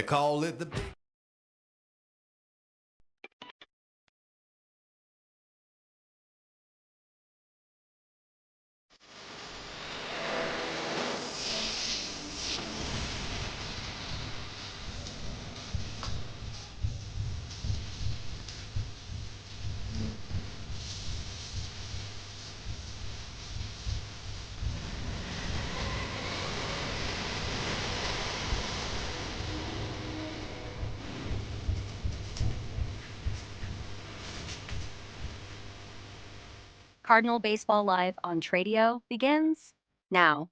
They call it the Cardinal Baseball Live on Tradio begins now.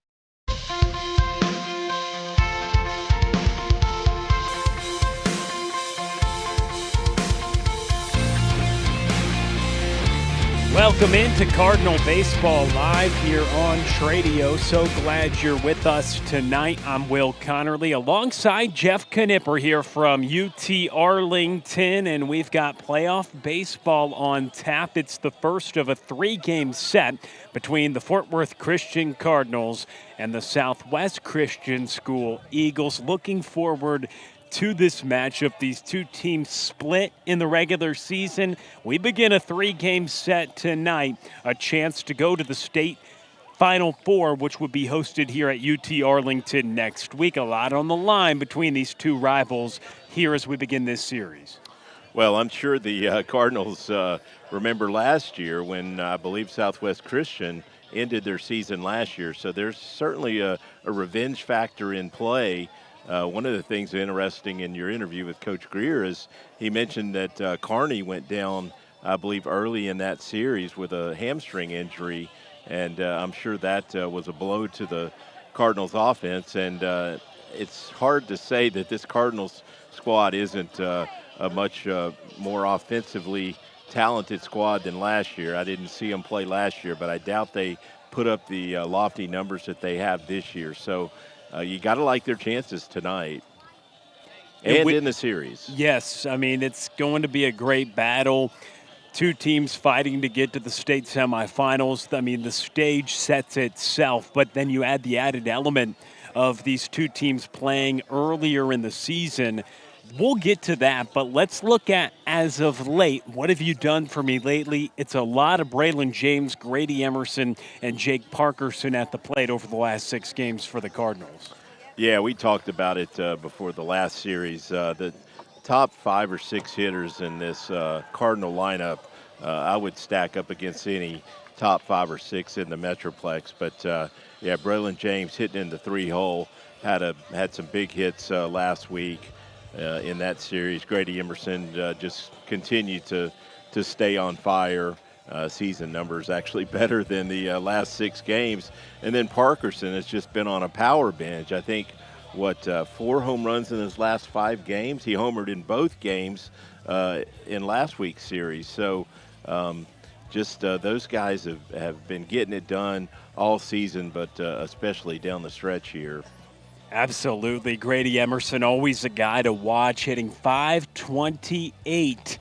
Welcome into Cardinal Baseball Live here on Tradio. So glad you're with us tonight. I'm Will Connerly alongside Jeff Knipper here from UT Arlington, and we've got playoff baseball on tap. It's the first of a three-game set between the Fort Worth Christian Cardinals and the Southwest Christian School Eagles. Looking forward to this matchup. These two teams split in the regular season. We begin a three-game set tonight, a chance to go to the state Final Four, which would be hosted here at UT Arlington next week. A lot on the line between these two rivals here as we begin this series. Well, I'm sure the Cardinals remember last year when I believe Southwest Christian ended their season last year, so there's certainly a revenge factor in play. One of the things interesting in your interview with Coach Greer is he mentioned that Carney went down, I believe, early in that series with a hamstring injury, and I'm sure that was a blow to the Cardinals offense. And it's hard to say that this Cardinals squad isn't a much more offensively talented squad than last year. I didn't see them play last year, but I doubt they put up the lofty numbers that they have this year. So you got to like their chances tonight and in the series. Yes, I mean, it's going to be a great battle. Two teams fighting to get to the state semifinals. I mean, the stage sets itself, but then you add the added element of these two teams playing earlier in the season. We'll get to that, but let's look at, as of late, what have you done for me lately? It's a lot of Braylen James, Grady Emerson, and Jake Parkerson at the plate over the last 6 games for the Cardinals. Yeah, we talked about it before the last series. The top 5 or 6 hitters in this Cardinal lineup, I would stack up against any top 5 or 6 in the Metroplex. But, yeah, Braylen James hitting in the 3-hole, had some big hits last week. In that series, Grady Emerson just continued to stay on fire. Season numbers actually better than the last 6 games. And then Parkerson has just been on a power binge. I think, 4 home runs in his last 5 games? He homered in both games in last week's series. So those guys have been getting it done all season, but especially down the stretch here. Absolutely. Grady Emerson, always a guy to watch, hitting .528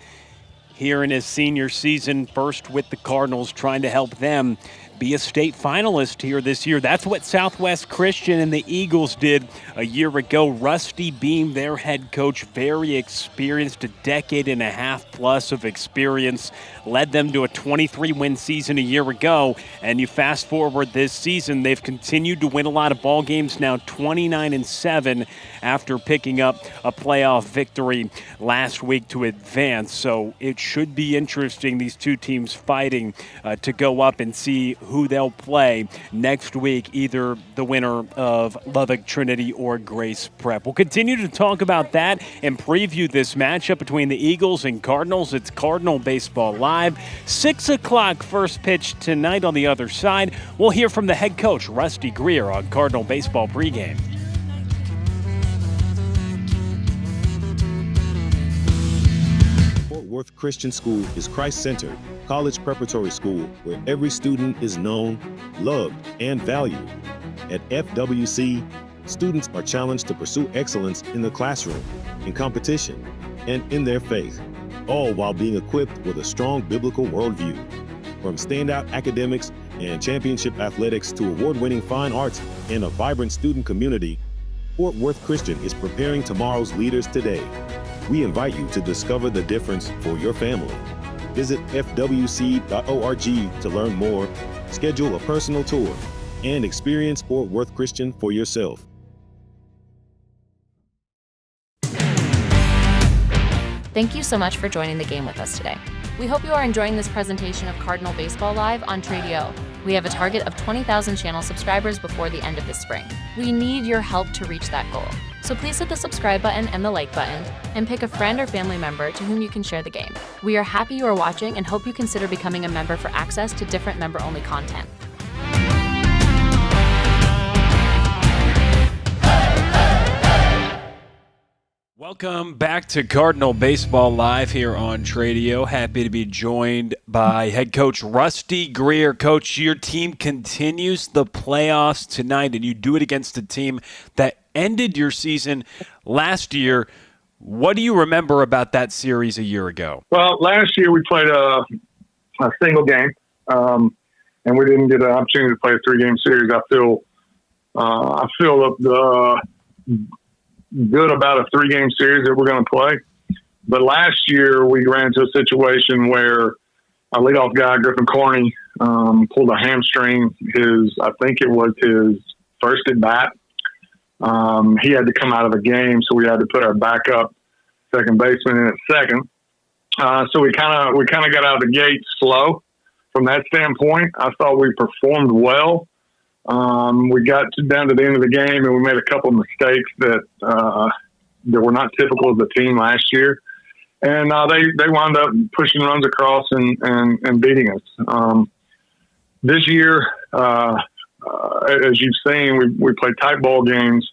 here in his senior season, first with the Cardinals, trying to help them be a state finalist here this year. That's what Southwest Christian and the Eagles did a year ago. Rusty Beam, their head coach, very experienced, a decade and a half plus of experience, led them to a 23-win season a year ago. And you fast forward this season, they've continued to win a lot of ball games, now 29-7 after picking up a playoff victory last week to advance. So it should be interesting, these two teams fighting to go up and see who they'll play next week, either the winner of Lubbock Trinity or Grace Prep. We'll continue to talk about that and preview this matchup between the Eagles and Cardinals. It's Cardinal Baseball Live. 6 o'clock first pitch tonight. On the other side, we'll hear from the head coach, Rusty Greer, on Cardinal Baseball pregame. Fort Worth Christian School is Christ-centered, college preparatory school where every student is known, loved, and valued. At FWC, students are challenged to pursue excellence in the classroom, in competition, and in their faith, all while being equipped with a strong biblical worldview. From standout academics and championship athletics to award-winning fine arts and a vibrant student community, Fort Worth Christian is preparing tomorrow's leaders today. We invite you to discover the difference for your family. Visit fwc.org to learn more, schedule a personal tour, and experience Fort Worth Christian for yourself. Thank you so much for joining the game with us today. We hope you are enjoying this presentation of Cardinal Baseball Live on Tradio. We have a target of 20,000 channel subscribers before the end of this spring. We need your help to reach that goal. So please hit the subscribe button and the like button, and pick a friend or family member to whom you can share the game. We are happy you are watching and hope you consider becoming a member for access to different member-only content. Welcome back to Cardinal Baseball Live here on Tradio. Happy to be joined by head coach Rusty Greer. Coach, your team continues the playoffs tonight, and you do it against a team that ended your season last year. What do you remember about that series a year ago? Well, last year we played a single game, and we didn't get an opportunity to play a 3-game series. I feel good about a 3-game series that we're going to play. But last year we ran into a situation where our leadoff guy, Griffin Carney, pulled a hamstring. I think it was his first at bat. He had to come out of the game, so we had to put our backup second baseman in at second. So we kind of got out of the gate slow from that standpoint. I thought we performed well. We got down to the end of the game, and we made a couple of mistakes that were not typical of the team last year. And they wound up pushing runs across and beating us. This year, as you've seen, we played tight ball games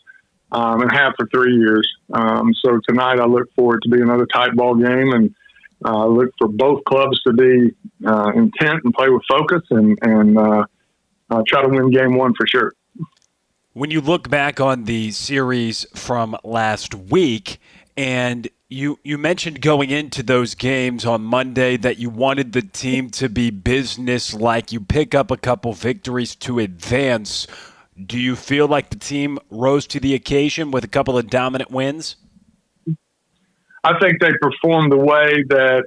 and have for 3 years. So tonight I look for it to be another tight ball game, and look for both clubs to be intent and play with focus and try to win game one for sure. When you look back on the series from last week, and you mentioned going into those games on Monday that you wanted the team to be business-like. You pick up a couple victories to advance. Do you feel like the team rose to the occasion with a couple of dominant wins? I think they performed the way that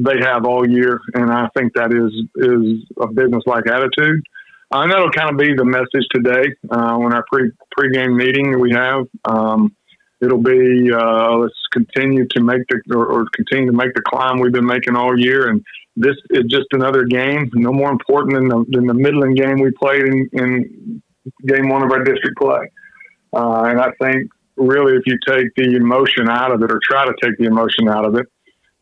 they have all year, and I think that is a business-like attitude. And that'll kind of be the message today when our pre-game meeting we have. It'll be let's continue to make continue to make the climb we've been making all year, and this is just another game, no more important than the Midland game we played in game one of our district play. And I think really, if you take the emotion out of it, or try to take the emotion out of it,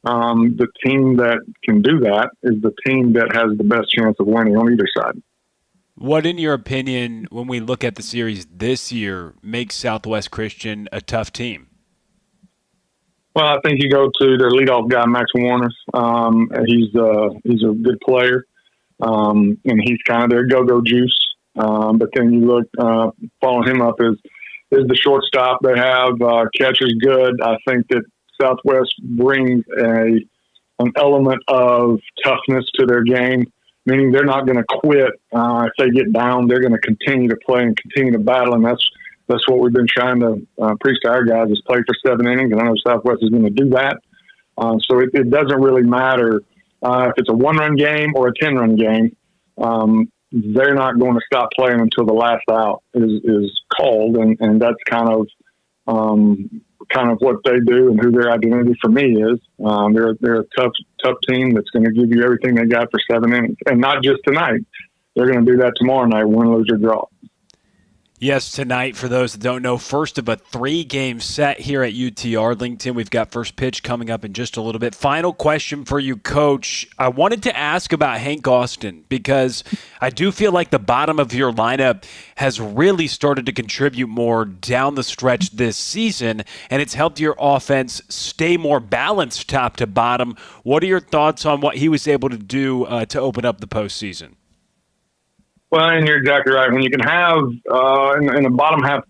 the team that can do that is the team that has the best chance of winning on either side. What, in your opinion, when we look at the series this year, makes Southwest Christian a tough team? Well, I think you go to their leadoff guy, Max Warner. He's a good player, and he's kind of their go-go juice. But then you look, following him up is the shortstop. They have catcher's good. I think that Southwest brings an element of toughness to their game, meaning they're not going to quit. If they get down, they're going to continue to play and continue to battle, and that's what we've been trying to preach to our guys, is play for 7 innings, and I know Southwest is going to do that. So it doesn't really matter if it's a 1-run game or a 10-run game. They're not going to stop playing until the last out is called, and that's kind of what they do and who their identity for me is. They're a tough team that's going to give you everything they got for 7 innings, and not just tonight. They're going to do that tomorrow night, win, lose, or draw. Yes, tonight, for those that don't know, first of a 3-game set here at UT Arlington. We've got first pitch coming up in just a little bit. Final question for you, Coach. I wanted to ask about Hank Austin, because I do feel like the bottom of your lineup has really started to contribute more down the stretch this season, and it's helped your offense stay more balanced top to bottom. What are your thoughts on what he was able to do to open up the postseason? Well, and you're exactly right. When you can have in the bottom half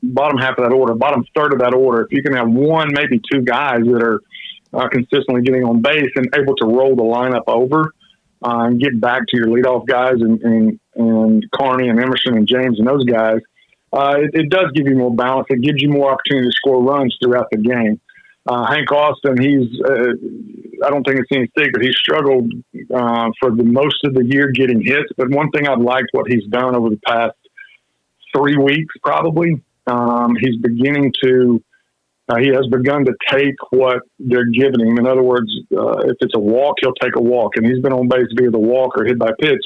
of that order, bottom third of that order, if you can have 1, maybe 2 guys that are consistently getting on base and able to roll the lineup over and get back to your leadoff guys and Carney and Emerson and James and those guys, it does give you more balance. It gives you more opportunity to score runs throughout the game. Hank Austin, I don't think it's any secret. He's struggled for the most of the year getting hits. But one thing I've liked what he's done over the past 3 weeks, probably, he's he has begun to take what they're giving him. In other words, if it's a walk, he'll take a walk. And he's been on base via the walk or hit by pitch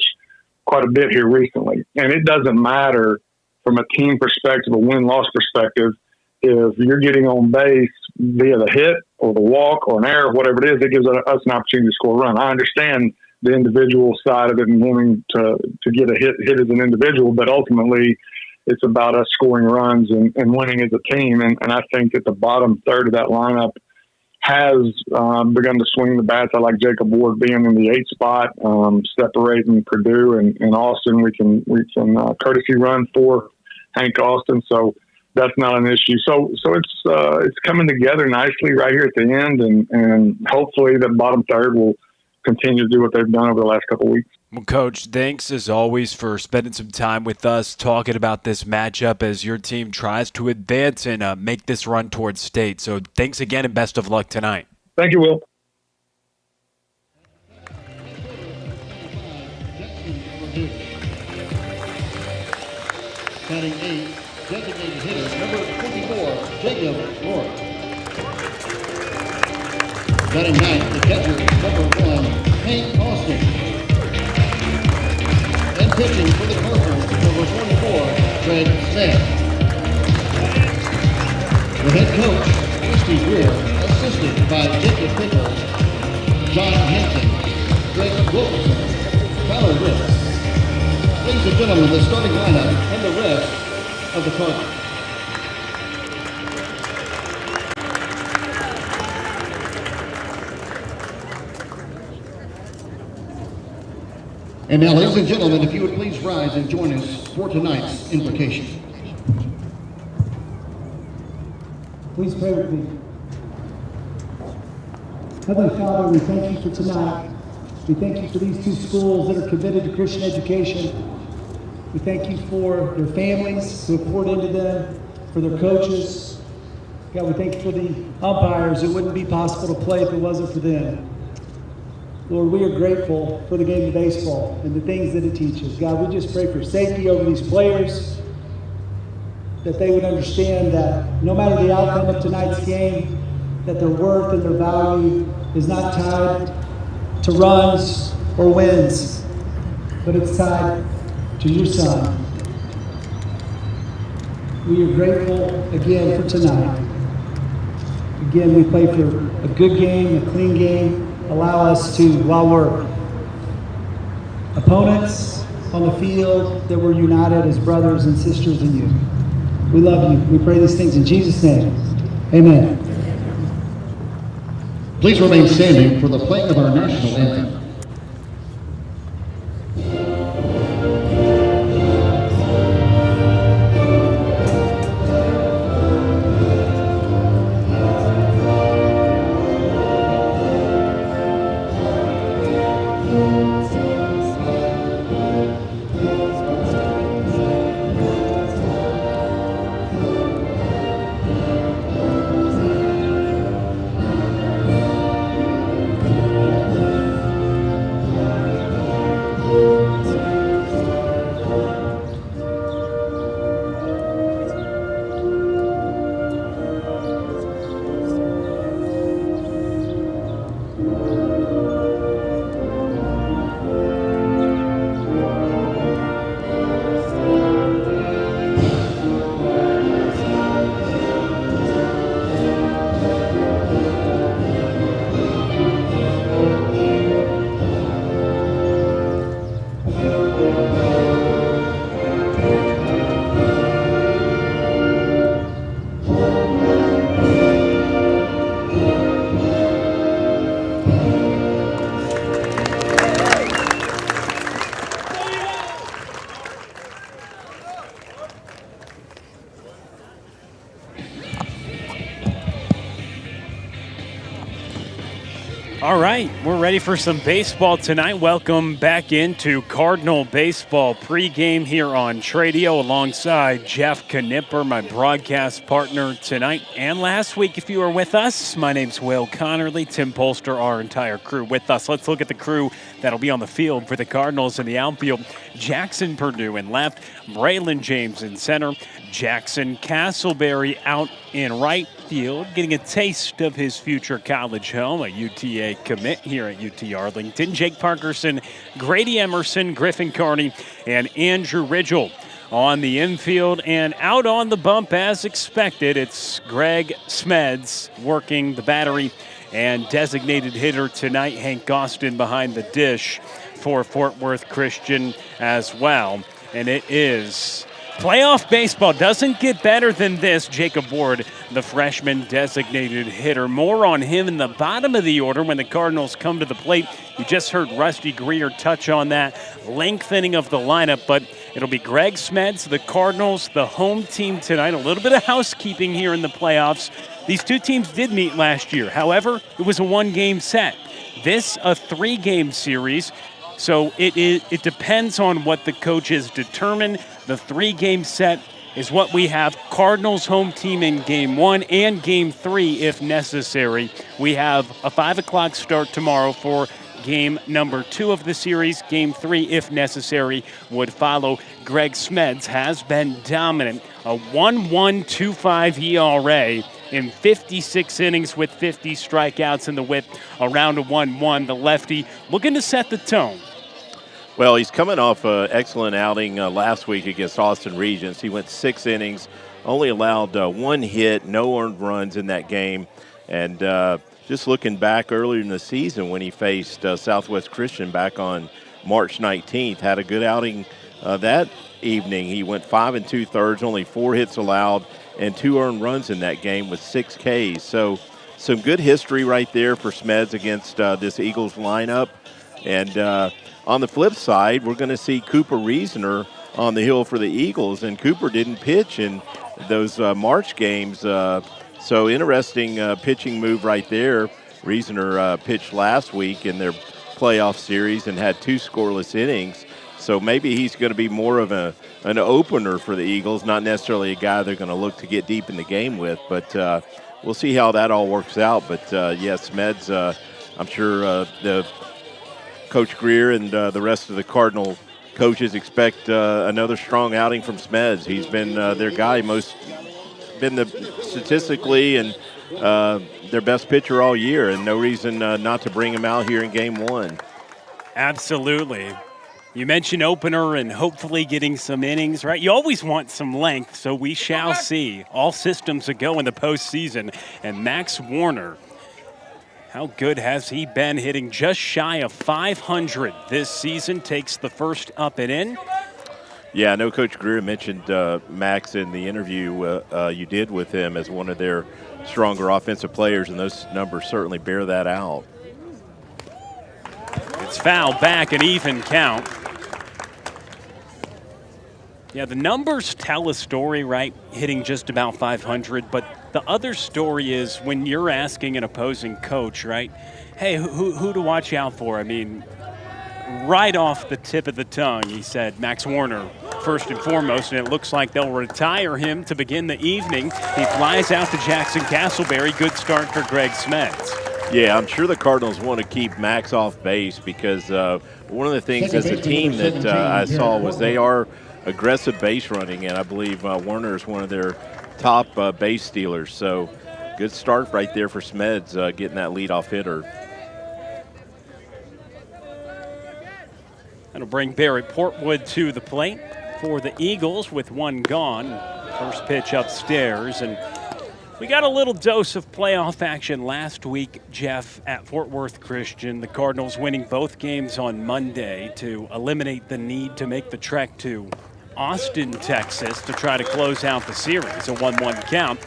quite a bit here recently. And it doesn't matter from a team perspective, a win-loss perspective, if you're getting on base via the hit or the walk or an error, whatever it is, it gives us an opportunity to score a run. I understand the individual side of it and wanting to get a hit as an individual, but ultimately it's about us scoring runs and winning as a team. And I think that the bottom third of that lineup has begun to swing the bats. I like Jacob Ward being in the 8th spot, separating Purdue and Austin. We can courtesy run for Hank Austin. So that's not an issue. So it's coming together nicely right here at the end, and hopefully the bottom third will continue to do what they've done over the last couple of weeks. Well, Coach, thanks as always for spending some time with us talking about this matchup as your team tries to advance and make this run towards state. So thanks again and best of luck tonight. Thank you, Will. Batting 8, designated hitter, number 24, Jacob Ward. Batting 9, the catcher, number 1, Hank Austin. And pitching for the Cardinals, number 44, Fred Smeds. The head coach, Christy Greer, assisted by Jacob Pickles, John Hanson, Greg Wilkerson, Tyler Ritz. Ladies and gentlemen, the starting lineup and the rest of the Cardinals. And now, ladies and gentlemen, if you would please rise and join us for tonight's invocation. Please pray with me. Heavenly Father, we thank you for tonight. We thank you for these two schools that are committed to Christian education. We thank you for their families who have poured into them, for their coaches. God, we thank you for the umpires. It wouldn't be possible to play if it wasn't for them. Lord, we are grateful for the game of baseball and the things that it teaches. God, we just pray for safety over these players, that they would understand that no matter the outcome of tonight's game, that their worth and their value is not tied to runs or wins, but it's tied to your Son. We are grateful again for tonight. Again, we pray for a good game, a clean game. Allow us to, while we're opponents on the field, that we're united as brothers and sisters in you. We love you. We pray these things in Jesus' name. Amen. Please remain standing for the playing of our national anthem. All right, we're ready for some baseball tonight. Welcome back into Cardinal Baseball pregame here on Tradio alongside Jeff Knipper, my broadcast partner tonight and last week if you were with us. My name's Will Connerly, Tim Polster, our entire crew with us. Let's look at the crew that'll be on the field for the Cardinals in the outfield. Jaxon Purdue in left, Braylen James in center, Jackson Casselberry out in right field, getting a taste of his future college home, a UTA commit here at UT Arlington. Jake Parkerson, Grady Emerson, Griffin, Carney, and Andrew Ridgel on the infield. And out on the bump as expected, it's Greg Smeds working the battery, and designated hitter tonight, Hank Austin behind the dish for Fort Worth Christian as well. And it is playoff baseball. Doesn't get better than this. Jacob Ward, the freshman designated hitter. More on him in the bottom of the order when the Cardinals come to the plate. You just heard Rusty Greer touch on that lengthening of the lineup, but it'll be Greg Smeds, the Cardinals, the home team tonight. A little bit of housekeeping here in the playoffs. These two teams did meet last year. However, it was a one-game set. This, a three-game series. So it depends on what the coaches determine. The three-game set is what we have. Cardinals home team in Game 1 and Game 3 if necessary. We have a 5 o'clock start tomorrow for Game number 2 of the series. Game 3, if necessary, would follow. Greg Smeds has been dominant. A 1.125 ERA in 56 innings with 50 strikeouts in the whip, around a 1.1. The lefty looking to set the tone. Well, he's coming off an excellent outing last week against Austin Regents. He went 6 innings, only allowed 1 hit, no earned runs in that game. And just looking back earlier in the season when he faced Southwest Christian back on March 19th, had a good outing that evening. He went 5 2/3, only 4 hits allowed, and 2 earned runs in that game with 6 Ks. So some good history right there for Smeds against this Eagles lineup. And on the flip side, we're going to see Cooper Rezner on the hill for the Eagles, and Cooper didn't pitch in those March games. So interesting pitching move right there. Rezner pitched last week in their playoff series and had 2 scoreless innings. So maybe he's going to be more of an opener for the Eagles, not necessarily a guy they're going to look to get deep in the game with. But we'll see how that all works out. But, yes, Smeds, I'm sure the Coach Greer and the rest of the Cardinal coaches expect another strong outing from Smeds. He's been their guy, statistically and their best pitcher all year, and no reason not to bring him out here in Game 1. Absolutely. You mentioned opener and hopefully getting some innings, right? You always want some length, so we shall see. All systems a go in the postseason. And Max Warner, how good has he been, hitting just shy of 500 this season, takes the first up and in. Yeah, I know Coach Greer mentioned Max in the interview you did with him as one of their stronger offensive players, and those numbers certainly bear that out. It's foul back, an even count. Yeah, the numbers tell a story, right? Hitting just about 500, but the other story is when you're asking an opposing coach, right? Hey, who to watch out for? I mean, right off the tip of the tongue, he said Max Warner first and foremost, and it looks like they'll retire him to begin the evening. He flies out to Jackson Casselberry. Good start for Greg Smeds. Yeah, I'm sure the Cardinals want to keep Max off base because one of the things as a team that I saw was they are aggressive base running, and I believe Warner is one of their top base stealers. So good start right there for Smeds getting that leadoff hitter. That'll bring Barrett Portwood to the plate for the Eagles with 1 gone. First pitch upstairs, and we got a little dose of playoff action last week, Jeff, at Fort Worth Christian. The Cardinals winning both games on Monday to eliminate the need to make the trek to Austin, Texas to try to close out the series, a 1-1 count.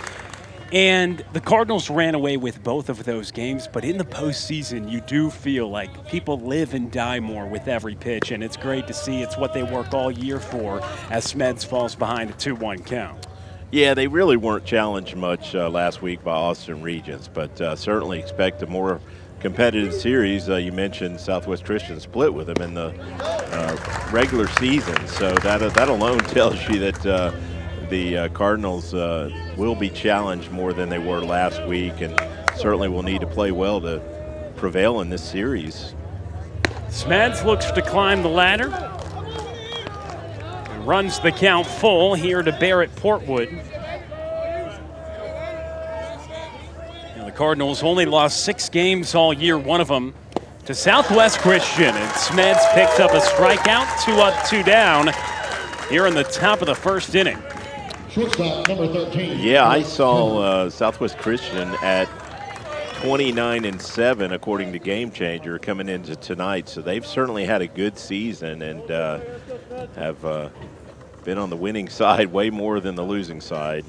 And the Cardinals ran away with both of those games, but in the postseason, you do feel like people live and die more with every pitch, and it's great to see. It's what they worked all year for as Smeds falls behind a 2-1 count. Yeah, they really weren't challenged much last week by Austin Regents, but certainly expect a more competitive series. You mentioned Southwest Christian split with them in the regular season, so that alone tells you that the Cardinals will be challenged more than they were last week, and certainly will need to play well to prevail in this series. Smeds looks to climb the ladder. Runs the count full here to Barrett Portwood. Now, the Cardinals only lost 6 games all year, one of them to Southwest Christian, and Smeds picks up a strikeout, 2 up, 2 down here in the top of the first inning. Shortstop, number 13. Yeah, I saw Southwest Christian at 29-7 according to Game Changer coming into tonight, so they've certainly had a good season and have been on the winning side way more than the losing side.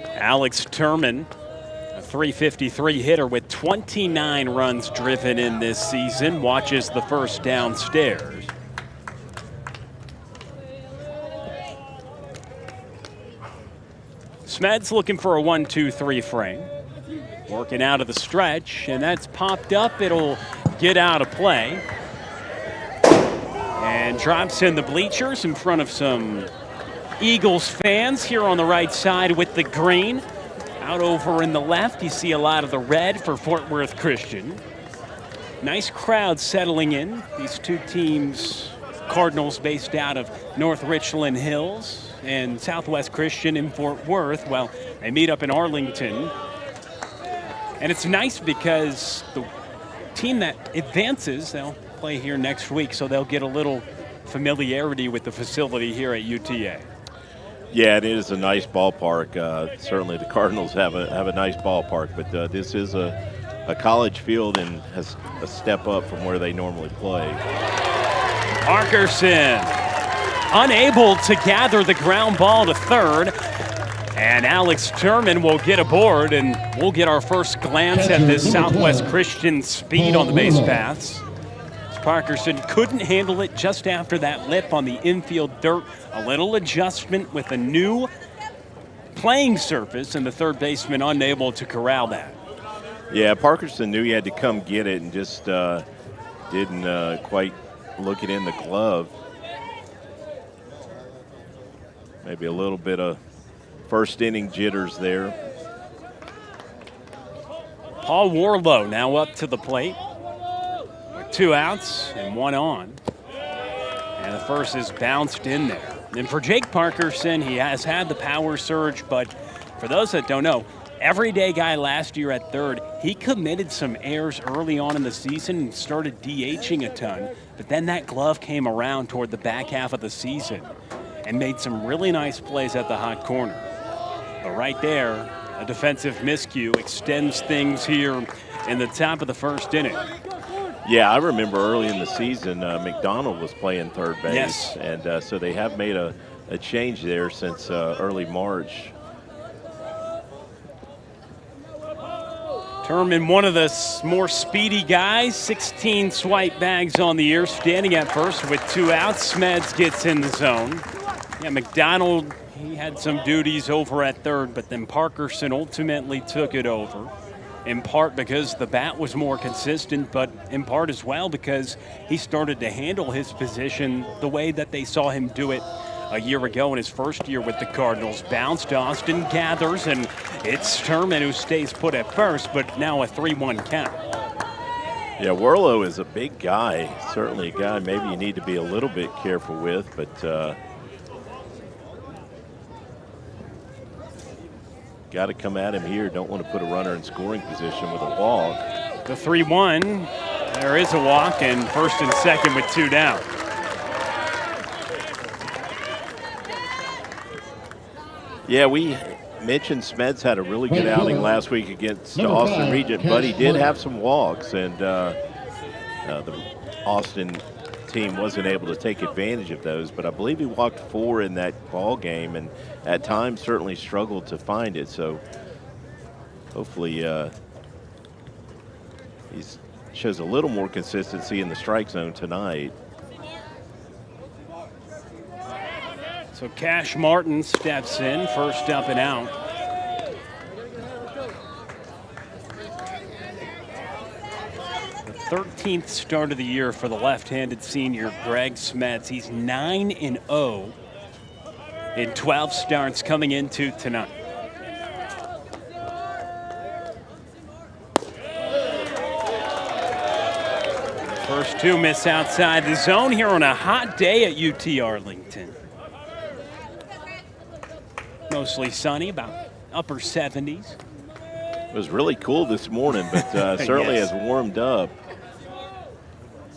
Alex Turman, a .353 hitter with 29 runs driven in this season, watches the first downstairs. Smeds looking for a 1-2-3 frame. Working out of the stretch, and that's popped up. It'll get out of play. And drops in the bleachers in front of some Eagles fans here on the right side with the green. Out over in the left, you see a lot of the red for Fort Worth Christian. Nice crowd settling in. These two teams, Cardinals based out of North Richland Hills and Southwest Christian in Fort Worth. Well, they meet up in Arlington. And it's nice because the team that advances, they'll play here next week, so they'll get a little familiarity with the facility here at UTA. Yeah, it is a nice ballpark. Certainly the Cardinals have a nice ballpark, but this is a college field and has a step up from where they normally play. Parkerson unable to gather the ground ball to third. And Alex Turman will get aboard, and we'll get our first glance at this Southwest Christian speed on the base paths. Parkerson couldn't handle it just after that lip on the infield dirt. A little adjustment with a new playing surface, and the third baseman unable to corral that. Yeah, Parkerson knew he had to come get it and just didn't quite look it in the glove. Maybe a little bit of first inning jitters there. Paul Warlow now up to the plate with 2 outs and 1 on. And the first is bounced in there. And for Jake Parkerson, he has had the power surge, but for those that don't know, everyday guy last year at third, he committed some errors early on in the season and started DHing a ton, but then that glove came around toward the back half of the season and made some really nice plays at the hot corner. But right there, a defensive miscue extends things here in the top of the first inning. Yeah, I remember early in the season, McDonald was playing third base. Yes. And so they have made a change there since early March. Turman, one of the more speedy guys, 16 swipe bags on the year, standing at first with 2 outs. Smeds gets in the zone. Yeah, McDonald, he had some duties over at third, but then Parkerson ultimately took it over, in part because the bat was more consistent, but in part as well because he started to handle his position the way that they saw him do it a year ago in his first year with the Cardinals. Bounced, Austin gathers, and it's Turman who stays put at first, but now a 3-1 count. Yeah, Warlow is a big guy, certainly a guy maybe you need to be a little bit careful with, but got to come at him here. Don't want to put a runner in scoring position with a walk. The 3-1, there is a walk, and first and second with 2 down. Yeah, we mentioned Smeds had a really good outing last week against Austin Regent, but he did have some walks, and the Austin team wasn't able to take advantage of those, but I believe he walked 4 in that ball game and at times certainly struggled to find it. So hopefully he shows a little more consistency in the strike zone tonight. So Cash Martin steps in, first up and out. 13th start of the year for the left-handed senior Greg Smeds. He's 9-0 in 12 starts coming into tonight. First two miss outside the zone here on a hot day at UT Arlington. Mostly sunny, about upper 70s. It was really cool this morning, but certainly Yes. has warmed up.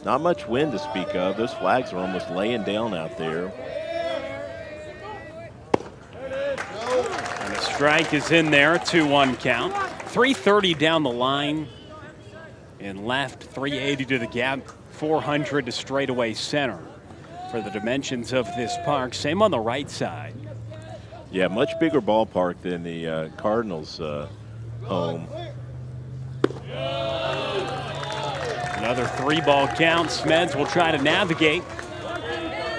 Not much wind to speak of. Those flags are almost laying down out there. And a strike is in there, 2-1 count. 330 down the line and left, 380 to the gap, 400 to straightaway center for the dimensions of this park. Same on the right side. Yeah, much bigger ballpark than the Cardinals home. Another 3-ball count. Smeds will try to navigate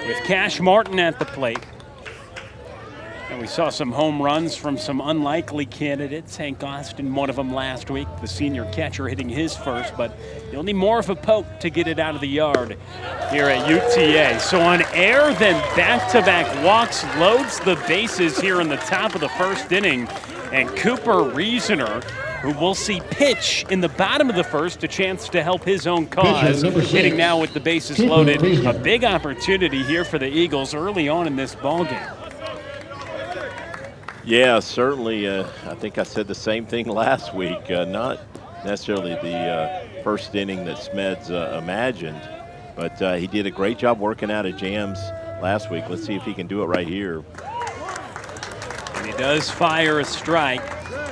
with Cash Martin at the plate. And we saw some home runs from some unlikely candidates. Hank Austin, one of them last week, the senior catcher hitting his first, but you'll need more of a poke to get it out of the yard here at UTA. So on air, then back-to-back walks, loads the bases here in the top of the first inning. And Cooper Rezner, who we'll see pitch in the bottom of the first, a chance to help his own cause. Number 6, Hitting now with the bases Cooper loaded. Rezner. A big opportunity here for the Eagles early on in this ballgame. Yeah, certainly. I think I said the same thing last week. Not necessarily the first inning that Smeds imagined, but he did a great job working out of jams last week. Let's see if he can do it right here. And he does fire a strike.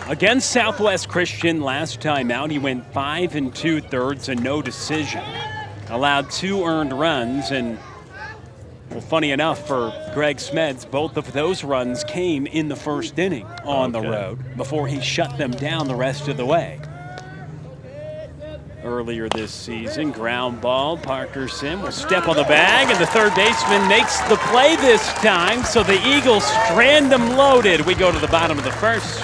Against Southwest Christian last time out, he went 5 2/3 and no decision. Allowed 2 earned runs, and well, funny enough for Greg Smeds, both of those runs came in the first inning on the road before he shut them down the rest of the way. Earlier this season, ground ball, Parkerson will step on the bag, and the third baseman makes the play this time, so the Eagles strand them loaded. We go to the bottom of the first.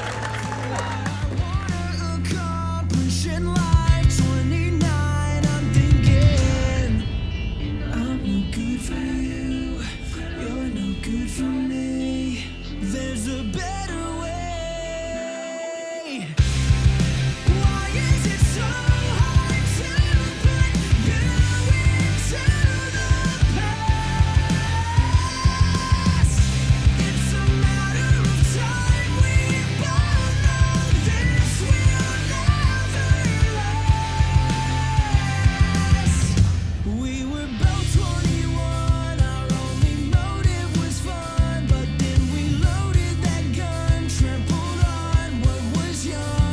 Young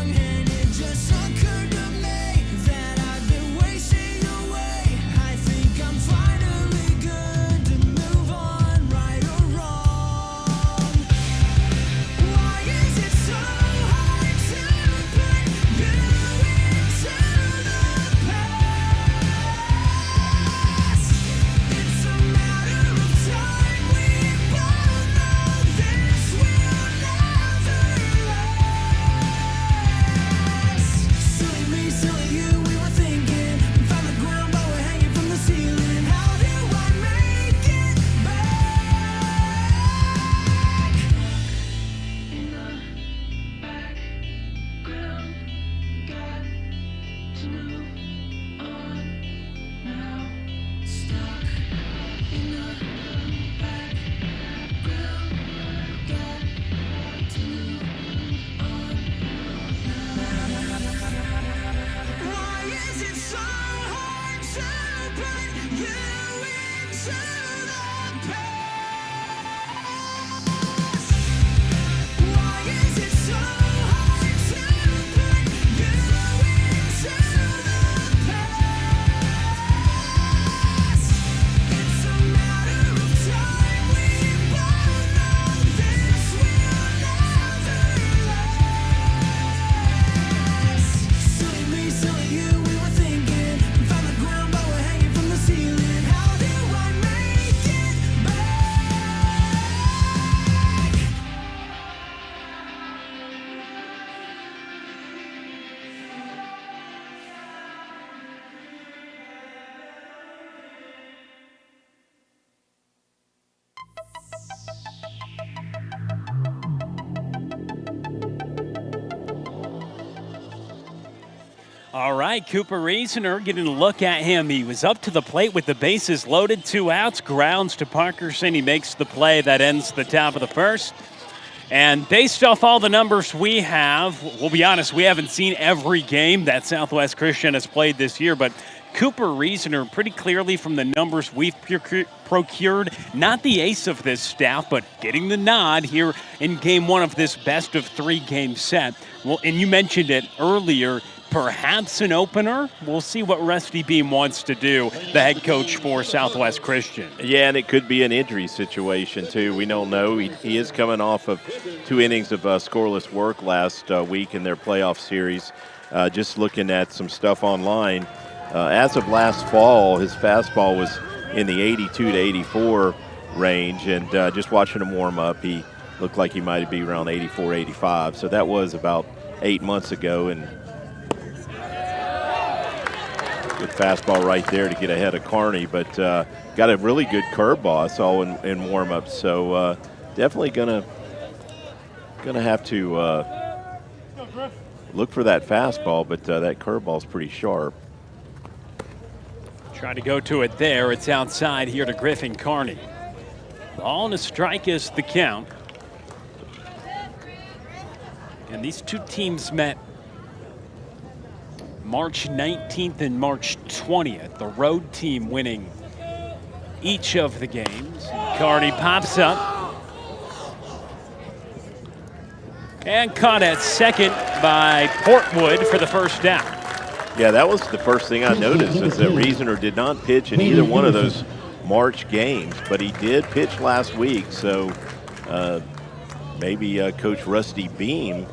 All right, Cooper Rezner getting a look at him. He was up to the plate with the bases loaded, 2 outs, grounds to Parkerson. He makes the play that ends the top of the first. And based off all the numbers we have, we'll be honest, we haven't seen every game that Southwest Christian has played this year, but Cooper Rezner, pretty clearly from the numbers we've procured, not the ace of this staff, but getting the nod here in game 1 of this best-of-3 game set. Well, and you mentioned it earlier, perhaps an opener. We'll see what Rusty Beam wants to do, the head coach for Southwest Christian. Yeah, and it could be an injury situation, too. We don't know. He is coming off of 2 innings of scoreless work last week in their playoff series. Just looking at some stuff online, as of last fall, his fastball was in the 82 to 84 range, and just watching him warm up, he looked like he might be around 84, 85. So that was about 8 months ago, and good fastball right there to get ahead of Carney, but got a really good curveball I saw in warm-ups. So definitely gonna have to look for that fastball, but that curveball's pretty sharp. Try to go to it there. It's outside here to Griffin Carney. Ball and a strike is the count. And these 2 teams met March 19th and March 20th. The road team winning each of the games. Carney pops up. And caught at second by Portwood for the first down. Yeah, that was the first thing I noticed, is that Rezner did not pitch in either one of those March games, but he did pitch last week. So maybe Coach Rusty Beam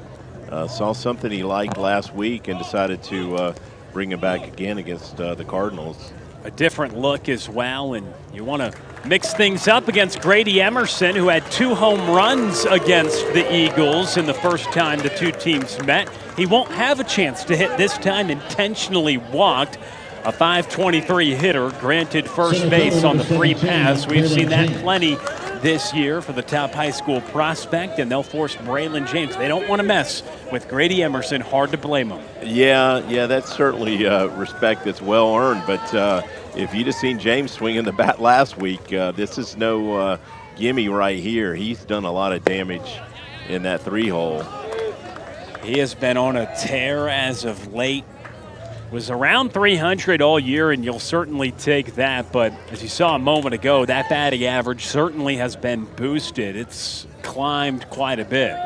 saw something he liked last week and decided to bring him back again against the Cardinals. A different look as well, and you want to mix things up against Grady Emerson, who had 2 home runs against the Eagles in the first time the 2 teams met. He won't have a chance to hit this time, intentionally walked. A .523 hitter, granted first base on the free pass. We've seen that plenty this year for the top high school prospect, and they'll force Braylen James. They don't want to mess with Grady Emerson. Hard to blame them. Yeah, that's certainly respect that's well earned. But if you'd have seen James swinging the bat last week, this is no gimme right here. He's done a lot of damage in that 3-hole. He has been on a tear as of late. Was around 300 all year, and you'll certainly take that. But as you saw a moment ago, that batting average certainly has been boosted. It's climbed quite a bit.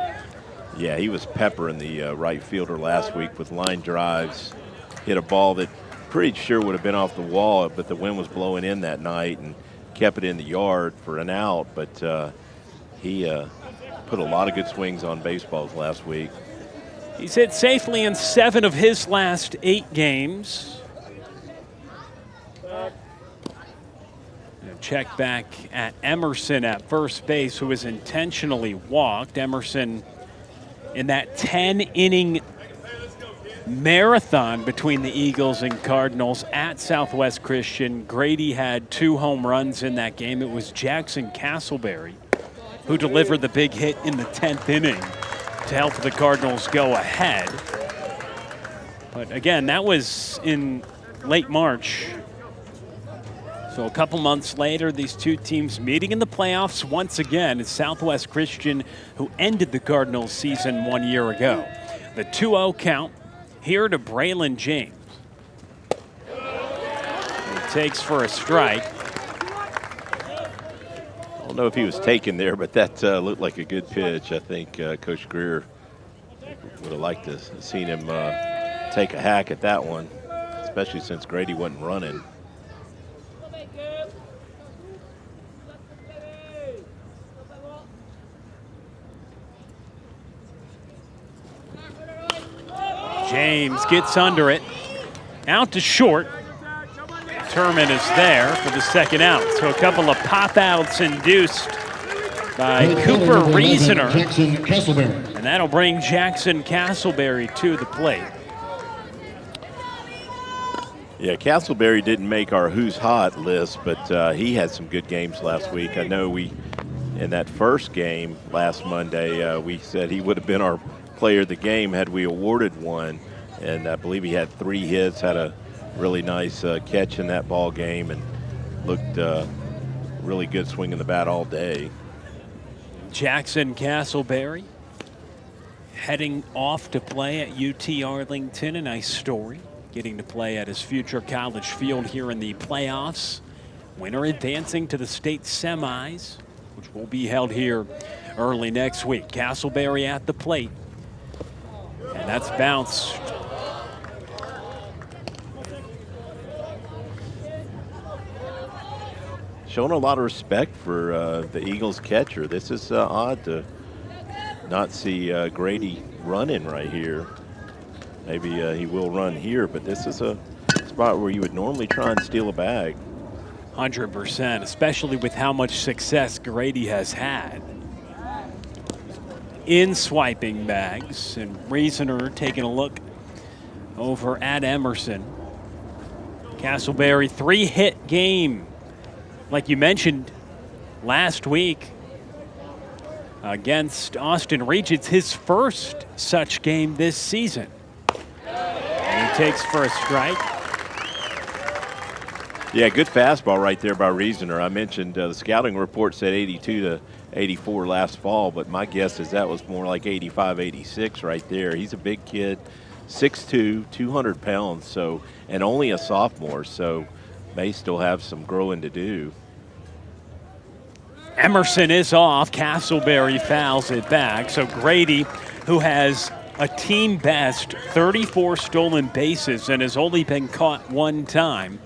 Yeah, he was peppering the right fielder last week with line drives. Hit a ball that pretty sure would have been off the wall, but the wind was blowing in that night and kept it in the yard for an out. But he put a lot of good swings on baseballs last week. He's hit safely in 7 of his last 8 games. Check back at Emerson at first base, who was intentionally walked. Emerson in that 10-inning marathon between the Eagles and Cardinals at Southwest Christian. Grady had 2 home runs in that game. It was Jaxon Casselberry who delivered the big hit in the 10th inning to help the Cardinals go ahead. But again, that was in late March. So a couple months later, these 2 teams meeting in the playoffs once again. It's Southwest Christian, who ended the Cardinals season 1 year ago. The 2-0 count here to Braylen James. He takes for a strike. I don't know if he was taken there, but that looked like a good pitch. I think Coach Greer would have liked to have seen him take a hack at that one, especially since Grady wasn't running. James gets under it. Out to short. Turman is there for the second out. So a couple of pop-outs induced by Cooper Rezner. And that'll bring Jaxon Casselberry to the plate. Yeah, Casselberry didn't make our Who's Hot list, but he had some good games last week. I know in that first game last Monday, we said he would have been our player of the game had we awarded one. and I believe he had 3 hits, had a really nice catch in that ball game, and looked really good swinging the bat all day. Jaxon Casselberry heading off to play at UT Arlington. A nice story, getting to play at his future college field here in the playoffs. Winner advancing to the state semis, which will be held here early next week. Casselberry at the plate, and that's bounced. Showing a lot of respect for the Eagles catcher. This is odd to not see Grady running right here. Maybe he will run here, but this is a spot where you would normally try and steal a bag. 100%, especially with how much success Grady has had in swiping bags. And Rezner taking a look over at Emerson. Casselberry, 3-hit game. Like you mentioned last week against Austin Regents, his first such game this season. And he takes for a strike. Yeah, good fastball right there by Rezner. I mentioned the scouting report said 82 to 84 last fall, but my guess is that was more like 85, 86 right there. He's a big kid, 6'2", 200 pounds, so, and only a sophomore, so may still have some growing to do. Emerson is off. Casselberry fouls it back. So Grady, who has a team best 34 stolen bases and has only been caught 1 time,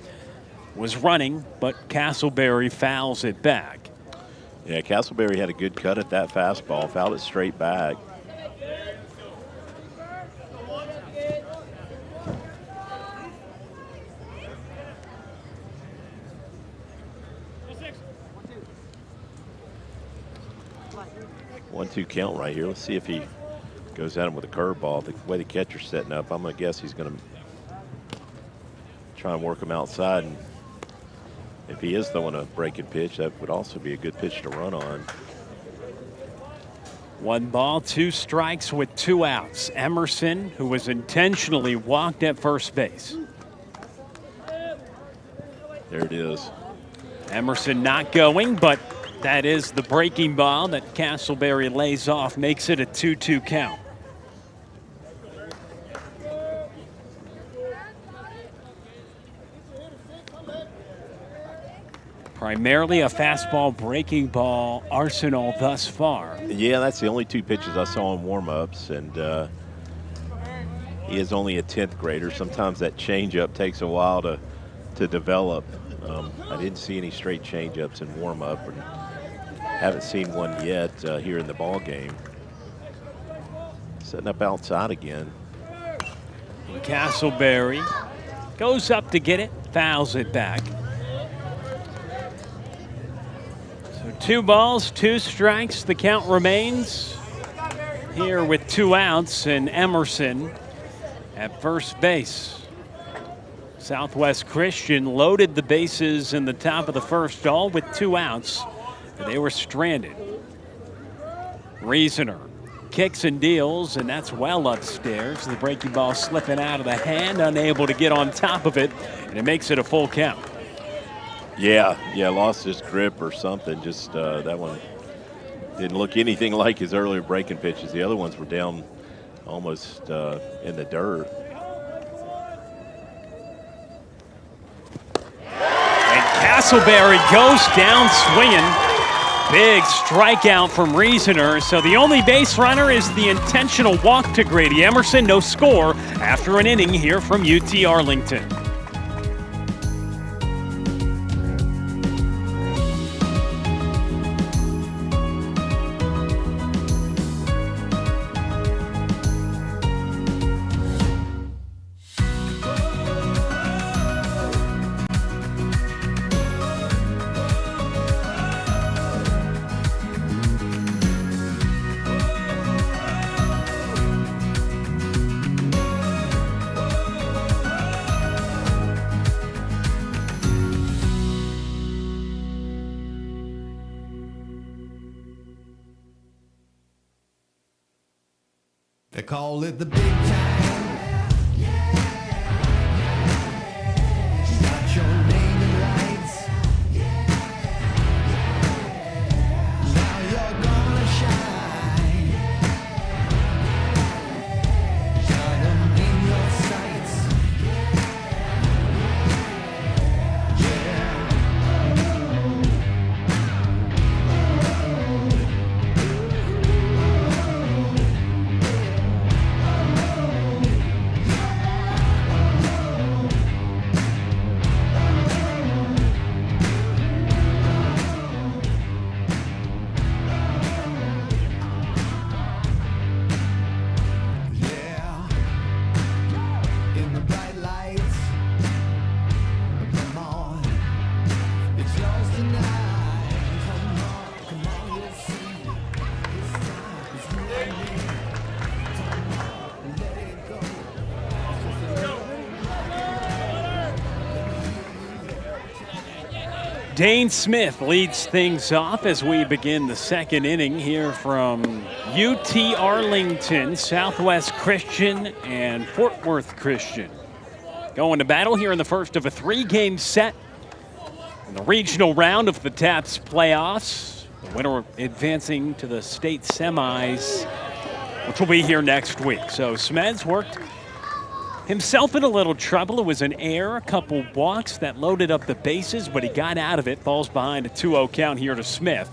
was running, but Casselberry fouls it back. Yeah, Casselberry had a good cut at that fastball, fouled it straight back. One-two count right here. Let's see if he goes at him with a curveball. The way the catcher's setting up, I'm going to guess he's going to try and work him outside. And if he is throwing a breaking pitch, that would also be a good pitch to run on. 1 ball, 2 strikes with 2 outs. Emerson, who was intentionally walked at first base. There it is. Emerson not going, but that is the breaking ball that Casselberry lays off, makes it a 2-2 count. Primarily a fastball breaking ball arsenal thus far. Yeah, that's the only 2 pitches I saw in warm-ups, and he is only a 10th grader. Sometimes that changeup takes a while to develop. I didn't see any straight changeups in warm-up, and haven't seen one yet here in the ball game. Setting up outside again. And Casselberry goes up to get it, fouls it back. So 2 balls, 2 strikes. The count remains here with 2 outs, and Emerson at first base. Southwest Christian loaded the bases in the top of the first, all with 2 outs. They were stranded. Rezner kicks and deals, and that's well upstairs. The breaking ball slipping out of the hand, unable to get on top of it, and it makes it a full count. Yeah, lost his grip or something. Just that one didn't look anything like his earlier breaking pitches. The other ones were down almost in the dirt. And Casselberry goes down swinging. Big strikeout from Rezner. So the only base runner is the intentional walk to Grady Emerson. No score after an inning here from UT Arlington. They call it the big time. Dane Smith leads things off as we begin the second inning here from UT Arlington, Southwest Christian, and Fort Worth Christian. Going to battle here in the first of a 3-game set in the regional round of the TAPPS playoffs. The winner advancing to the state semis, which will be here next week. So Smeds worked himself in a little trouble. It was an error, a couple walks that loaded up the bases, but he got out of it. Falls behind a 2-0 count here to Smith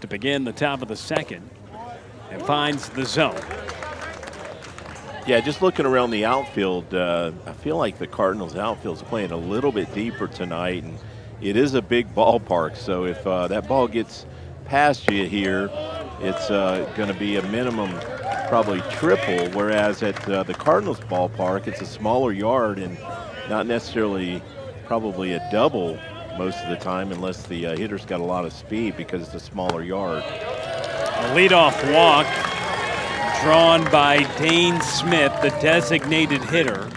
to begin the top of the second and finds the zone. Yeah, just looking around the outfield, I feel like the Cardinals outfield is playing a little bit deeper tonight, and it is a big ballpark. So if that ball gets past you here, it's going to be a minimum probably triple, whereas at the Cardinals ballpark, it's a smaller yard and not necessarily probably a double most of the time unless the hitter's got a lot of speed because it's a smaller yard. A leadoff walk drawn by Dane Smith, the designated hitter.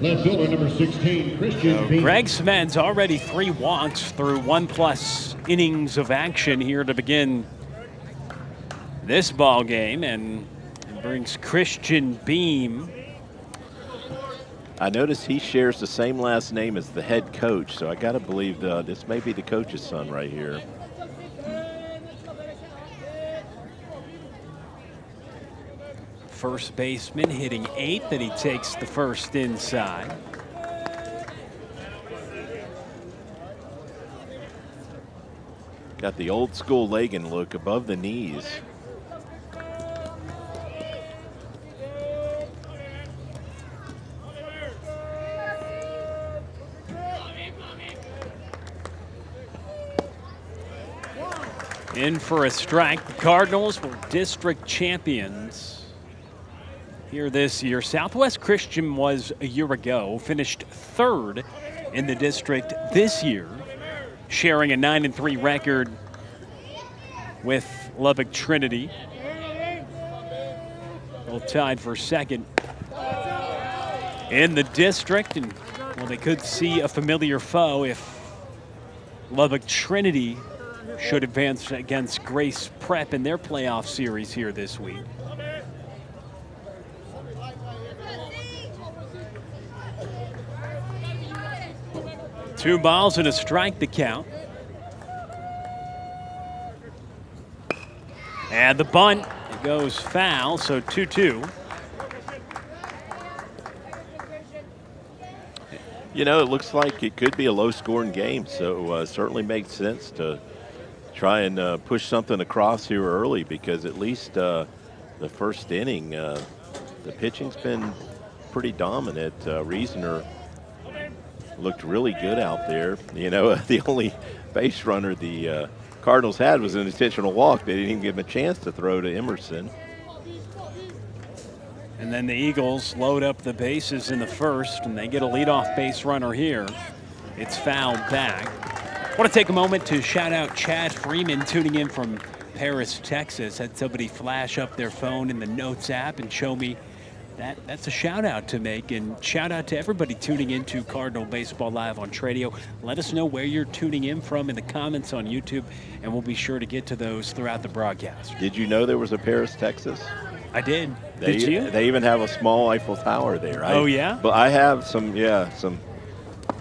Left fielder number 16, Christian Bean. Greg Smeds already 3 walks through 1+ innings of action here to begin this ball game, and brings Christian Beam. I noticed he shares the same last name as the head coach, so I got to believe this may be the coach's son right here. First baseman hitting 8th, and he takes the first inside. Got the old school Lagan look above the knees. In for a strike. The Cardinals were district champions here this year. Southwest Christian was a year ago, finished 3rd in the district this year, sharing a 9-3 record with Lubbock Trinity. Both tied for 2nd in the district, and well, they could see a familiar foe if Lubbock Trinity should advance against Grace Prep in their playoff series here this week. Two balls and a strike to count. And the bunt, it goes foul, so 2-2. You know, it looks like it could be a low-scoring game, so certainly makes sense to try and push something across here early, because at least the first inning, the pitching's been pretty dominant. Rezner looked really good out there. You know, the only base runner the Cardinals had was an intentional walk. They didn't even give him a chance to throw to Emerson. And then the Eagles load up the bases in the first, and they get a leadoff base runner here. It's fouled back. I want to take a moment to shout out Chad Freeman tuning in from Paris, Texas. Had somebody flash up their phone in the Notes app and show me that's a shout out to make. And shout out to everybody tuning into Cardinal Baseball Live on Tradio. Let us know where you're tuning in from in the comments on YouTube, and we'll be sure to get to those throughout the broadcast. Did you know there was a Paris, Texas? I did. Did you? They even have a small Eiffel Tower there. Oh, yeah? But I have some,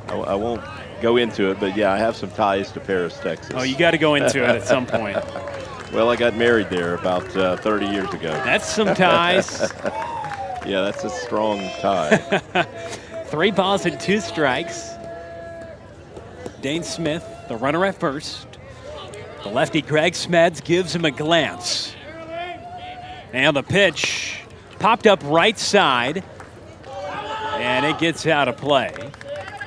I won't go into it, but yeah, I have some ties to Paris, Texas. Oh, you got to go into it at some point. Well, I got married there about 30 years ago. That's some ties. Yeah, that's a strong tie. 3 balls and 2 strikes. Dane Smith, the runner at first. The lefty Greg Smeds gives him a glance. And the pitch popped up right side, and it gets out of play.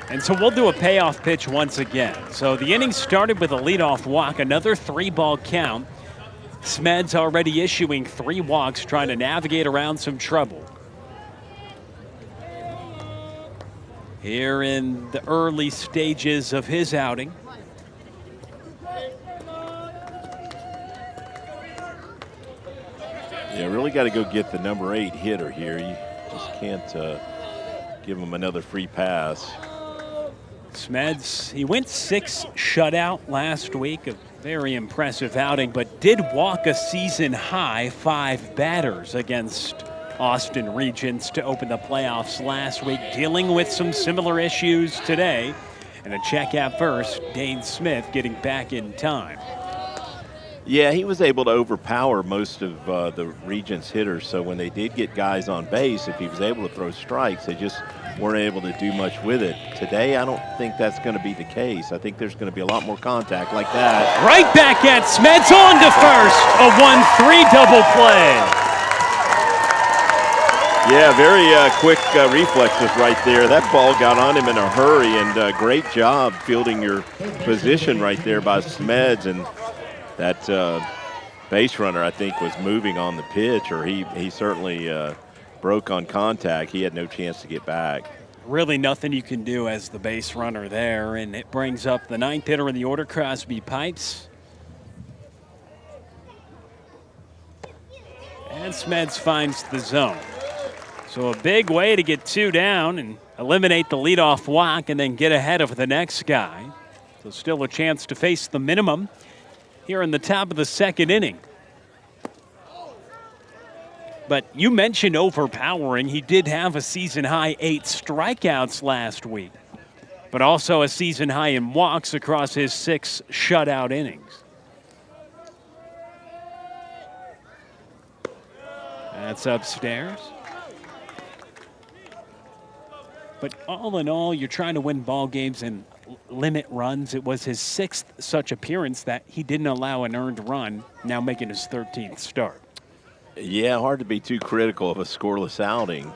And so we'll do a payoff pitch once again. So the inning started with a leadoff walk, another 3-ball count. Smeds already issuing 3 walks, trying to navigate around some trouble. Here in the early stages of his outing. Yeah, really got to go get the number 8 hitter here. You just can't give him another free pass. Smeds, he went 6 shutout last week, a very impressive outing, but did walk a season-high 5 batters against Austin Regents to open the playoffs last week, dealing with some similar issues today. And a check at first, Dane Smith getting back in time. Yeah, he was able to overpower most of the Regents hitters, so when they did get guys on base, if he was able to throw strikes, they just weren't able to do much with it. Today, I don't think that's going to be the case. I think there's going to be a lot more contact like that. Right back at Smeds, on to first, a 1-3 double play. Yeah, very quick reflexes right there. That ball got on him in a hurry, and great job fielding your position right there by Smeds. And that base runner, I think, was moving on the pitch, or he certainly broke on contact. He had no chance to get back. Really nothing you can do as the base runner there, and it brings up the 9th hitter in the order, Crosby Pipes. And Smeds finds the zone. So a big way to get 2 down and eliminate the leadoff walk and then get ahead of the next guy. So still a chance to face the minimum here in the top of the 2nd inning. But you mentioned overpowering. He did have a season-high 8 strikeouts last week, but also a season-high in walks across his 6 shutout innings. That's upstairs. But all in all, you're trying to win ball games and limit runs. It was his 6th such appearance that he didn't allow an earned run, now making his 13th start. Yeah, hard to be too critical of a scoreless outing.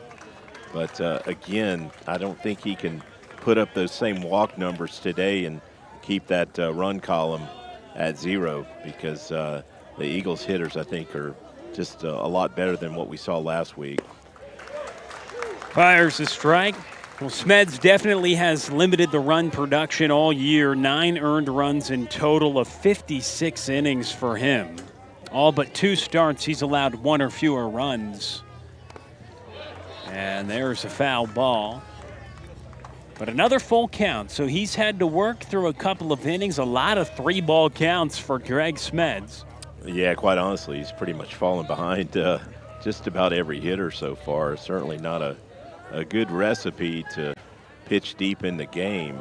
But, again, I don't think he can put up those same walk numbers today and keep that run column at 0, because the Eagles hitters, I think, are just a lot better than what we saw last week. Fires a strike. Well, Smeds definitely has limited the run production all year. 9 earned runs in total of 56 innings for him. All but 2 starts, he's allowed 1 or fewer runs. And there's a foul ball. But another full count, so he's had to work through a couple of innings. A lot of 3-ball counts for Greg Smeds. Yeah, quite honestly, he's pretty much fallen behind just about every hitter so far. Certainly not a good recipe to pitch deep in the game.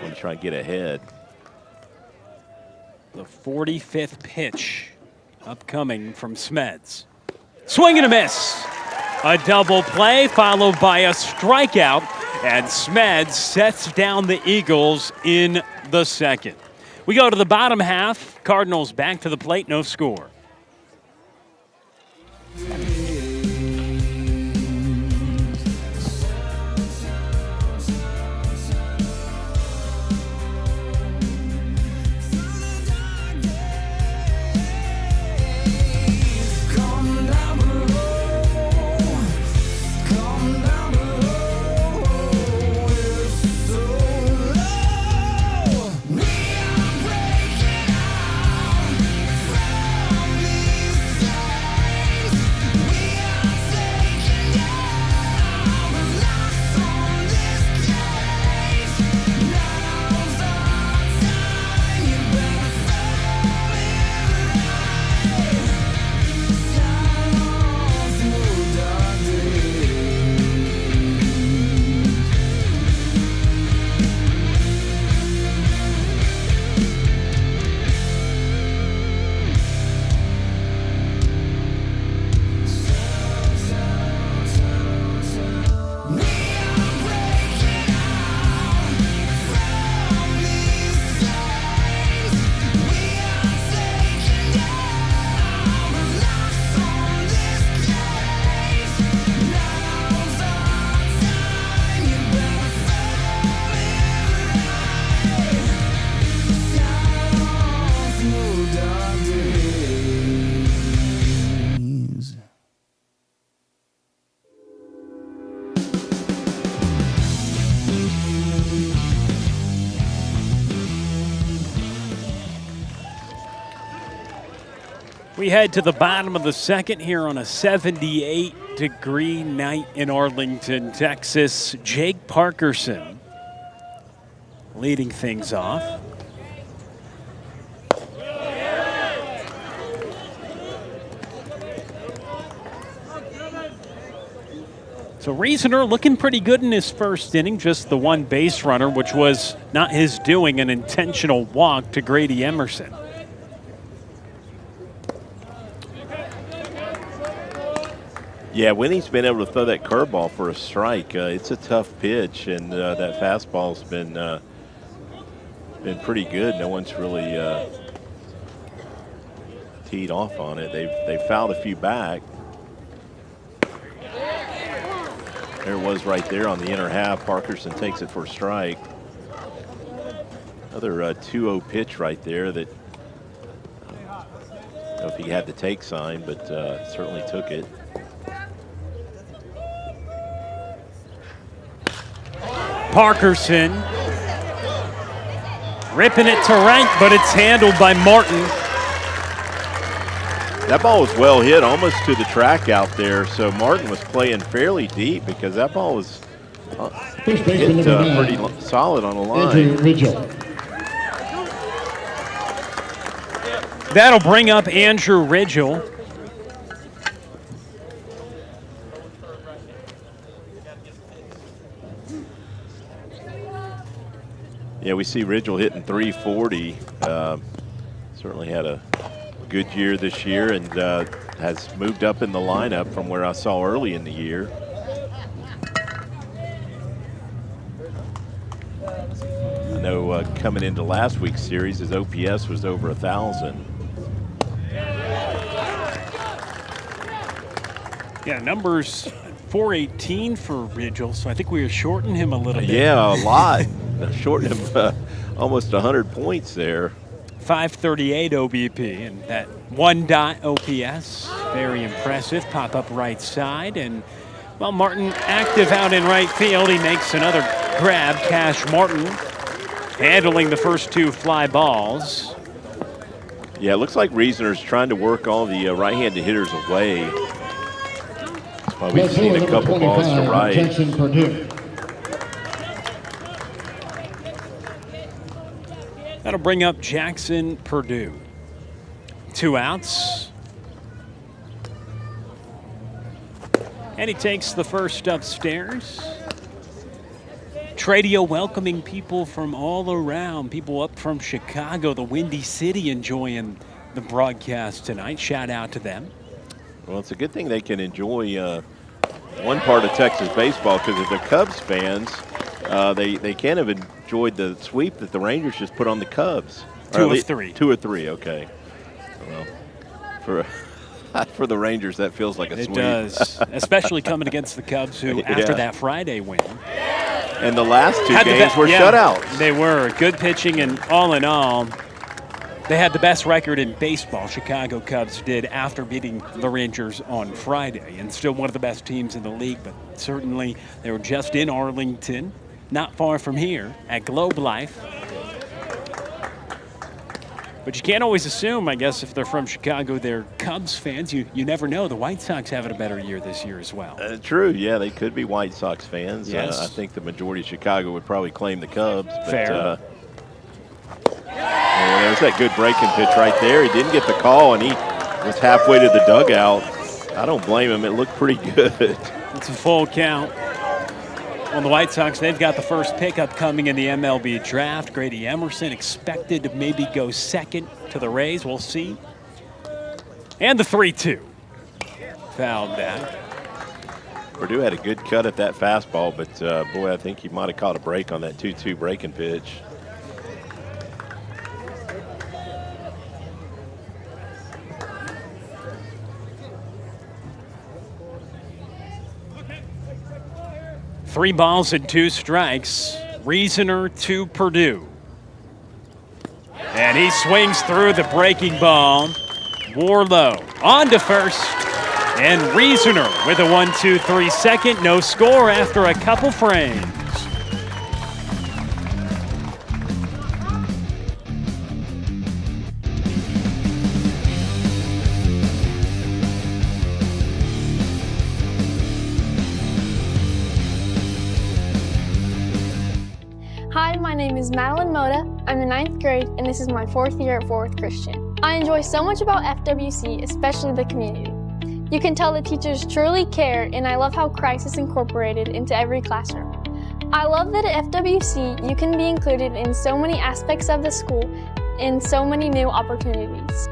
Want to try and get ahead. The 45th pitch upcoming from Smeds. Swing and a miss. A double play followed by a strikeout, and Smeds sets down the Eagles in the 2nd. We go to the bottom half. Cardinals back to the plate, no score. We head to the bottom of the 2nd here on a 78-degree night in Arlington, Texas. Jake Parkerson leading things off. So Rezner looking pretty good in his first inning, just the one base runner, which was not his doing, an intentional walk to Grady Emerson. Yeah, when he's been able to throw that curveball for a strike, it's a tough pitch, and that fastball's been pretty good. No one's really teed off on it. They've fouled a few back. There it was right there on the inner half. Parkerson takes it for a strike. Another 2-0 pitch right there that I don't know if he had the take sign, but certainly took it. Parkerson ripping it to right, but it's handled by Martin. That ball was well hit, almost to the track out there. So Martin was playing fairly deep because that ball was hit pretty solid on the line. That'll bring up Andrew Ridgel. Yeah, we see Ridgel hitting 340. Certainly had a good year this year and has moved up in the lineup from where I saw early in the year. I know coming into last week's series, his OPS was over 1,000. Yeah, numbers 418 for Ridgel, so I think we were shorting him a little bit. Yeah, a lot. Shortened him almost 100 points there. 538 OBP, and that 1-dot OPS, very impressive. Pop up right side, and well, Martin active out in right field. He makes another grab. Cash Martin handling the first two fly balls. Yeah, it looks like Rezner's trying to work all the right-handed hitters away. That's why we've seen a couple balls to right. Jaxon. That'll bring up Jaxon Purdue. 2 outs. And he takes the first upstairs. Tradio welcoming people from all around, people up from Chicago, the Windy City, enjoying the broadcast tonight. Shout out to them. Well, it's a good thing they can enjoy one part of Texas baseball, because if they're Cubs fans, they can't have enjoyed the sweep that the Rangers just put on the Cubs. 2 of 3. 2 or 3, okay. Well, for the Rangers, that feels like a sweep. It does, especially coming against the Cubs, who, after that Friday win. And the last 2 games were shutouts. They were. Good pitching, and all in all, they had the best record in baseball, Chicago Cubs did, after beating the Rangers on Friday, and still one of the best teams in the league. But certainly they were just in Arlington, not far from here, at Globe Life. But you can't always assume, I guess, if they're from Chicago, they're Cubs fans. You never know. The White Sox having a better year this year as well. True, yeah, they could be White Sox fans. Yes. I think the majority of Chicago would probably claim the Cubs. But, Fair. there's that good breaking pitch right there. He didn't get the call, and he was halfway to the dugout. I don't blame him. It looked pretty good. It's a full count. On the White Sox, they've got the first pickup coming in the MLB draft. Grady Emerson expected to maybe go second to the Rays. We'll see. And the 3-2. Fouled back. Purdue had a good cut at that fastball, but boy, I think he might have caught a break on that 2-2 breaking pitch. Three balls and 2 strikes. Rezner to Purdue. And he swings through the breaking ball. Warlow on to first. And Rezner with a 1-2-3 second. No score after a couple frames. Hi, my my name is Madeline Moda. I'm in 9th grade, and this is my 4th year at Fort Worth Christian. I enjoy so much about FWC, especially the community. You can tell the teachers truly care, and I love how Christ is incorporated into every classroom. I love that at FWC, you can be included in so many aspects of the school and so many new opportunities.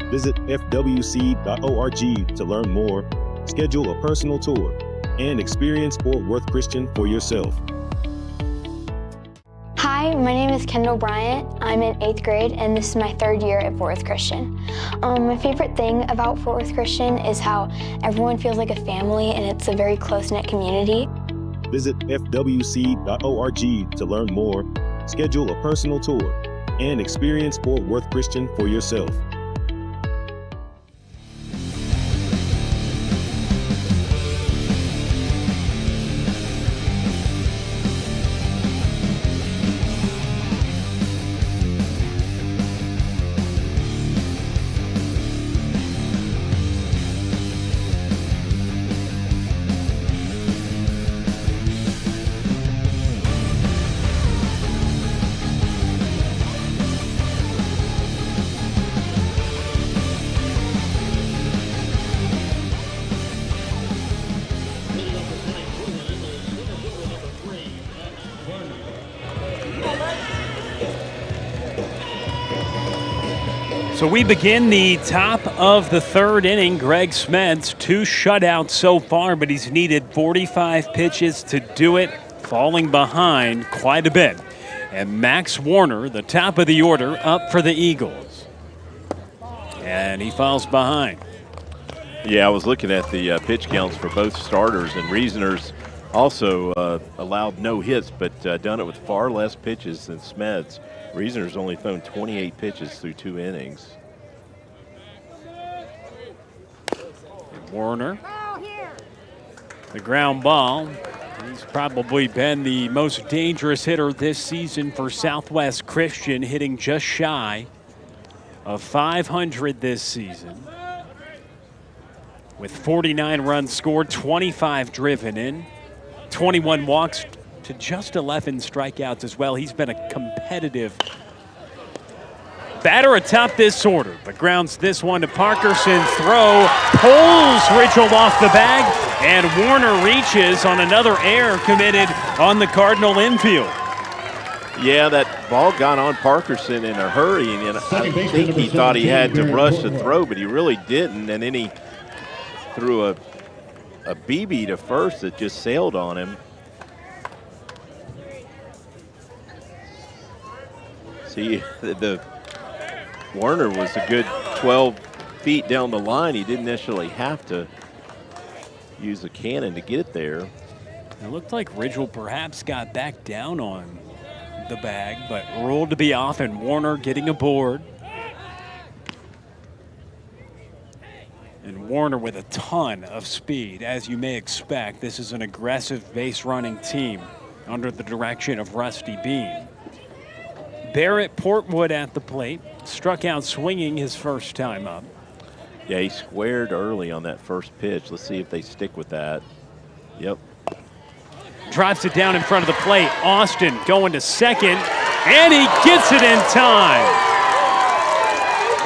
Visit fwc.org to learn more, schedule a personal tour, and experience Fort Worth Christian for yourself. Hi, my name is Kendall Bryant. I'm in 8th grade, and this is my 3rd year at Fort Worth Christian. My favorite thing about Fort Worth Christian is how everyone feels like a family, and it's a very close-knit community. Visit fwc.org to learn more, schedule a personal tour, and experience Fort Worth Christian for yourself. So we begin the top of the 3rd inning. Greg Smeds, 2 shutouts so far, but he's needed 45 pitches to do it, falling behind quite a bit. And Max Warner, the top of the order, up for the Eagles. And he falls behind. Yeah, I was looking at the pitch counts for both starters, and Rezner's also allowed no hits, but done it with far less pitches than Smeds. Rezner's only thrown 28 pitches through 2 innings. And Warner, the ground ball. He's probably been the most dangerous hitter this season for Southwest Christian, hitting just shy of 500 this season. With 49 runs scored, 25 driven in, 21 walks to just 11 strikeouts as well. He's been a competitive batter atop this order, but grounds this one to Parkerson. Throw pulls Ridgel off the bag, and Warner reaches on another error committed on the Cardinal infield. Yeah, that ball got on Parkerson in a hurry, and I think he thought he had to rush the throw, but he really didn't, and then he threw a BB to first that just sailed on him. See, the Warner was a good 12 feet down the line. He didn't necessarily have to use a cannon to get it there. It looked like Ridgel perhaps got back down on the bag, but ruled to be off, and Warner getting aboard. And Warner with a ton of speed, as you may expect. This is an aggressive base-running team under the direction of Rusty Bean. Barrett Portwood at the plate, struck out swinging his first time up. Yeah, he squared early on that first pitch. Let's see if they stick with that. Yep. Drives it down in front of the plate. Austin going to second, and he gets it in time.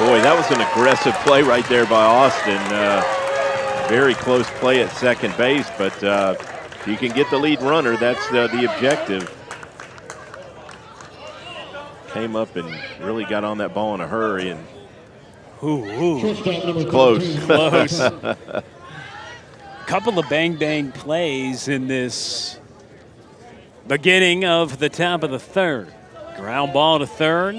Boy, that was an aggressive play right there by Austin. Very close play at second base, but if you can get the lead runner, that's the objective. Came up and really got on that ball in a hurry, and close. Close. Couple of bang-bang plays in this beginning of the top of the 3rd. Ground ball to third.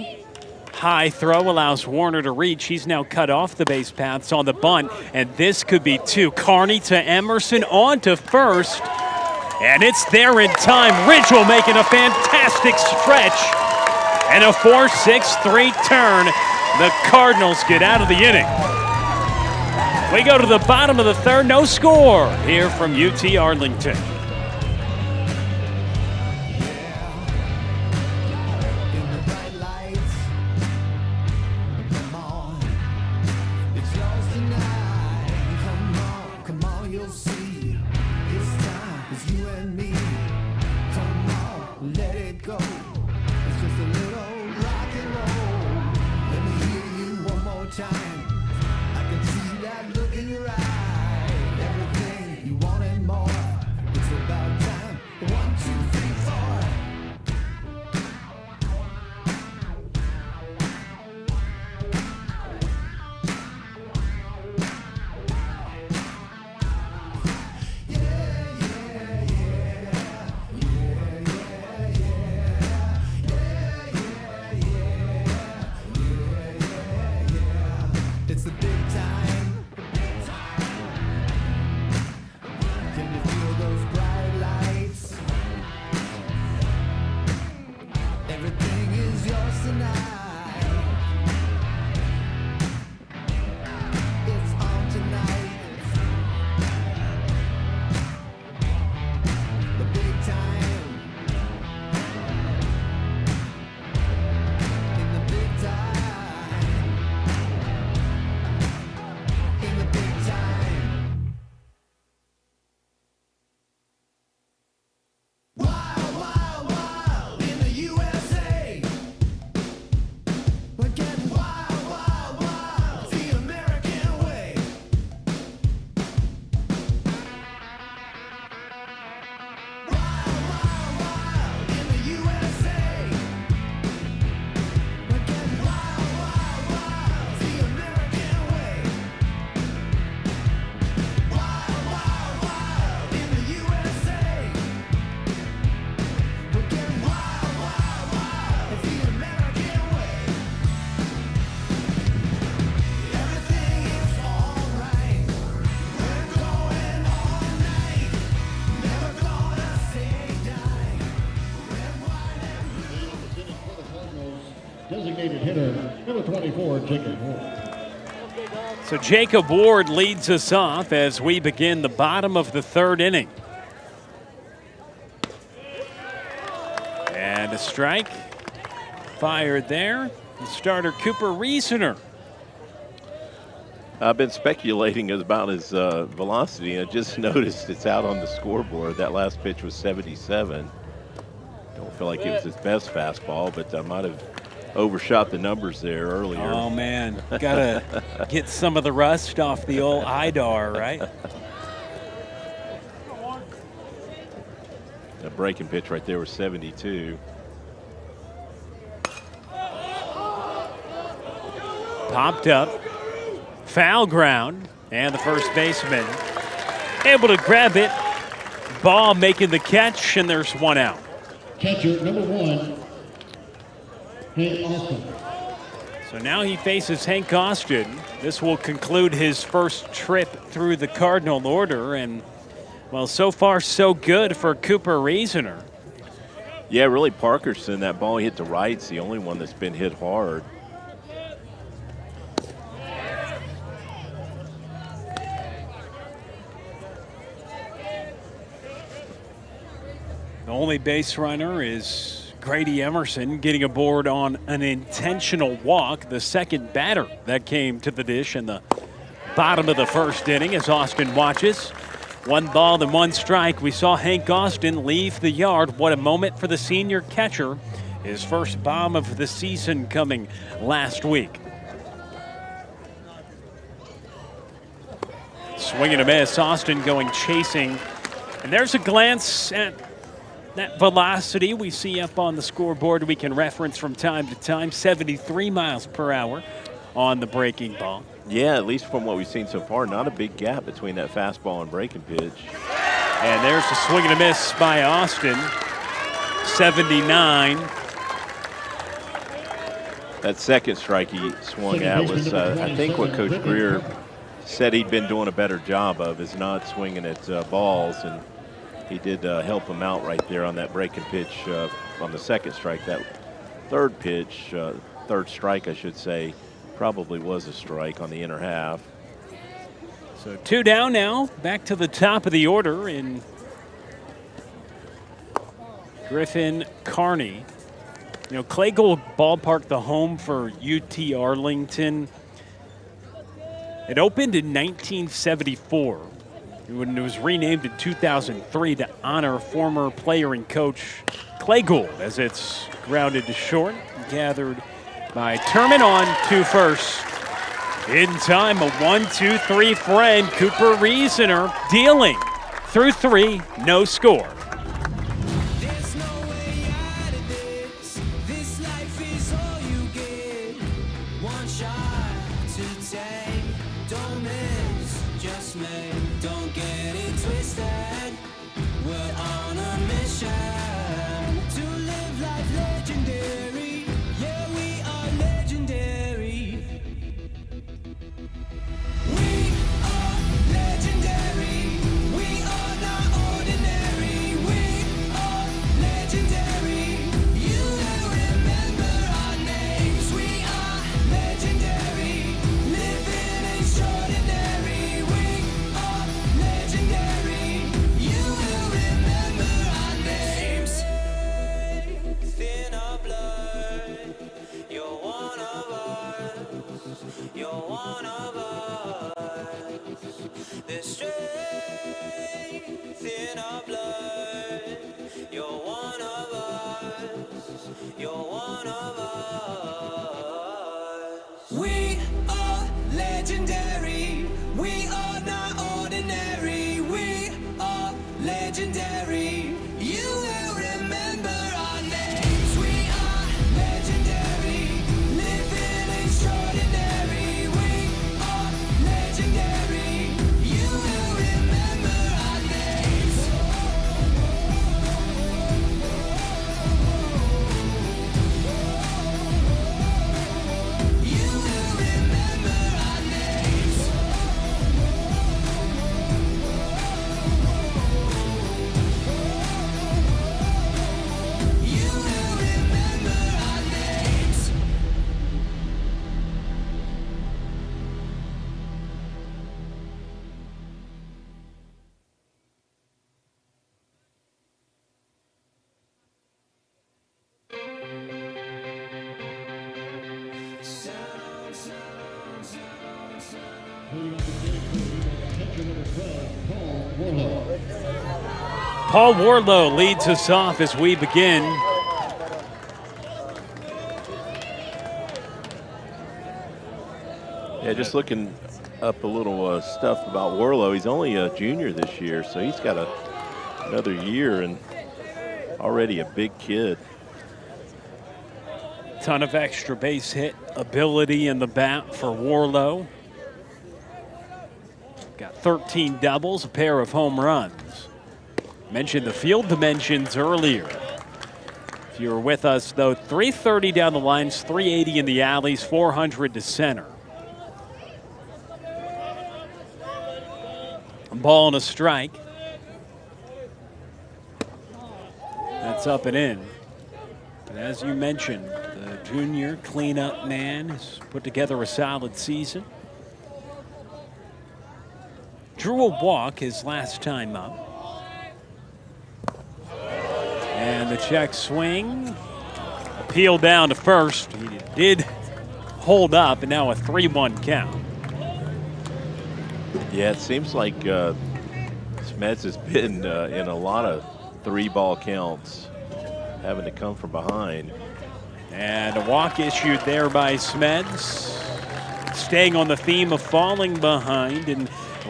High throw allows Warner to reach. He's now cut off the base paths on the bunt, and this could be 2. Carney to Emerson, on to first, and it's there in time. Ridgel making a fantastic stretch. And a 4-6-3 turn. The Cardinals get out of the inning. We go to the bottom of the 3rd, no score here from UT Arlington. Let it go. hitter, number 24, Jacob Ward. So Jacob Ward leads us off as we begin the bottom of the third inning. And a strike fired there. The starter Cooper Rezner. I've been speculating about his velocity, and I just noticed it's out on the scoreboard. That last pitch was 77. Don't feel like it was his best fastball, but I might have overshot the numbers there earlier. Oh, man. Got to get some of the rust off the old IDAR, right? That breaking pitch right there was 72. Popped up. Foul ground. And the first baseman able to grab it. Ball making the catch, and there's one out. Catcher, number 1, Hank Austin. So now he faces Hank Austin. This will conclude his first trip through the Cardinal order. And, well, so far so good for Cooper Rezner. Yeah, really, Parkerson, that ball hit to right's the only one that's been hit hard. The only base runner is Grady Emerson getting aboard on an intentional walk. The second batter that came to the dish in the bottom of the first inning as Austin watches. 1 ball and 1 strike. We saw Hank Austin leave the yard. What a moment for the senior catcher. His first bomb of the season coming last week. Swing and a miss. Austin going chasing. And there's a glance at that velocity we see up on the scoreboard. We can reference from time to time. 73 miles per hour on the breaking ball. Yeah, at least from what we've seen so far, not a big gap between that fastball and breaking pitch. And there's a swing and a miss by Austin. 79. That second strike he swung at was, I think, what Coach Greer said he'd been doing a better job of, is not swinging at balls. And he did help him out right there on that breaking pitch on the second strike. That third pitch, third strike, I should say, probably was a strike on the inner half. So 2 down now. Back to the top of the order in Griffin, Carney. You know, Clay Gold Ballpark, the home for UT Arlington. It opened in 1974. When it was renamed in 2003 to honor former player and coach Clay Gould, as it's grounded to short, gathered by Turman on to first. In time, a 1-2-3 friend, Cooper Rezner, dealing through 3, no score. Paul Warlow leads us off as we begin. Yeah, just looking up a little stuff about Warlow. He's only a junior this year, so he's got another year and already a big kid. Ton of extra base hit ability in the bat for Warlow. Got 13 doubles, a pair of home runs. Mentioned the field dimensions earlier. If you were with us, though, 330 down the lines, 380 in the alleys, 400 to center. A ball and a strike. That's up and in. But as you mentioned, the junior cleanup man has put together a solid season. Drew a walk his last time up. And the check swing. Appeal down to first. He did hold up, and now a 3-1 count. Yeah, it seems like Smeds has been in a lot of 3-ball counts, having to come from behind. And a walk issued there by Smeds. Staying on the theme of falling behind and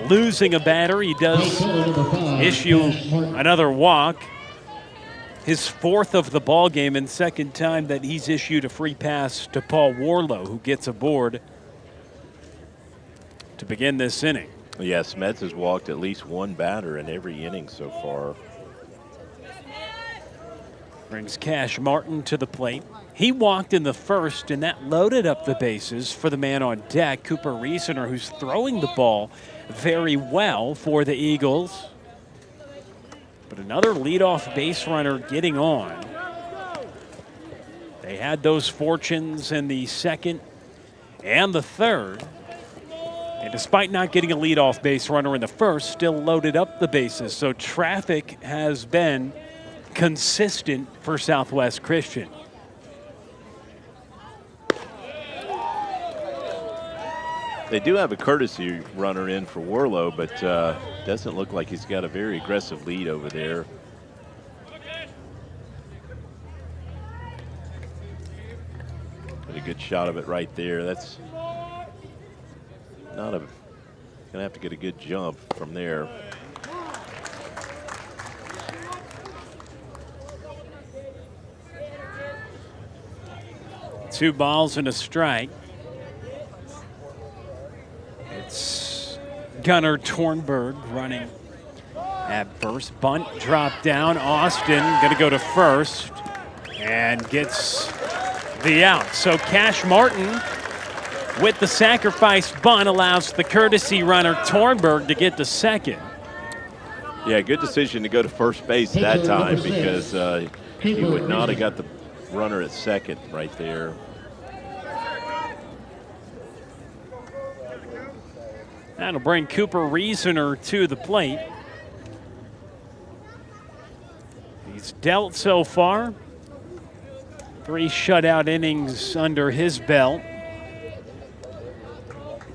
losing a batter, he does issue another walk. His fourth of the ball game and second time that he's issued a free pass to Paul Warlow, who gets aboard to begin this inning. Yeah, Smeds has walked at least one batter in every inning so far. Brings Cash Martin to the plate. He walked in the first, and that loaded up the bases for the man on deck, Cooper Rezner, who's throwing the ball very well for the Eagles. But another leadoff base runner getting on. They had those fortunes in the second and the third. And despite not getting a leadoff base runner in the first, still loaded up the bases. So traffic has been consistent for Southwest Christian. They do have a courtesy runner in for Warlow, but doesn't look like he's got a very aggressive lead over there. But a good shot of it right there. That's not a, gonna have to get a good jump from there. Two balls and a strike. It's Gunnar Tornberg running at first. Bunt dropped down. Austin going to go to first and gets the out. So Cash Martin with the sacrifice bunt allows the courtesy runner Tornberg to get to second. Yeah, good decision to go to first base that time, because he would not have got the runner at second right there. That'll bring Cooper Rezner to the plate. He's dealt so far. 3 shutout innings under his belt.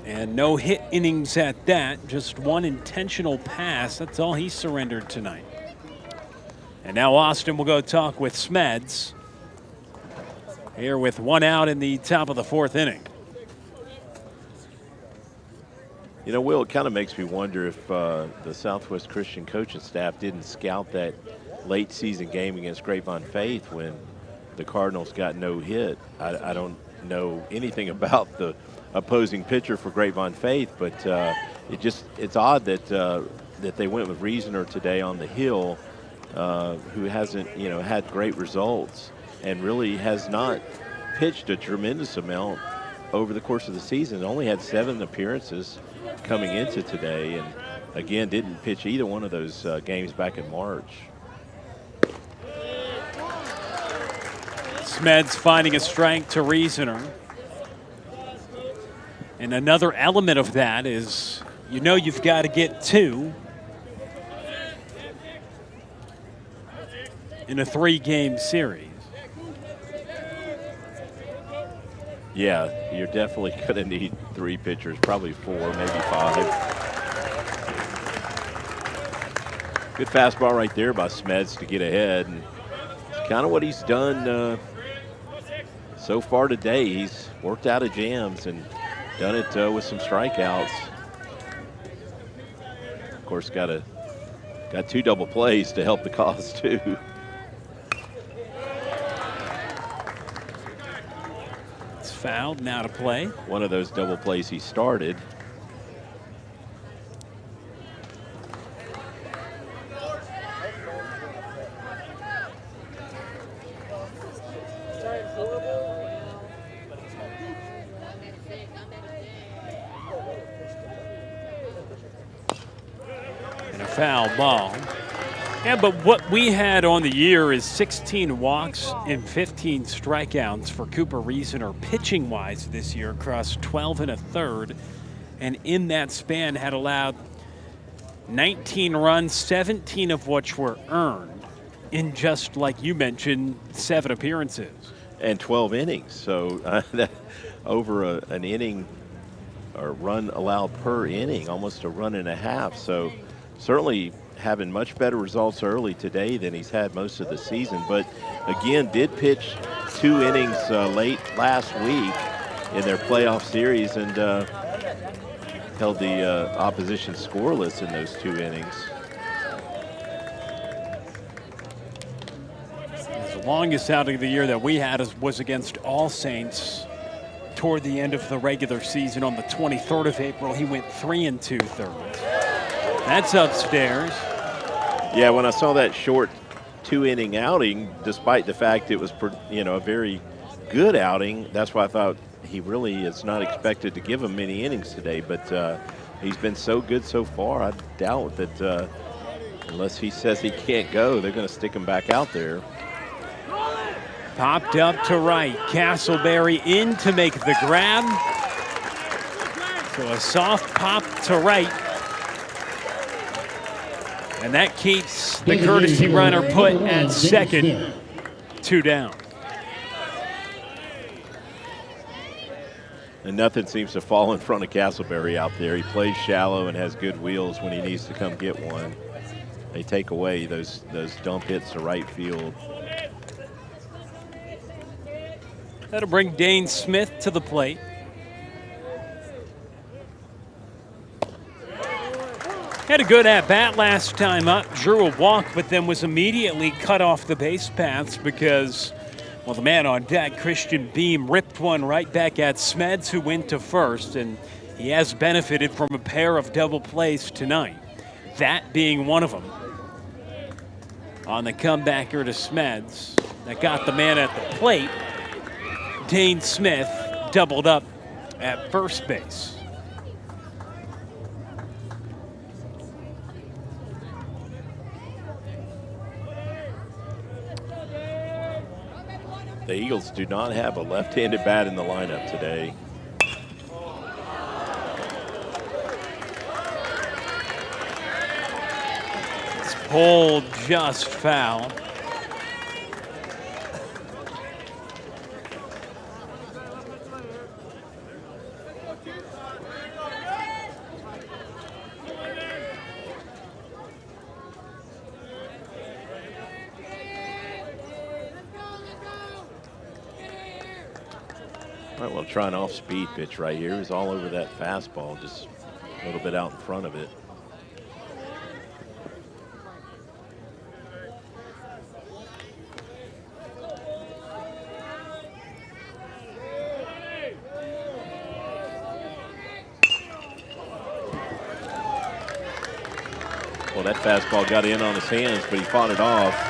And no hit innings at that. Just one intentional pass. That's all he surrendered tonight. And now Austin will go talk with Smeds. Here with 1 out in the top of the 4th inning. You know, Will, it kind of makes me wonder if the Southwest Christian coaching staff didn't scout that late season game against Grapevine Faith when the Cardinals got no hit. I don't know anything about the opposing pitcher for Grapevine Faith, but it's odd that they went with Rezner today on the hill, who hasn't had great results and really has not pitched a tremendous amount over the course of the season. Only had 7 appearances coming into today, and again didn't pitch either one of those games back in March. Smeds finding a strike to Rezner. And another element of that is, you've got to get 2 in a 3-game series. Yeah, you're definitely going to need 3 pitchers, probably 4, maybe 5. Good fastball right there by Smeds to get ahead. And it's kind of what he's done so far today. He's worked out of jams and done it with some strikeouts. Of course, got 2 double plays to help the cause too. It's fouled, now to play. One of those double plays he started. Foul ball. Yeah, but what we had on the year is 16 walks and 15 strikeouts for Cooper Rezner pitching-wise this year across 12 1/3. And in that span had allowed 19 runs, 17 of which were earned in just, like you mentioned, 7 appearances. And 12 innings. So over an inning or run allowed per inning, almost a run and a half. So certainly having much better results early today than he's had most of the season. But again, did pitch 2 innings late last week in their playoff series and held the opposition scoreless in those 2 innings. The longest outing of the year that we had was against All Saints toward the end of the regular season on the 23rd of April. He went 3 2/3. That's upstairs. Yeah, when I saw that short 2-inning outing, despite the fact it was, a very good outing, that's why I thought he really is not expected to give him many innings today. But he's been so good so far, I doubt that unless he says he can't go, they're going to stick him back out there. Popped up to right. Casselberry in to make the grab. So a soft pop to right. And that keeps the courtesy runner put at second. 2 down. And nothing seems to fall in front of Casselberry out there. He plays shallow and has good wheels when he needs to come get one. They take away those dump hits to right field. That'll bring Dane Smith to the plate. Had a good at-bat last time up, drew a walk, but then was immediately cut off the base paths because, well, the man on deck, Christian Beam, ripped one right back at Smeds, who went to first, and he has benefited from a pair of double plays tonight, that being one of them. On the comebacker to Smeds, that got the man at the plate. Dane Smith doubled up at first base. The Eagles do not have a left-handed bat in the lineup today. It's pulled just foul. All right, well, try an off-speed pitch right here. He's all over that fastball, just a little bit out in front of it. Well, that fastball got in on his hands, but he fought it off.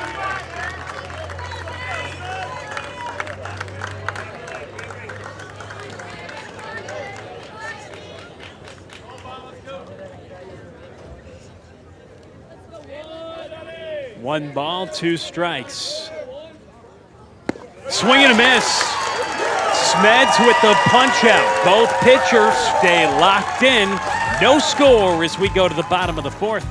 One ball, 2 strikes. Swing and a miss. Smeds with the punch out. Both pitchers stay locked in. No score as we go to the bottom of the 4th.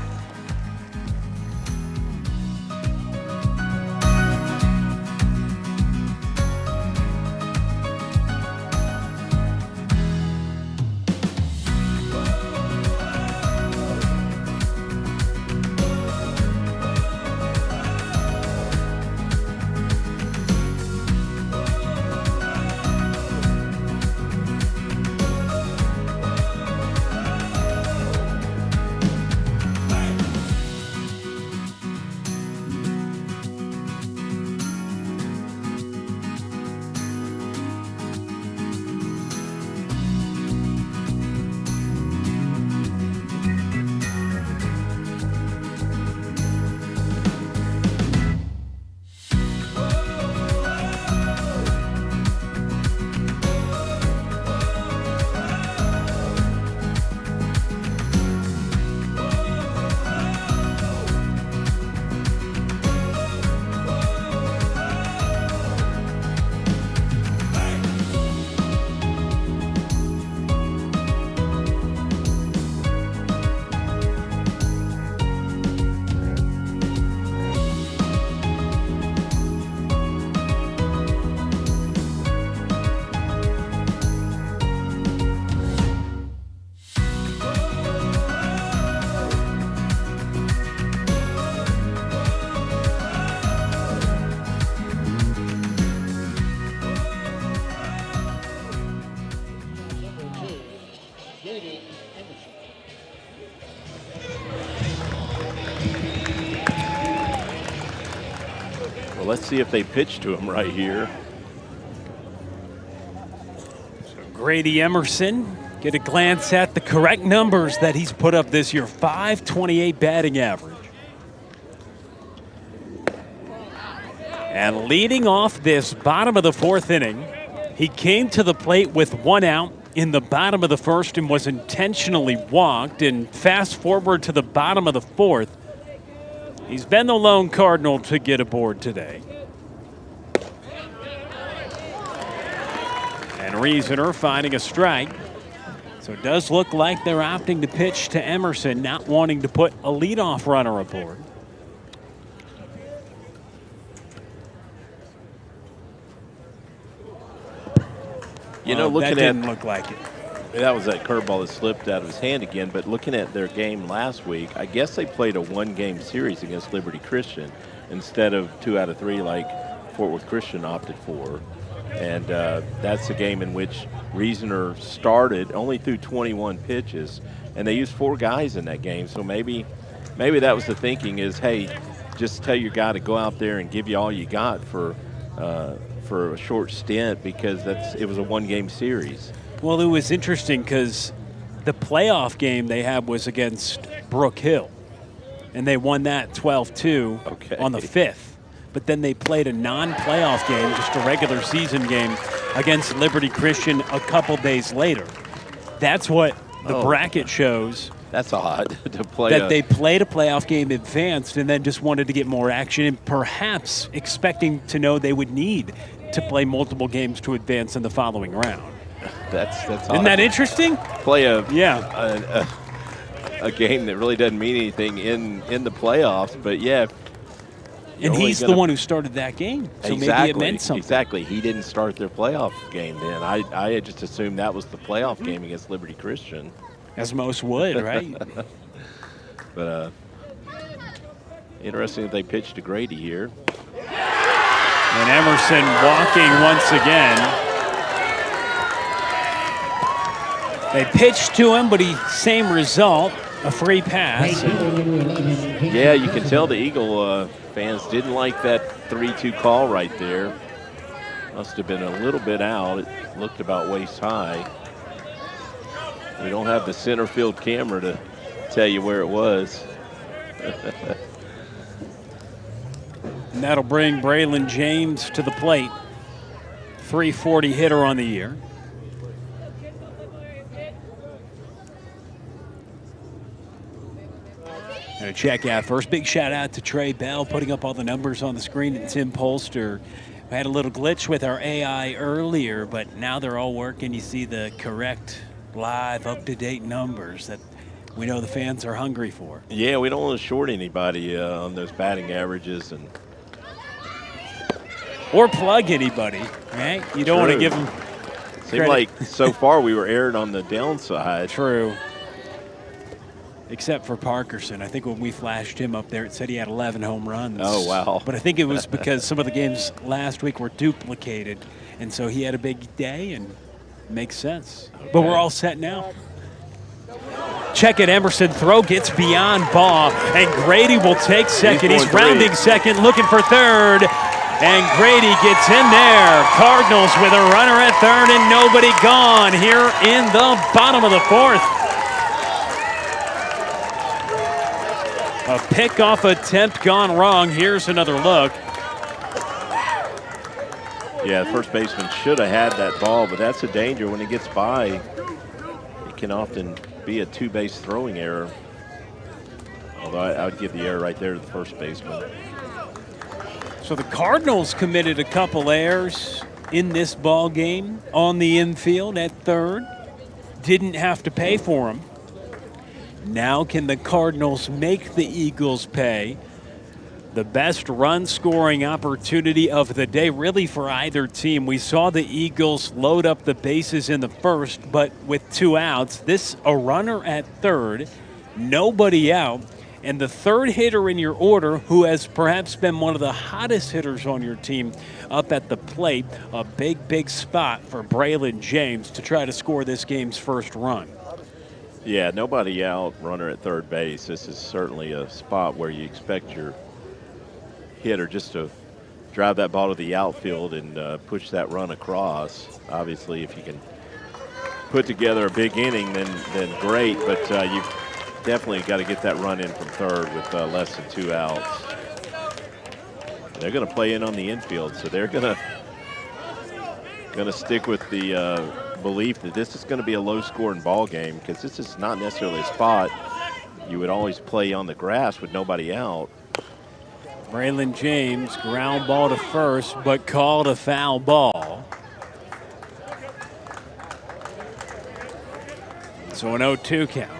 Well, let's see if they pitch to him right here. Grady Emerson, get a glance at the correct numbers that he's put up this year. .528 batting average. And leading off this bottom of the fourth inning, he came to the plate with 1 out in the bottom of the first and was intentionally walked. And fast forward to the bottom of the fourth, he's been the lone Cardinal to get aboard today. And Rezner finding a strike. So it does look like they're opting to pitch to Emerson, not wanting to put a leadoff runner aboard. You know, looking that didn't look like it. That was that curveball that slipped out of his hand again. But looking at their game last week, I guess they played a 1-game series against Liberty Christian instead of 2 out of 3 like Fort Worth Christian opted for. And that's a game in which Rezner started, only threw 21 pitches, and they used 4 guys in that game. So maybe that was the thinking is, hey, just tell your guy to go out there and give you all you got for a short stint because it was a 1-game series. Well, it was interesting because the playoff game they had was against Brook Hill, and they won that 12-2 on the 5th. But then they played a non-playoff game, just a regular season game, against Liberty Christian a couple days later. That's what the bracket shows. That's odd to play. That they played a playoff game advanced and then just wanted to get more action and perhaps expecting to know they would need to play multiple games to advance in the following round. That's Isn't odd. that interesting? Play a game that really doesn't mean anything in the playoffs, but yeah. And he's the one who started that game, so maybe it meant something. Exactly. He didn't start their playoff game then. I had just assumed that was the playoff game against Liberty Christian. As most would, right? But interesting that they pitched to Grady here. And Emerson walking once again. They pitched to him, but same result, a free pass. Yeah, you can tell the Eagle fans didn't like that 3-2 call right there. Must have been a little bit out. It looked about waist high. We don't have the center field camera to tell you where it was. And that'll bring Braylen James to the plate. .340 hitter on the year. And a check out first. Big shout out to Trey Bell putting up all the numbers on the screen, and Tim Polster. We had a little glitch with our AI earlier, but now they're all working. You see the correct, live, up-to-date numbers that we know the fans are hungry for. Yeah, we don't want to short anybody on those batting averages or plug anybody, right? You don't want to give them Seemed like so far we were aired on the downside. True. Except for Parkerson. I think when we flashed him up there, it said he had 11 home runs. Oh, wow. But I think it was because some of the games last week were duplicated, and so he had a big day, and it makes sense. Okay. But we're all set now. Check it, Emerson. Throw gets beyond ball, and Grady will take second. He's rounding second, looking for third, and Grady gets in there. Cardinals with a runner at third and nobody gone here in the bottom of the fourth. A pickoff attempt gone wrong. Here's another look. Yeah, the first baseman should have had that ball, but that's a danger when he gets by. It can often be a two-base throwing error. Although I would give the error right there to the first baseman. So the Cardinals committed a couple errors in this ball game on the infield at third. Didn't have to pay for them. Now can the Cardinals make the Eagles pay? The best run-scoring opportunity of the day, really, for either team. We saw the Eagles load up the bases in the first, but with 2 outs, a runner at third, nobody out, and the third hitter in your order, who has perhaps been one of the hottest hitters on your team, up at the plate. A big, big spot for Braylen James to try to score this game's first run. Yeah, nobody out, runner at third base. This is certainly a spot where you expect your hitter just to drive that ball to the outfield and push that run across. Obviously, if you can put together a big inning, then great, but you've definitely got to get that run in from third with less than 2 outs. They're going to play in on the infield, so they're going to stick with the belief that this is going to be a low-scoring ball game, because this is not necessarily a spot you would always play on the grass with nobody out. Braylen James, ground ball to first, but called a foul ball. So an 0-2 count.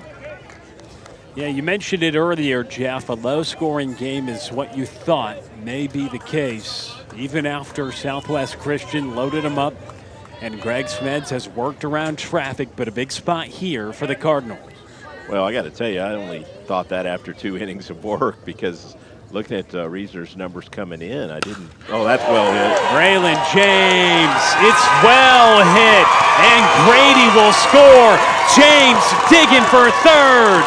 Yeah, you mentioned it earlier, Jeff. A low-scoring game is what you thought may be the case, even after Southwest Christian loaded them up, and Greg Smeds has worked around traffic, but a big spot here for the Cardinals. Well, I got to tell you, I only thought that after 2 innings of work, because looking at Rezner's numbers coming in, I didn't. Oh, that's well hit. Braylen James, it's well hit, and Grady will score. James digging for third.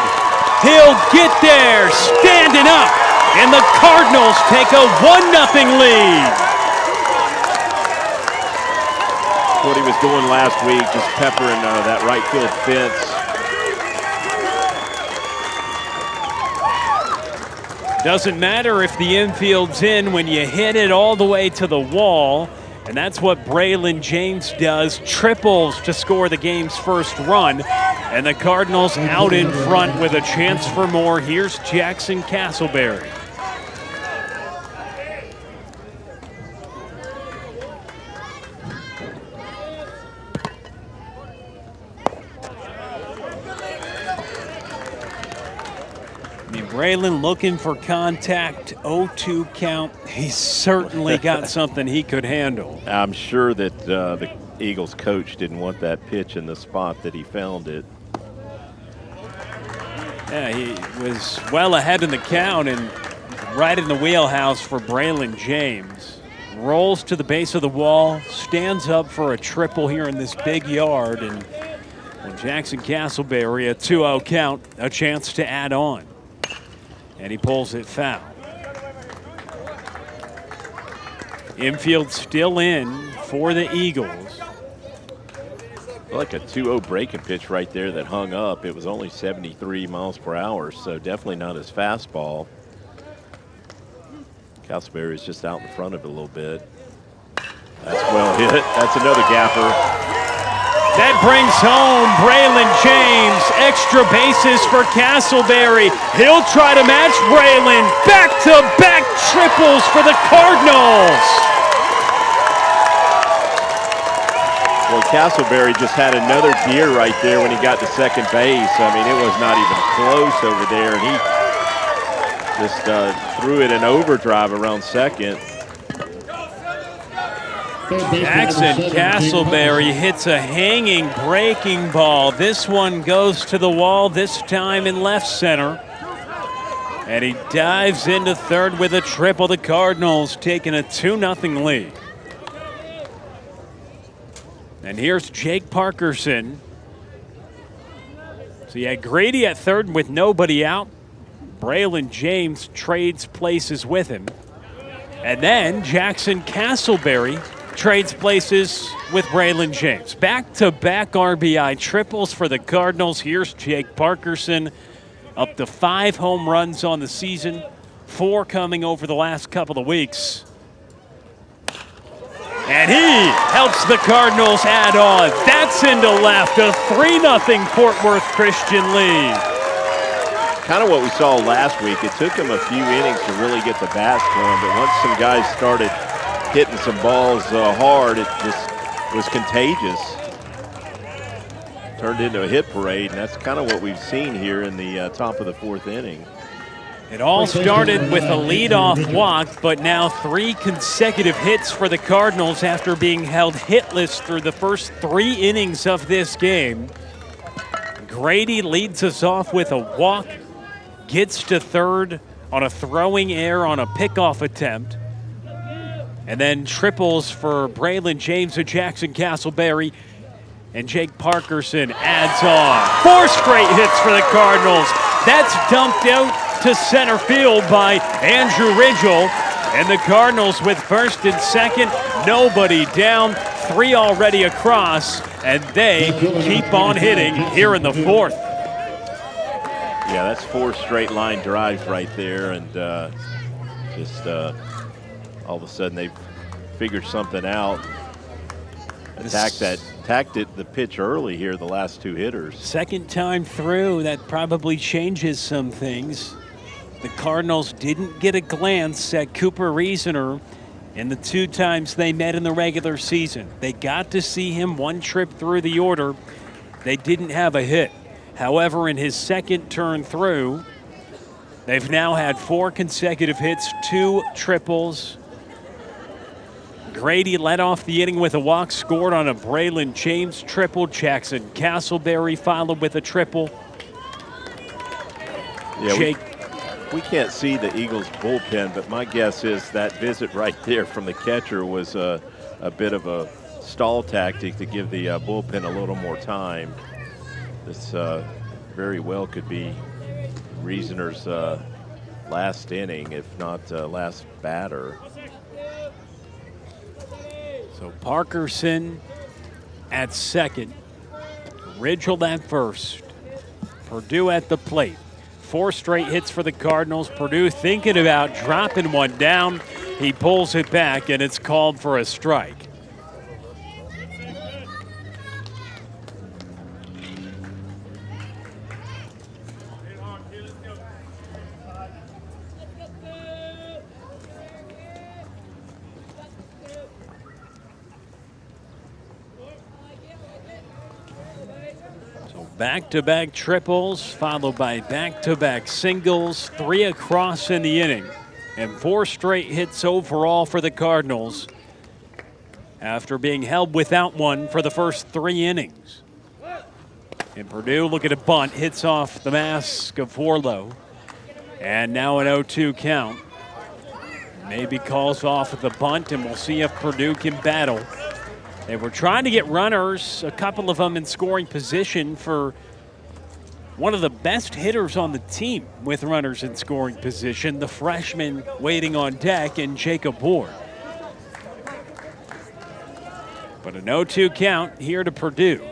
He'll get there, standing up, and the Cardinals take a 1-0 lead. What he was doing last week, just peppering that right field fence. Doesn't matter if the infield's in when you hit it all the way to the wall, and that's what Braylen James does. Triples to score the game's first run, and the Cardinals out in front with a chance for more. Here's Jaxon Casselberry. Braylen looking for contact, 0-2 count. He's certainly got something he could handle. I'm sure that the Eagles coach didn't want that pitch in the spot that he found it. Yeah, he was well ahead in the count and right in the wheelhouse for Braylen James. Rolls to the base of the wall, stands up for a triple here in this big yard, and Jaxon Casselberry, a 2-0 count, a chance to add on. And he pulls it foul. Infield still in for the Eagles. Like a 2-0 breaking pitch right there that hung up. It was only 73 miles per hour, so definitely not his fastball. Casselberry is just out in front of it a little bit. That's well hit. That's another gapper. That brings home Braylen James. Extra bases for Casselberry. He'll try to match Braylen. Back-to-back triples for the Cardinals. Well, Casselberry just had another gear right there when he got to second base. I mean, it was not even close over there. And he just threw it in overdrive around second. Jaxon Casselberry hits a hanging breaking ball. This one goes to the wall, this time in left center. And he dives into third with a triple. The Cardinals taking a 2-0 lead. And here's Jake Parkerson. So you had Grady at third with nobody out. Braylen James trades places with him. And then Jaxon Casselberry trades places with Braylen James. Back-to-back RBI triples for the Cardinals. Here's Jake Parkerson, up to 5 home runs on the season, 4 coming over the last couple of weeks. And he helps the Cardinals add on. That's into left, a 3-0 Fort Worth Christian lead. Kind of what we saw last week. It took him a few innings to really get the bats going, but once some guys started hitting some balls hard, it just was contagious. Turned into a hit parade, and that's kind of what we've seen here in the top of the 4th inning. It all started with a leadoff walk, but now 3 consecutive hits for the Cardinals after being held hitless through the first 3 innings of this game. Grady leads us off with a walk, gets to third on a throwing error on a pickoff attempt. And then triples for Braylen James and Jaxon Casselberry. And Jake Parkerson adds on. 4 straight hits for the Cardinals. That's dumped out to center field by Andrew Ridgel. And the Cardinals with first and second, nobody down, 3 already across, and they keep on hitting here in the 4th. Yeah, that's 4 straight line drives right there, and just all of a sudden they've figured something out. Attacked the pitch early here, the last 2 hitters. Second time through, that probably changes some things. The Cardinals didn't get a glance at Cooper Rezner in the 2 times they met in the regular season. They got to see him 1 trip through the order. They didn't have a hit. However, in his second turn through, they've now had 4 consecutive hits, 2 triples. Grady led off the inning with a walk, scored on a Braylen James triple. Jaxon Casselberry followed with a triple. Yeah, we can't see the Eagles bullpen, but my guess is that visit right there from the catcher was a bit of a stall tactic to give the bullpen a little more time. This very well could be Rezner's last inning, if not last batter. So Parkerson at second, Ridgel at first, Purdue at the plate. 4 straight hits for the Cardinals. Purdue thinking about dropping one down. He pulls it back, and it's called for a strike. Back-to-back triples, followed by back-to-back singles, 3 across in the inning, and 4 straight hits overall for the Cardinals after being held without one for the first 3 innings. And Purdue, look at a bunt, hits off the mask of Warlow, and now an 0-2 count. Maybe calls off the bunt, and we'll see if Purdue can battle. They were trying to get runners, a couple of them in scoring position for one of the best hitters on the team with runners in scoring position, the freshman waiting on deck, and Jacob Ward. But an 0-2 count here to Purdue.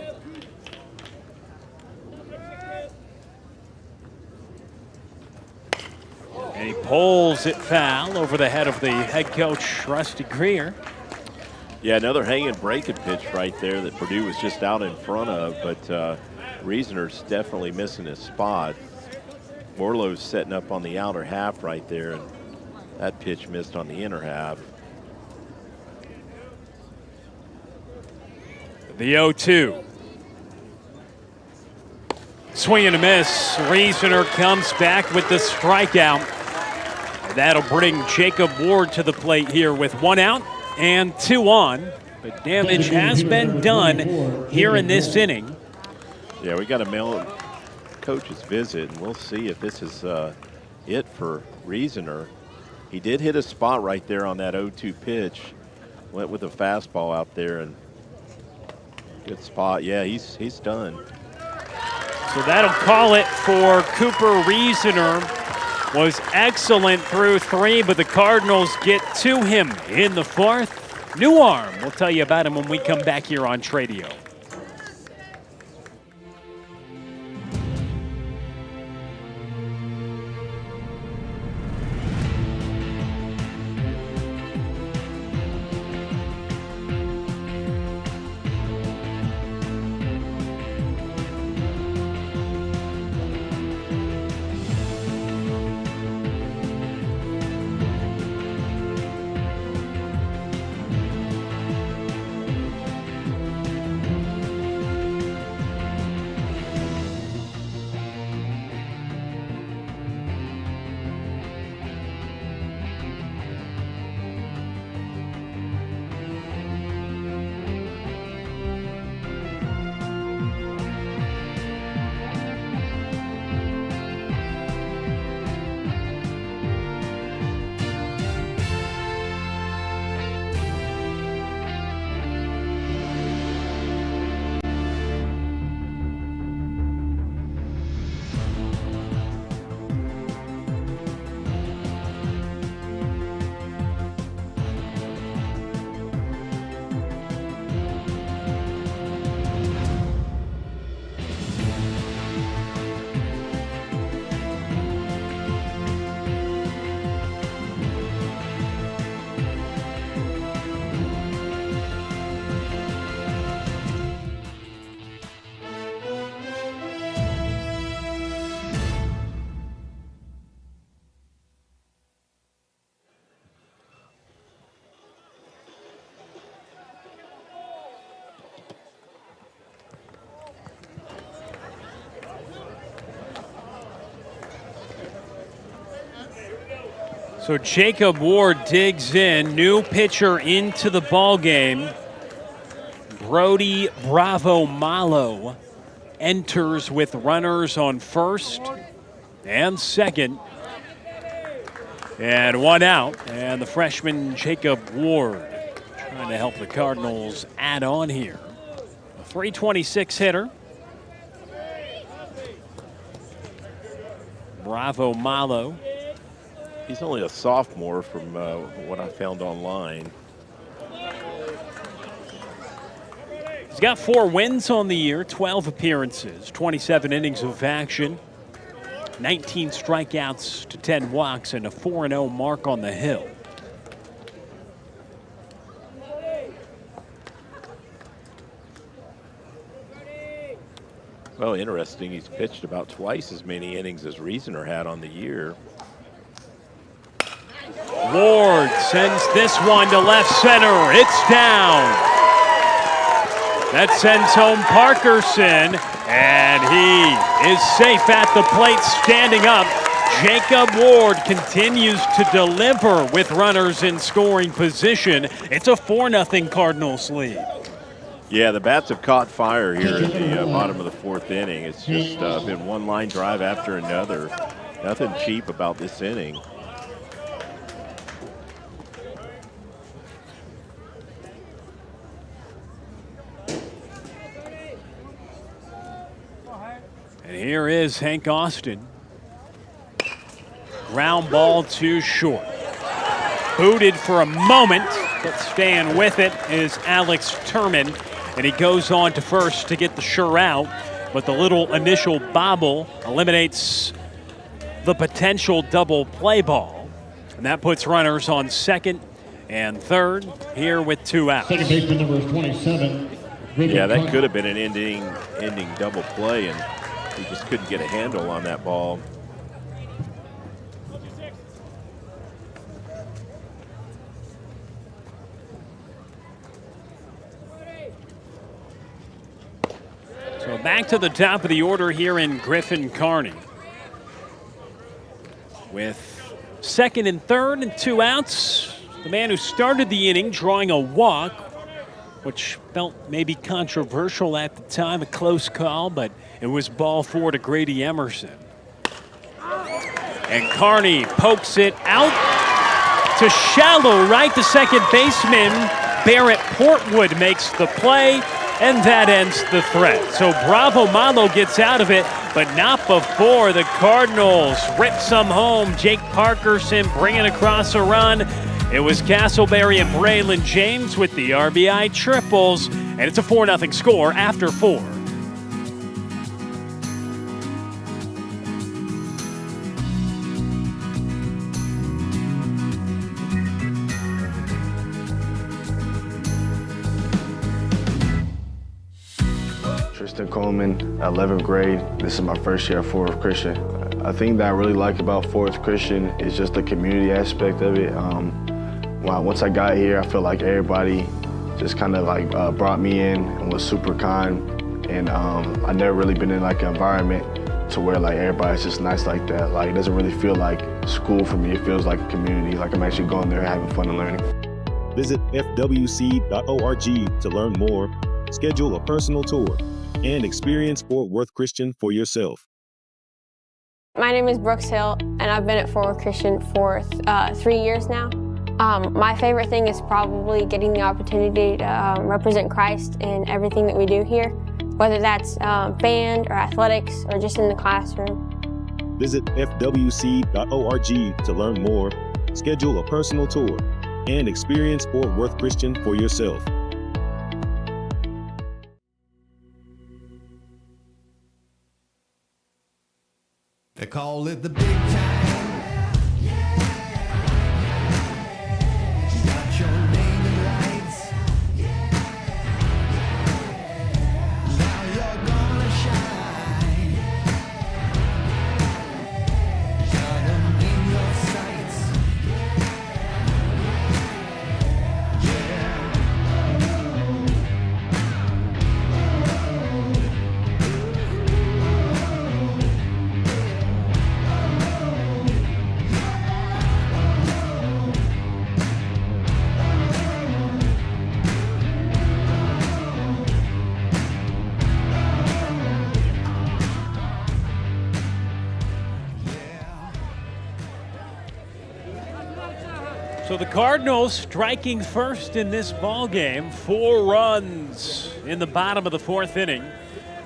And he pulls it foul over the head of the head coach, Rusty Greer. Yeah, another hanging breaking pitch right there that Purdue was just out in front of, but Rezner's definitely missing his spot. Warlow's setting up on the outer half right there, and that pitch missed on the inner half. The 0-2. Swing and a miss. Rezner comes back with the strikeout. That'll bring Jacob Ward to the plate here with 1 out and 2 on. But damage has been done here in this inning. Yeah, we got a mail coach's visit, and we'll see if this is it for Rezner. He did hit a spot right there on that 0-2 pitch. Went with a fastball out there, and good spot. Yeah, he's done. So that'll call it for Cooper Rezner. Was excellent through 3, but the Cardinals get to him in the 4th. New arm. We'll tell you about him when we come back here on Tradio. So Jacob Ward digs in, new pitcher into the ball game. Brody Bravo Malo enters with runners on first and second. And one out, and the freshman Jacob Ward trying to help the Cardinals add on here. A 326 hitter. Bravo Malo. He's only a sophomore from what I found online. He's got 4 wins on the year, 12 appearances, 27 innings of action, 19 strikeouts to 10 walks, and a 4-0 mark on the hill. Well, interesting. He's pitched about twice as many innings as Rezner had on the year. Ward sends this one to left center. It's down. That sends home Parkerson, and he is safe at the plate standing up. Jacob Ward continues to deliver with runners in scoring position. It's a 4-0 Cardinals lead. Yeah, the bats have caught fire here at the bottom of the 4th inning. It's just been one line drive after another. Nothing cheap about this inning. And here is Hank Austin. Ground ball too short. Booted for a moment, but staying with it is Alex Turman. And he goes on to first to get the sure out. But the little initial bobble eliminates the potential double play ball. And that puts runners on second and third here with 2 outs. Second baseman number 27. Yeah, that could have been an ending double play, and he just couldn't get a handle on that ball. So back to the top of the order here in Griffin, Carney. With second and third and 2 outs, the man who started the inning drawing a walk, which felt maybe controversial at the time, a close call, but it was ball 4 to Grady Emerson. And Carney pokes it out to shallow right. The second baseman, Barrett Portwood, makes the play, and that ends the threat. So Bravo Malo gets out of it, but not before the Cardinals rip some home. Jake Parkerson bringing across a run. It was Casselberry and Braylen James with the RBI triples, and it's a 4-0 score after 4. Coleman, 11th grade. This is my first year at Forest Christian. I think that I really like about Forest Christian is just the community aspect of it. Once I got here, I feel like everybody just kind of like brought me in and was super kind. And I never really been in like an environment to where like everybody's just nice like that. Like it doesn't really feel like school for me. It feels like a community. Like I'm actually going there having fun and learning. Visit fwc.org to learn more, schedule a personal tour, and experience Fort Worth Christian for yourself. My name is Brooks Hill, and I've been at Fort Worth Christian for 3 years now. My favorite thing is probably getting the opportunity to represent Christ in everything that we do here, whether that's band or athletics or just in the classroom. Visit fwc.org to learn more, schedule a personal tour, and experience Fort Worth Christian for yourself. They call it the big time. Got your name in lights. Now you're gonna shine. Got them in your sights. So the Cardinals striking first in this ball game. 4 runs in the bottom of the 4th inning.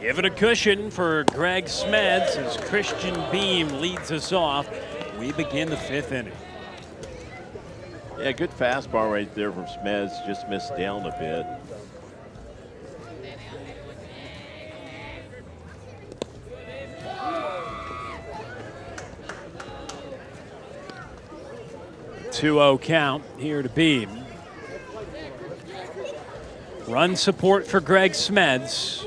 Give it a cushion for Greg Smeds as Christian Beam leads us off. We begin the 5th inning. Yeah, good fastball right there from Smeds. Just missed down a bit. Two-0 count here to Beam. Run support for Greg Smeds.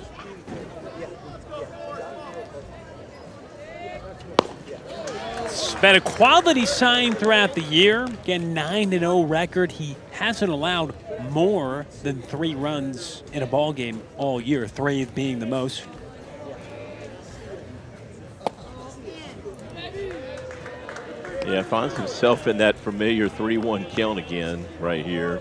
It's been a quality sign throughout the year. Again, 9-0 record. He hasn't allowed more than 3 runs in a ball game all year, 3 being the most. Yeah, finds himself in that familiar 3-1 count again right here.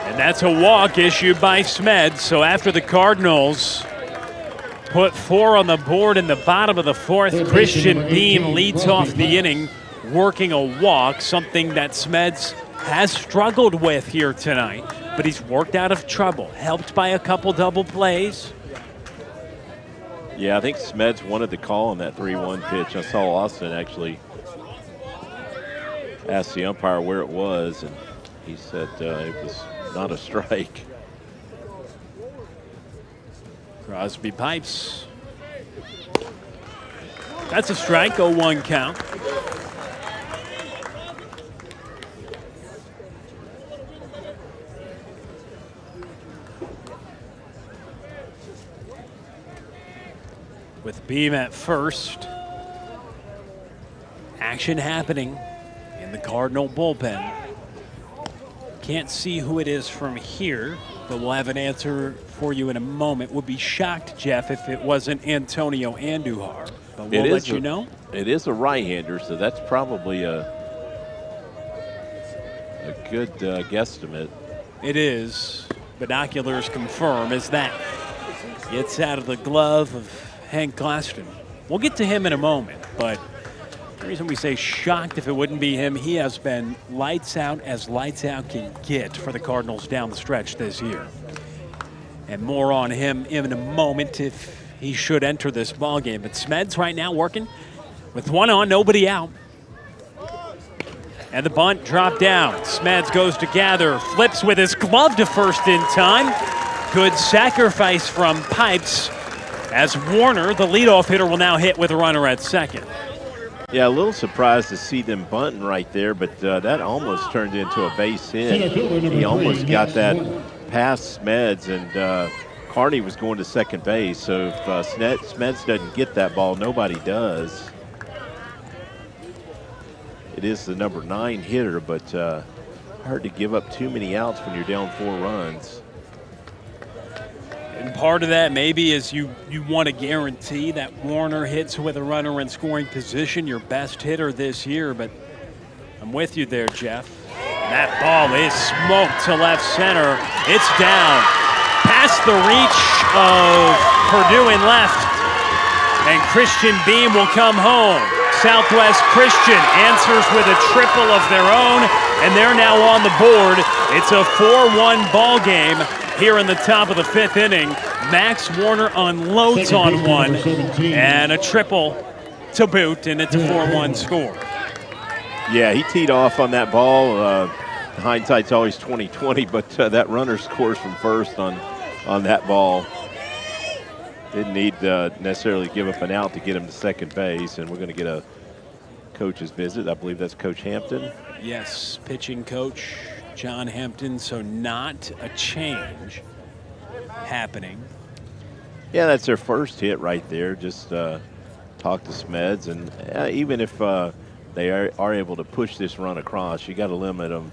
And that's a walk issued by Smeds. So after the Cardinals put 4 on the board in the bottom of the 4th, Christian Beam leads off the inning, working a walk, something that Smeds has struggled with here tonight. But he's worked out of trouble, helped by a couple double plays. Yeah, I think Smeds wanted the call on that 3-1 pitch. I saw Austin actually ask the umpire where it was, and he said it was not a strike. Crosby pipes. That's a strike, 0-1 count. With Beam at first. Action happening in the Cardinal bullpen. Can't see who it is from here, but we'll have an answer for you in a moment. Would be shocked, Jeff, if it wasn't Antonio Andujar, but we'll let you know. It is a right-hander, so that's probably a good guesstimate. It is. Binoculars confirm as that gets out of the glove of Hank Glaston. We'll get to him in a moment, but the reason we say shocked if it wouldn't be him, he has been lights out as lights out can get for the Cardinals down the stretch this year. And more on him in a moment if he should enter this ball game. But Smeds right now working with 1 on, nobody out. And the bunt dropped down. Smeds goes to gather, flips with his glove to first in time. Good sacrifice from Pipes, as Warner, the leadoff hitter, will now hit with a runner at second. Yeah, a little surprised to see them bunting right there, but that almost turned into a base hit. He almost got that past Smeds, and Carney was going to second base. So if Smeds doesn't get that ball, nobody does. It is the number 9 hitter, but hard to give up too many outs when you're down 4 runs. And part of that maybe is you want to guarantee that Warner hits with a runner in scoring position, your best hitter this year. But I'm with you there, Jeff. That ball is smoked to left center. It's down past the reach of Purdue in left. And Christian Beam will come home. Southwest Christian answers with a triple of their own, and they're now on the board. It's a 4-1 ball game here in the top of the 5th inning. Max Warner unloads on one, and a triple to boot, and it's a 4-1 score. Yeah, he teed off on that ball. Hindsight's always 20/20, but that runner scores from first on that ball. Didn't need to necessarily give up an out to get him to second base, and we're going to get a coach's visit. I believe that's Coach Hampton. Yes, pitching coach John Hampton, so not a change happening. Yeah, that's their first hit right there. Just talk to Smeds, and even if they are able to push this run across, you got to limit them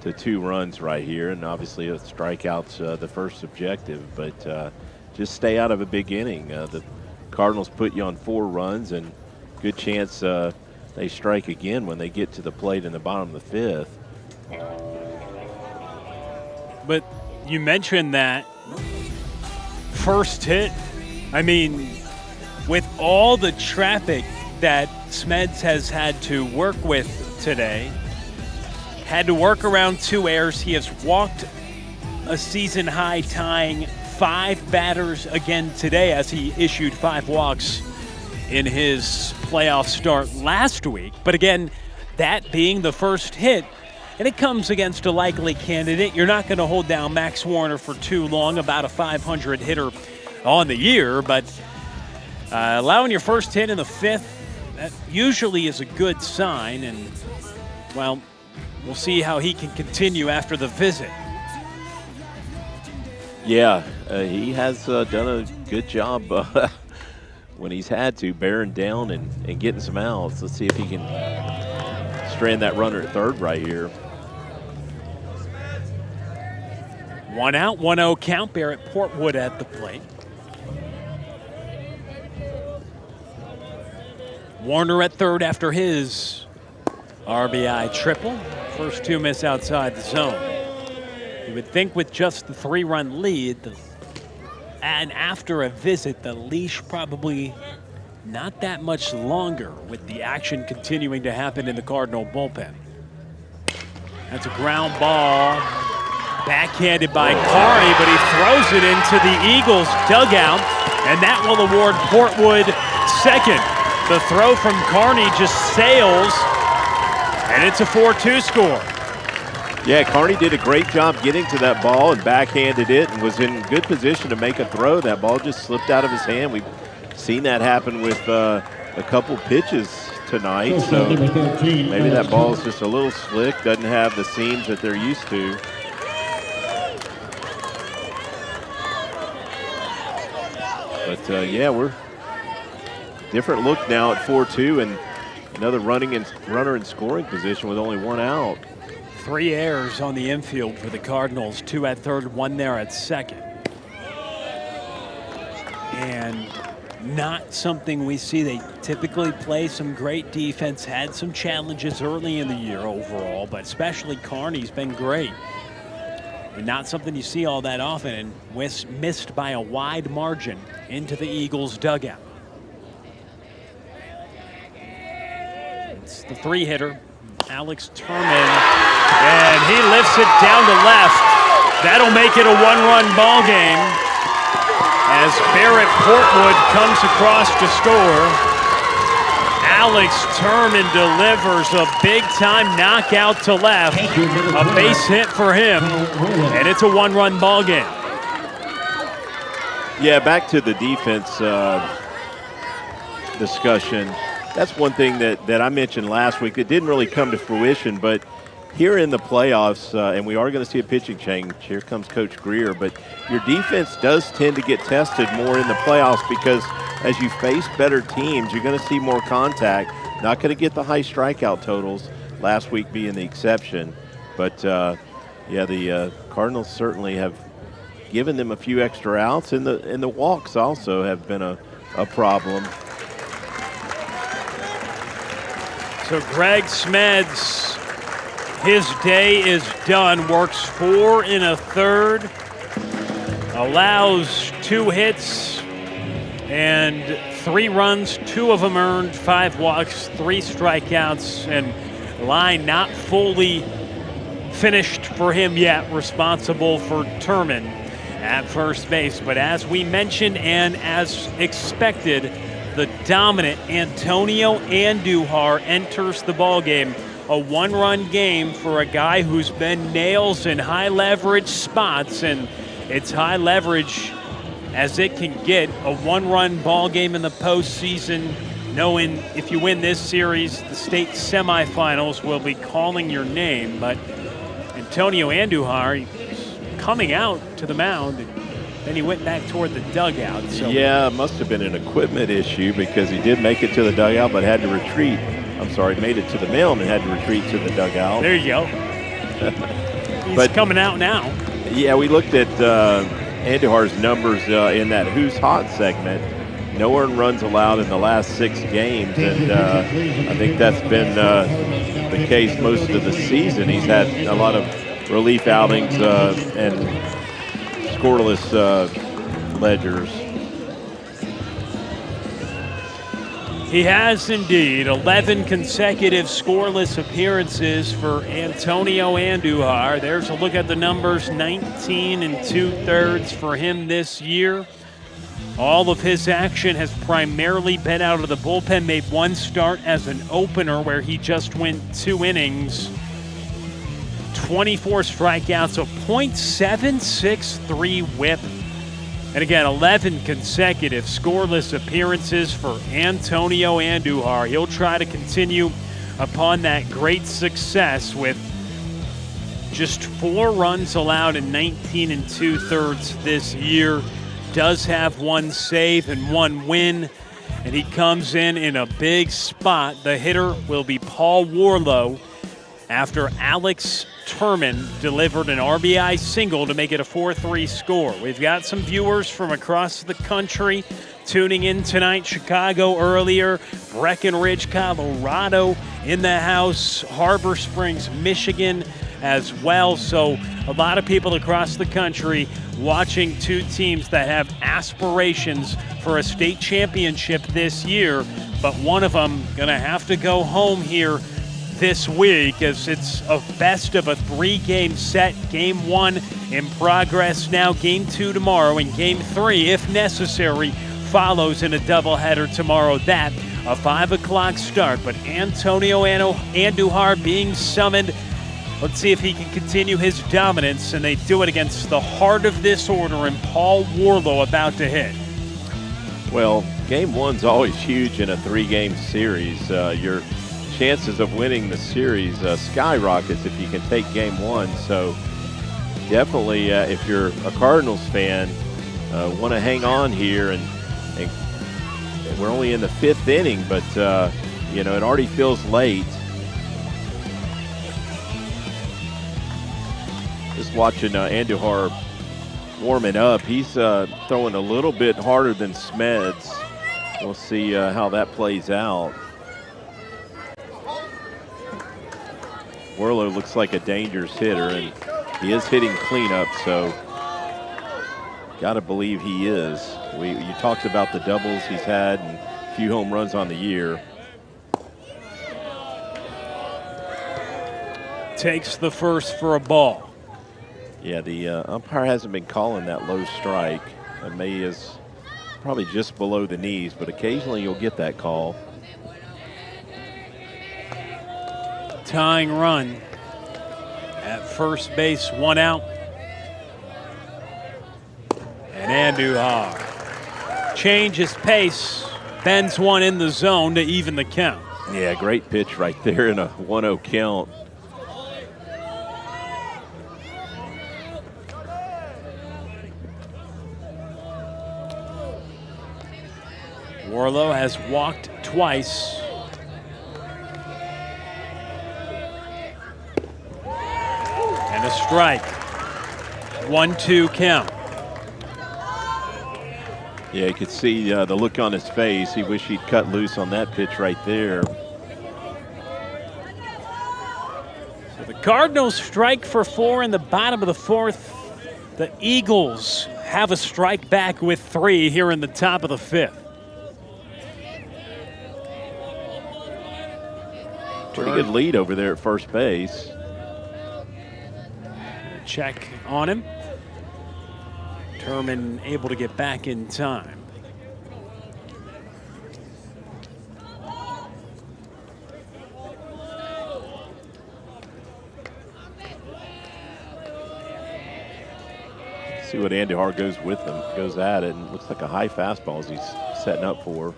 to 2 runs right here, and obviously a strikeout's the first objective, but just stay out of a big inning. The Cardinals put you on 4 runs, and good chance they strike again when they get to the plate in the bottom of the 5th. But you mentioned that first hit. I mean, with all the traffic that Smeds has had to work with today, had to work around 2 errors. He has walked a season-high tying 5 batters again today as he issued 5 walks in his playoff start last week. But again, that being the first hit, and it comes against a likely candidate. You're not going to hold down Max Warner for too long, about a 500 hitter on the year, but allowing your first hit in the 5th, that usually is a good sign, and, well, we'll see how he can continue after the visit. Yeah, he has done a good job when he's had to, bearing down and getting some outs. Let's see if he can strand that runner at third right here. 1 out, 1-0 count. Barrett Portwood at the plate. Warner at third after his RBI triple. First 2 miss outside the zone. You would think with just the 3-run lead, and after a visit, the leash probably not that much longer with the action continuing to happen in the Cardinal bullpen. That's a ground ball, backhanded by Carney, but he throws it into the Eagles dugout, and that will award Portwood second. The throw from Carney just sails, and it's a 4-2 score. Yeah, Carney did a great job getting to that ball and backhanded it and was in good position to make a throw. That ball just slipped out of his hand. We've seen that happen with a couple pitches tonight, so maybe that ball is just a little slick, doesn't have the seams that they're used to. But yeah, we're different look now at 4-2 and another runner in scoring position with only 1 out. 3 errors on the infield for the Cardinals, 2 at third, 1 there at second. And not something we see. They typically play some great defense, had some challenges early in the year overall, but especially Carney's been great. And not something you see all that often, and missed by a wide margin into the Eagles dugout. It's the 3-hitter, Alex Turman, and he lifts it down to left. That'll make it a 1-run ball game as Barrett Portwood comes across to score. Alex Turman delivers a big-time knockout to left, a base hit for him, and it's a 1-run ball game. Yeah, back to the defense discussion. That's one thing that I mentioned last week that didn't really come to fruition, but here in the playoffs, and we are going to see a pitching change. Here comes Coach Greer, but your defense does tend to get tested more in the playoffs because as you face better teams, you're going to see more contact. Not going to get the high strikeout totals, last week being the exception. But, yeah, the Cardinals certainly have given them a few extra outs, and the walks also have been a problem. So Greg Smeds, his day is done, works 4 1/3, allows 2 hits and 3 runs, 2 of them earned, 5 walks, 3 strikeouts, and line not fully finished for him yet, responsible for Turman at first base. But as we mentioned and as expected, the dominant Antonio Andujar enters the ballgame. A 1-run game for a guy who's been nails in high leverage spots, and it's high leverage as it can get. A 1-run ball game in the postseason, knowing if you win this series, the state semifinals will be calling your name. But Antonio Andujar coming out to the mound, and then he went back toward the dugout. So yeah, it must have been an equipment issue because he did make it to the dugout but had to retreat. I'm sorry, made it to the mound and had to retreat to the dugout. There you go. He's coming out now. Yeah, we looked at Andujar's numbers in that Who's Hot segment. No earned runs allowed in the last 6 games, and I think that's been the case most of the season. He's had a lot of relief outings and scoreless ledgers. He has indeed 11 consecutive scoreless appearances for Antonio Andujar. There's a look at the numbers, 19 2/3 for him this year. All of his action has primarily been out of the bullpen, made one start as an opener where he just went 2 innings. 24 strikeouts, a .763 whip. And again, 11 consecutive scoreless appearances for Antonio Andujar. He'll try to continue upon that great success with just 4 runs allowed in 19 2/3 this year. Does have 1 save and 1 win, and he comes in a big spot. The hitter will be Paul Warlow after Alex Turman delivered an RBI single to make it a 4-3 score. We've got some viewers from across the country tuning in tonight. Chicago earlier, Breckenridge, Colorado in the house, Harbor Springs, Michigan as well. So a lot of people across the country watching 2 teams that have aspirations for a state championship this year, but one of them gonna have to go home here this week as it's a best of a 3-game set. Game 1 in progress now. Game 2 tomorrow, and Game 3, if necessary, follows in a doubleheader tomorrow. That a 5 o'clock start, but Antonio Andujar being summoned. Let's see if he can continue his dominance, and they do it against the heart of this order and Paul Warlow about to hit. Well, Game 1's always huge in a 3-game series. Your chances of winning the series skyrockets if you can take Game 1. So definitely, if you're a Cardinals fan, want to hang on here. And we're only in the 5th inning, but it already feels late. Just watching Andujar warming up. He's throwing a little bit harder than Smeds. We'll see how that plays out. Warlow looks like a dangerous hitter, and he is hitting cleanup, so got to believe he is. You talked about the doubles he's had and a few home runs on the year. Takes the first for a ball. Yeah, the umpire hasn't been calling that low strike. It is probably just below the knees, but occasionally you'll get that call. Tying run at first base, 1 out. And Andujar changes pace, bends one in the zone to even the count. Yeah, great pitch right there in a 1-0 count. Warlow has walked twice. And a strike. 1-2 count. Yeah, you could see the look on his face. He wished he'd cut loose on that pitch right there. So the Cardinals strike for 4 in the bottom of the 4th. The Eagles have a strike back with 3 here in the top of the 5th. Pretty good lead over there at first base. Check on him. Turman able to get back in time. See what Andujar goes with him, goes at it, and looks like a high fastball as he's setting up for.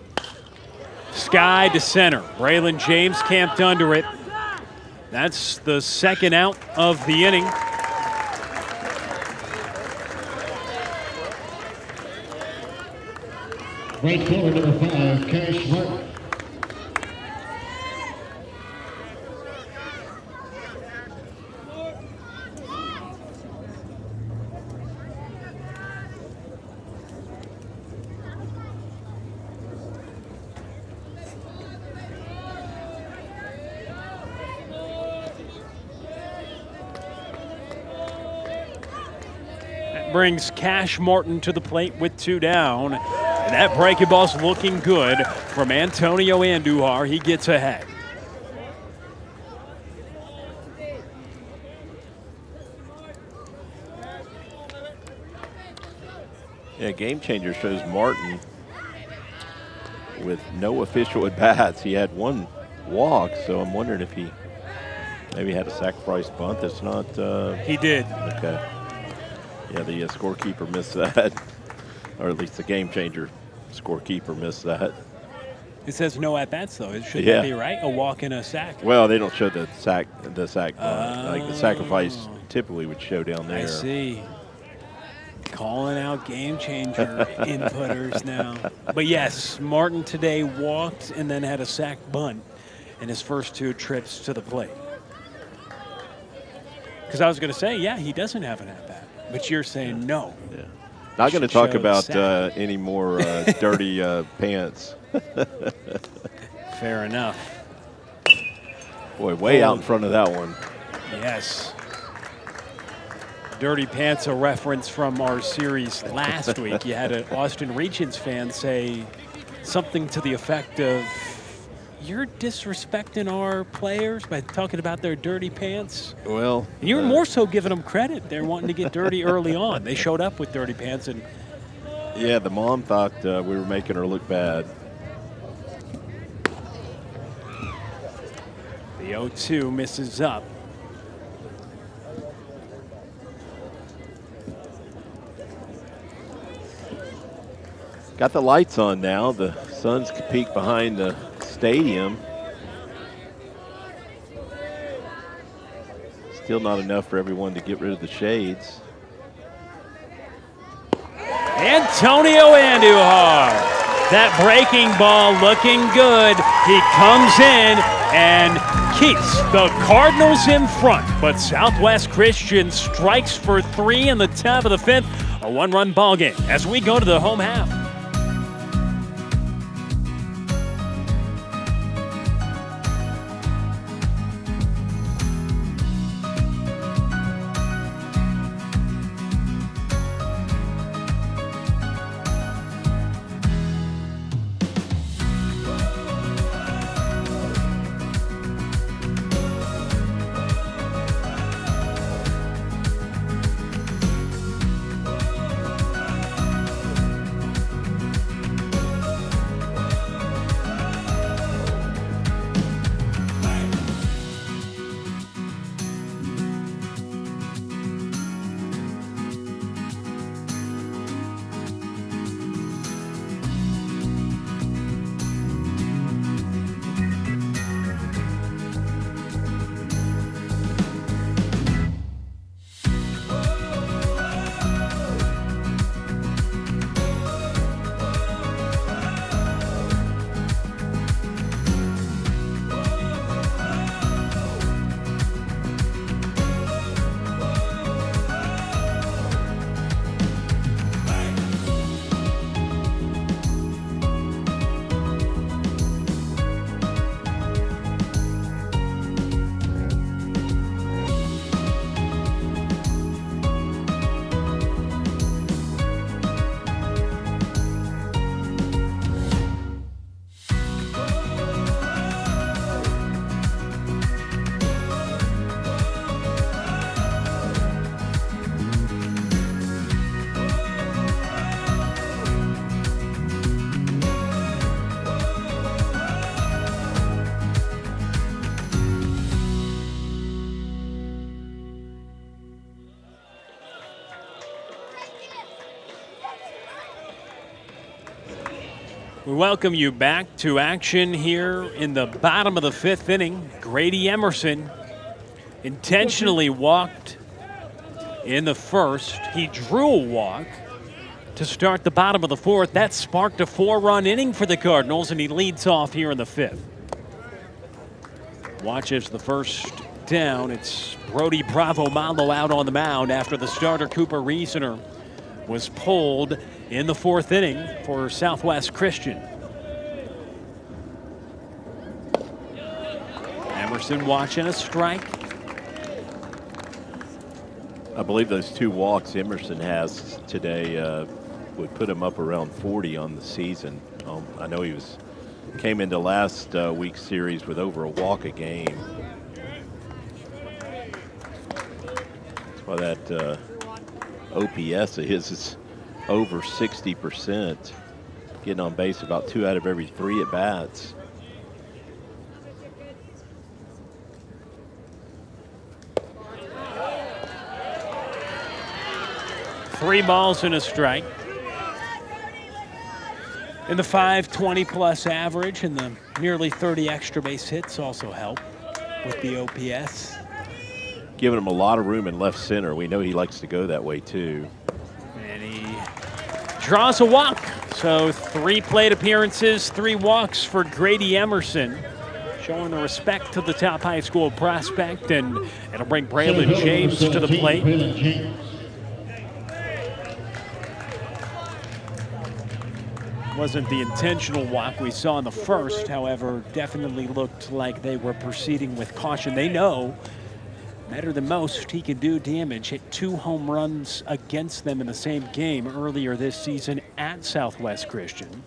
Sky to center. Braylen James camped under it. That's the 2nd out of the inning. Right fielder number 5, Cash Martin. That brings Cash Martin to the plate with 2 down. And that breaking ball's looking good from Antonio Andujar. He gets ahead. Yeah, Game Changer shows Martin with no official at bats. He had 1 walk, so I'm wondering if he maybe had a sacrifice bunt that's not. He did. Okay. Yeah, the scorekeeper missed that, or at least the Game Changer scorekeeper missed that. It says no at bats though. It should Yeah. be right. A walk and a sack. Well, they don't show the sack bunt. Like the sacrifice typically would show down there. I see. Calling out Game Changer inputters now. But yes, Martin today walked and then had a sack bunt in his first 2 trips to the plate. Because I was going to say, yeah, he doesn't have an at-bat. But you're saying no. Yeah. Not going to talk about any more dirty pants. Fair enough. Boy, way out in front of that one. Yes. Dirty Pants, a reference from our series last week. You had an Austin Regions fan say something to the effect of, "You're disrespecting our players by talking about their dirty pants." Well, and you're more so giving them credit. They're wanting to get dirty early on. They showed up with dirty pants, and yeah, the mom thought we were making her look bad. the 0-2 misses up. Got the lights on now. The sun's peek behind the stadium. Still not enough for everyone to get rid of the shades. Antonio Andujar. That breaking ball looking good. He comes in and keeps the Cardinals in front. But Southwest Christian strikes for 3 in the top of the 5th. A 1-run ball game as we go to the home half. We welcome you back to action here in the bottom of the 5th inning. Grady Emerson intentionally walked in the first. He drew a walk to start the bottom of the 4th. That sparked a 4-run inning for the Cardinals, and he leads off here in the 5th. Watch as the first down. It's Brody Bravo Malo out on the mound after the starter Cooper Rezner was pulled in the 4th inning for Southwest Christian. Emerson watching a strike. I believe those 2 walks Emerson has today would put him up around 40 on the season. I know he came into last week's series with over a walk a game. That's why that OPS of his is over 60%, getting on base about 2 out of every 3 at bats. Three balls and a strike. And the 520-plus average and the nearly 30 extra base hits also help with the OPS. Giving him a lot of room in left center. We know he likes to go that way, too. And he draws a walk. So 3 plate appearances, 3 walks for Grady Emerson, showing the respect to the top high school prospect, and it'll bring Braylen James to the plate. Wasn't the intentional walk we saw in the first, however, definitely looked like they were proceeding with caution. They know better than most he can do damage. Hit 2 home runs against them in the same game earlier this season at Southwest Christian.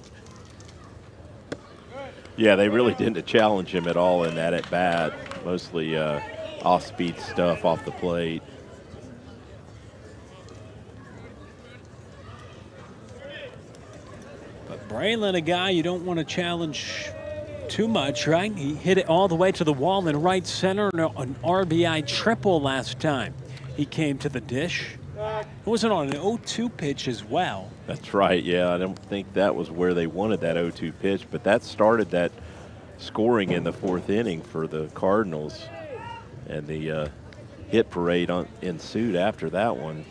Yeah, they really didn't challenge him at all in that at bat. Mostly off-speed stuff off the plate. But Braylen, a guy you don't want to challenge too much, right? He hit it all the way to the wall in right center, an RBI triple last time he came to the dish. It wasn't on an 0-2 pitch as well. That's right, yeah. I don't think that was where they wanted that 0-2 pitch, but that started that scoring in the 4th inning for the Cardinals. And the hit parade ensued after that one.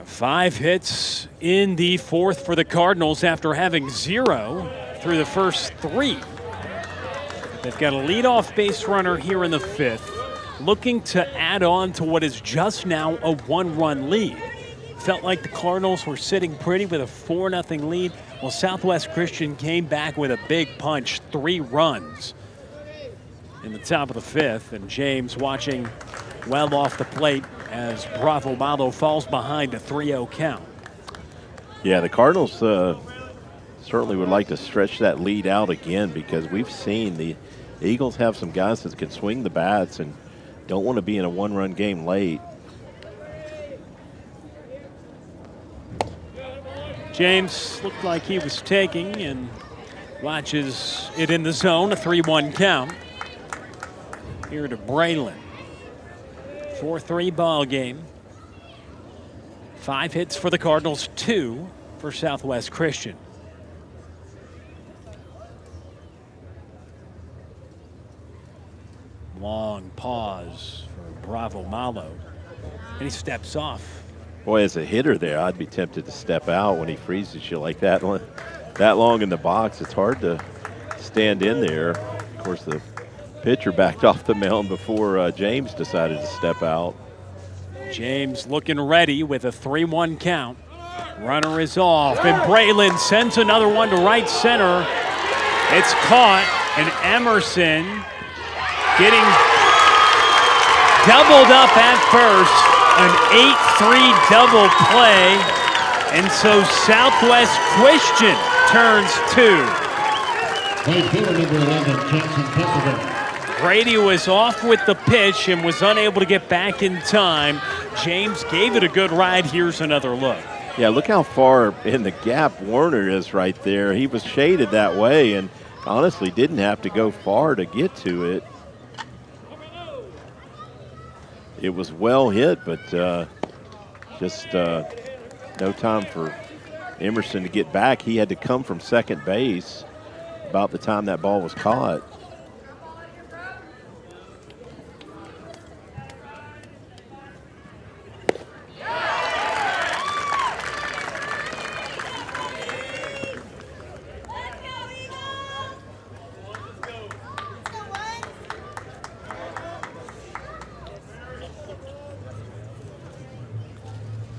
5 hits in the 4th for the Cardinals after having 0 through the first 3. They've got a leadoff base runner here in the 5th, looking to add on to what is just now a 1-run lead. Felt like the Cardinals were sitting pretty with a 4-0 lead. Well, Southwest Christian came back with a big punch, 3 runs in the top of the 5th, and James watching well off the plate as Malo falls behind a 3-0 count. Yeah, the Cardinals certainly would like to stretch that lead out again, because we've seen the Eagles have some guys that can swing the bats and don't want to be in a 1-run game late. James looked like he was taking and watches it in the zone, a 3-1 count. Here to Braylen. 4-3 ball game. 5 hits for the Cardinals, 2 for Southwest Christian. Long pause for Malo, and he steps off. Boy, as a hitter there, I'd be tempted to step out when he freezes you like that long in the box. It's hard to stand in there. Of course, the pitcher backed off the mound before James decided to step out. James looking ready with a 3-1 count. Runner is off, and Braylen sends another one to right center. It's caught, and Emerson getting doubled up at first. An 8-3 double play, and so Southwest Christian turns 2. Number 11, Jaxon Casselberry. Grady was off with the pitch and was unable to get back in time. James gave it a good ride. Here's another look. Yeah, look how far in the gap Werner is right there. He was shaded that way and honestly didn't have to go far to get to it. It was well hit, but just no time for Emerson to get back. He had to come from second base about the time that ball was caught.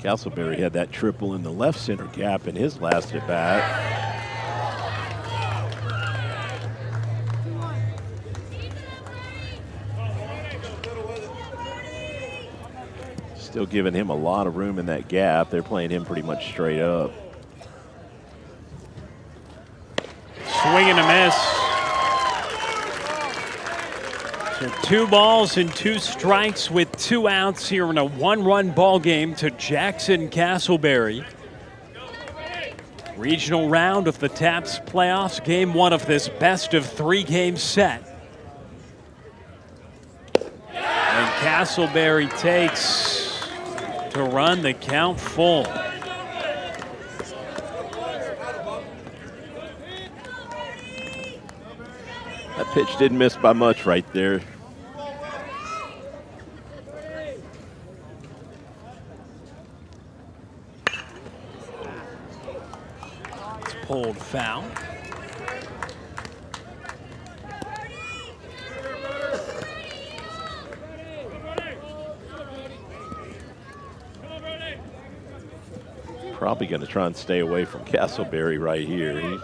Casselberry had that triple in the left center gap in his last at bat. Still giving him a lot of room in that gap. They're playing him pretty much straight up. Swing and a miss. So 2 balls and 2 strikes with 2 outs here in a 1-run ball game to Jaxon Casselberry. Regional round of the TAPPS playoffs, game 1 of this best of 3 game set. And Casselberry takes to run the count full. That pitch didn't miss by much right there. It's pulled foul. Probably going to try and stay away from Casselberry right here. He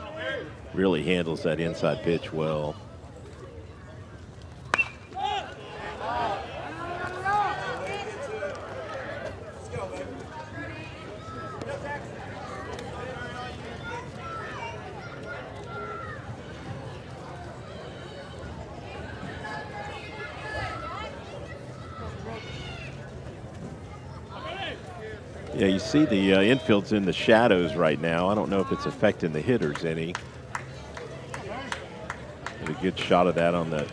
really handles that inside pitch well. Yeah, you see the infield's in the shadows right now. I don't know if it's affecting the hitters any. Get a good shot of that on the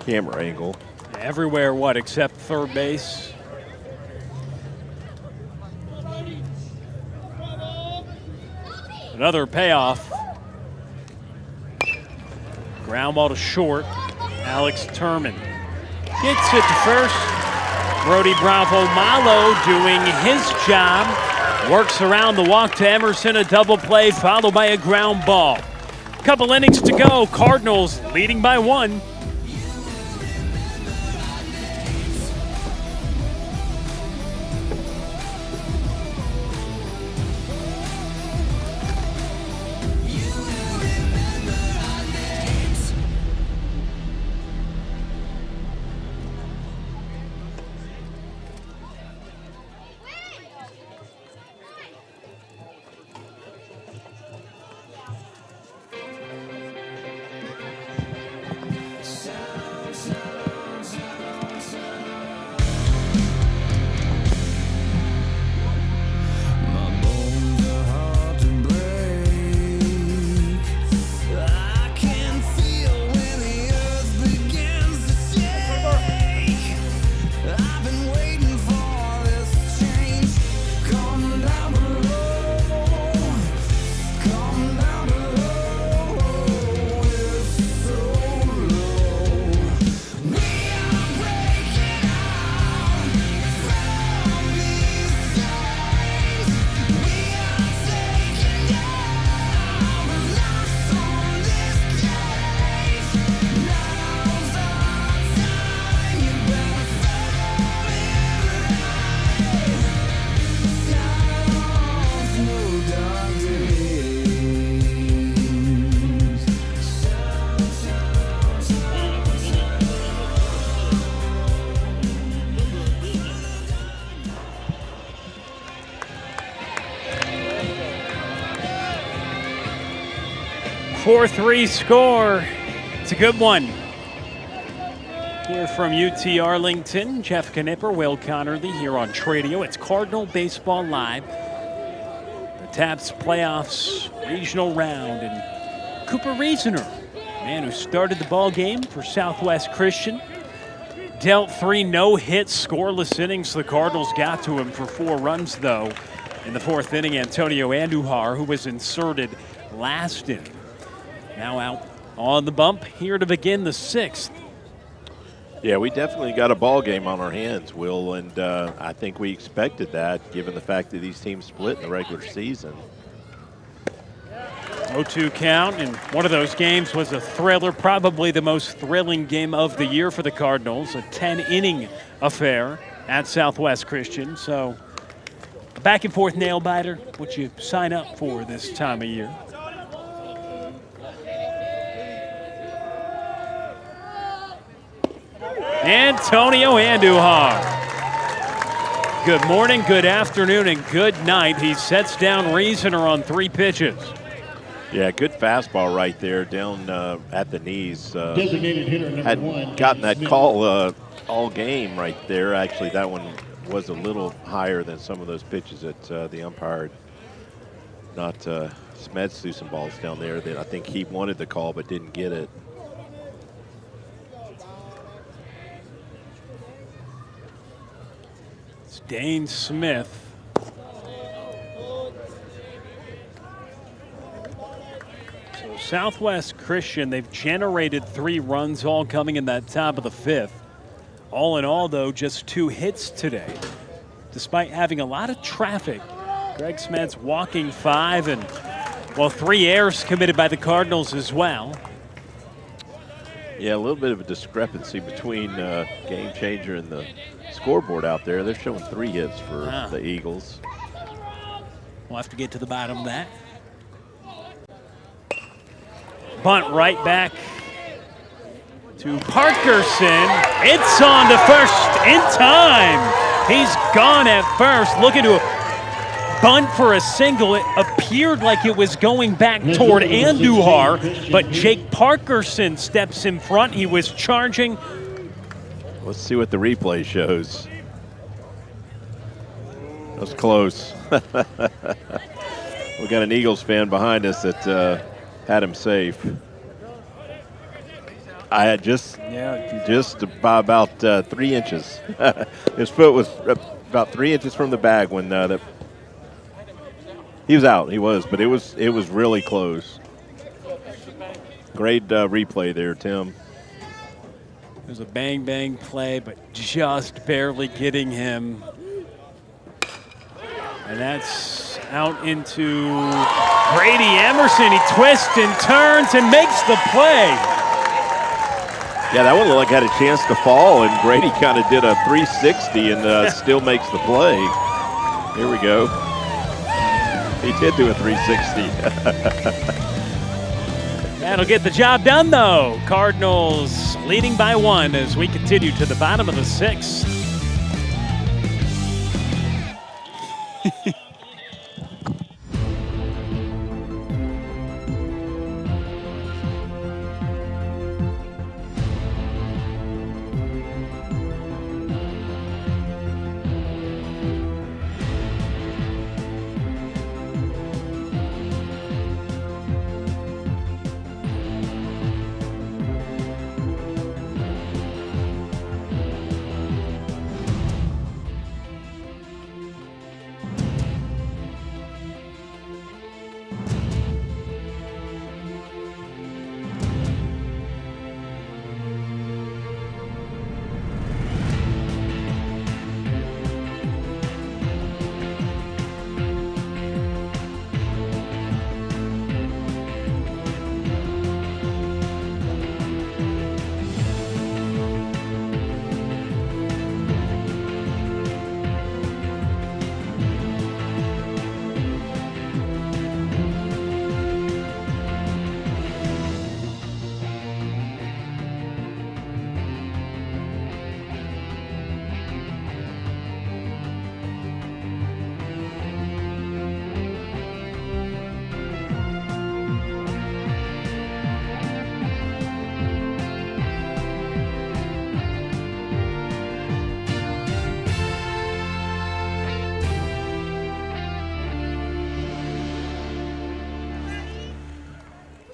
camera angle. Everywhere, what, except third base? Another payoff. Ground ball to short. Alex Turman gets it to first. Brody Bravo Malo doing his job. Works around the walk to Emerson, a double play followed by a ground ball. Couple innings to go. Cardinals leading by 1. Four 4-3 score. It's a good one. Here from UT Arlington, Jeff Knipper, Will Connerly here on Tradio. It's Cardinal Baseball Live. The TAPPS playoffs regional round. And Cooper Rezner, man who started the ball game for Southwest Christian, dealt 3 no-hits, scoreless innings. The Cardinals got to him for 4 runs, though. In the 4th inning, Antonio Andujar, who was inserted last inning, now out on the bump here to begin the 6th. Yeah, we definitely got a ball game on our hands, Will, and I think we expected that given the fact that these teams split in the regular season. 0-2 count, and one of those games was a thriller, probably the most thrilling game of the year for the Cardinals, a 10-inning affair at Southwest Christian. So a back-and-forth nail-biter, what you sign up for this time of year. Antonio Andujar. Good morning, good afternoon, and good night. He sets down Rezner on 3 pitches. Yeah, good fastball right there down at the knees. Designated hitter number Hadn't 1. gotten that Smith. call all game right there. Actually, that one was a little higher than some of those pitches that the umpire not Smeds threw some balls down there that I think he wanted the call but didn't get it. It's Dane Smith. So Southwest Christian, they've generated 3 runs, all coming in that top of the 5th. All in all, though, just 2 hits today. Despite having a lot of traffic, Greg Smeds walking 5 and, well, 3 errors committed by the Cardinals as well. Yeah, a little bit of a discrepancy between Game Changer and the scoreboard out there. They're showing 3 hits for the Eagles. We'll have to get to the bottom of that. Bunt right back to Parkerson. It's on to first in time. He's gone at first, looking to bunt for a single. It appeared like it was going back toward Andujar, but Jake Parkerson steps in front. He was charging. Let's see what the replay shows. That was close. We got an Eagles fan behind us that had him safe. I had just by about 3 inches. His foot was about 3 inches from the bag when he was out. He was, but it was really close. Great replay there, Tim. It was a bang play, but just barely getting him. And that's out into Grady Emerson. He twists and turns and makes the play. Yeah, that one looked like it had a chance to fall, and Grady kind of did a 360 and still makes the play. Here we go. He did do a 360. That'll get the job done, though. Cardinals leading by 1 as we continue to the bottom of the 6th.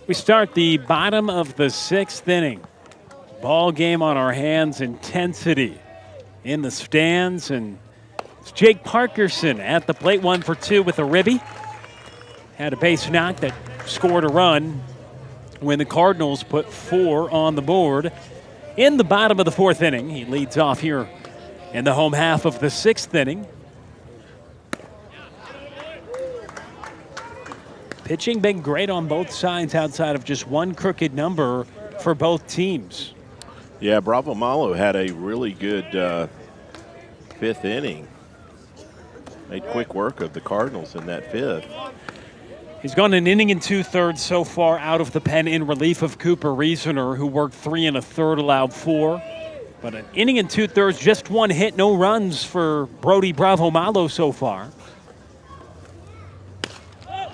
We start the bottom of the 6th inning. Ball game on our hands, intensity in the stands, and it's Jake Parkerson at the plate, 1 for 2 with a ribby. Had a base knock that scored a run when the Cardinals put 4 on the board. In the bottom of the 4th inning, he leads off here in the home half of the 6th inning. Pitching been great on both sides outside of just one crooked number for both teams. Yeah, Bravo Malo had a really good 5th inning. Made quick work of the Cardinals in that 5th. He's gone an inning and 2/3 so far out of the pen in relief of Cooper Rezner, who worked 3 1/3, allowed 4. But an inning and 2/3, just one hit, no runs for Brody Bravo Malo so far.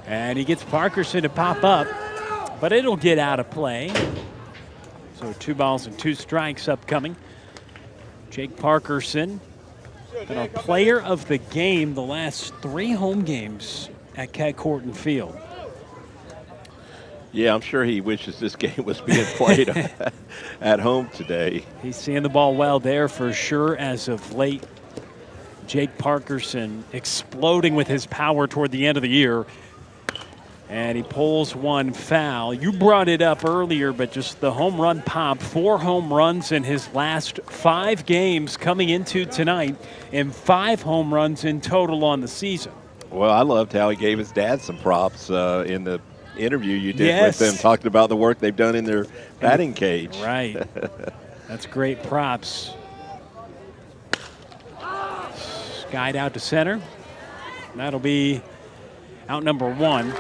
And he gets Parkerson to pop up, but it'll get out of play. So 2 balls and 2 strikes upcoming. Jake Parkerson, been our player of the game the last 3 home games at Cadcourt Field. Yeah, I'm sure he wishes this game was being played at home today. He's seeing the ball well there for sure as of late. Jake Parkerson exploding with his power toward the end of the year. And he pulls one foul. You brought it up earlier, but just the home run pop. 4 home runs in his last 5 games coming into tonight, and 5 home runs in total on the season. Well, I loved how he gave his dad some props in the interview you did Yes. with them, talking about the work they've done in their batting cage. Right. That's great props. Skied out to center. That'll be out number 1.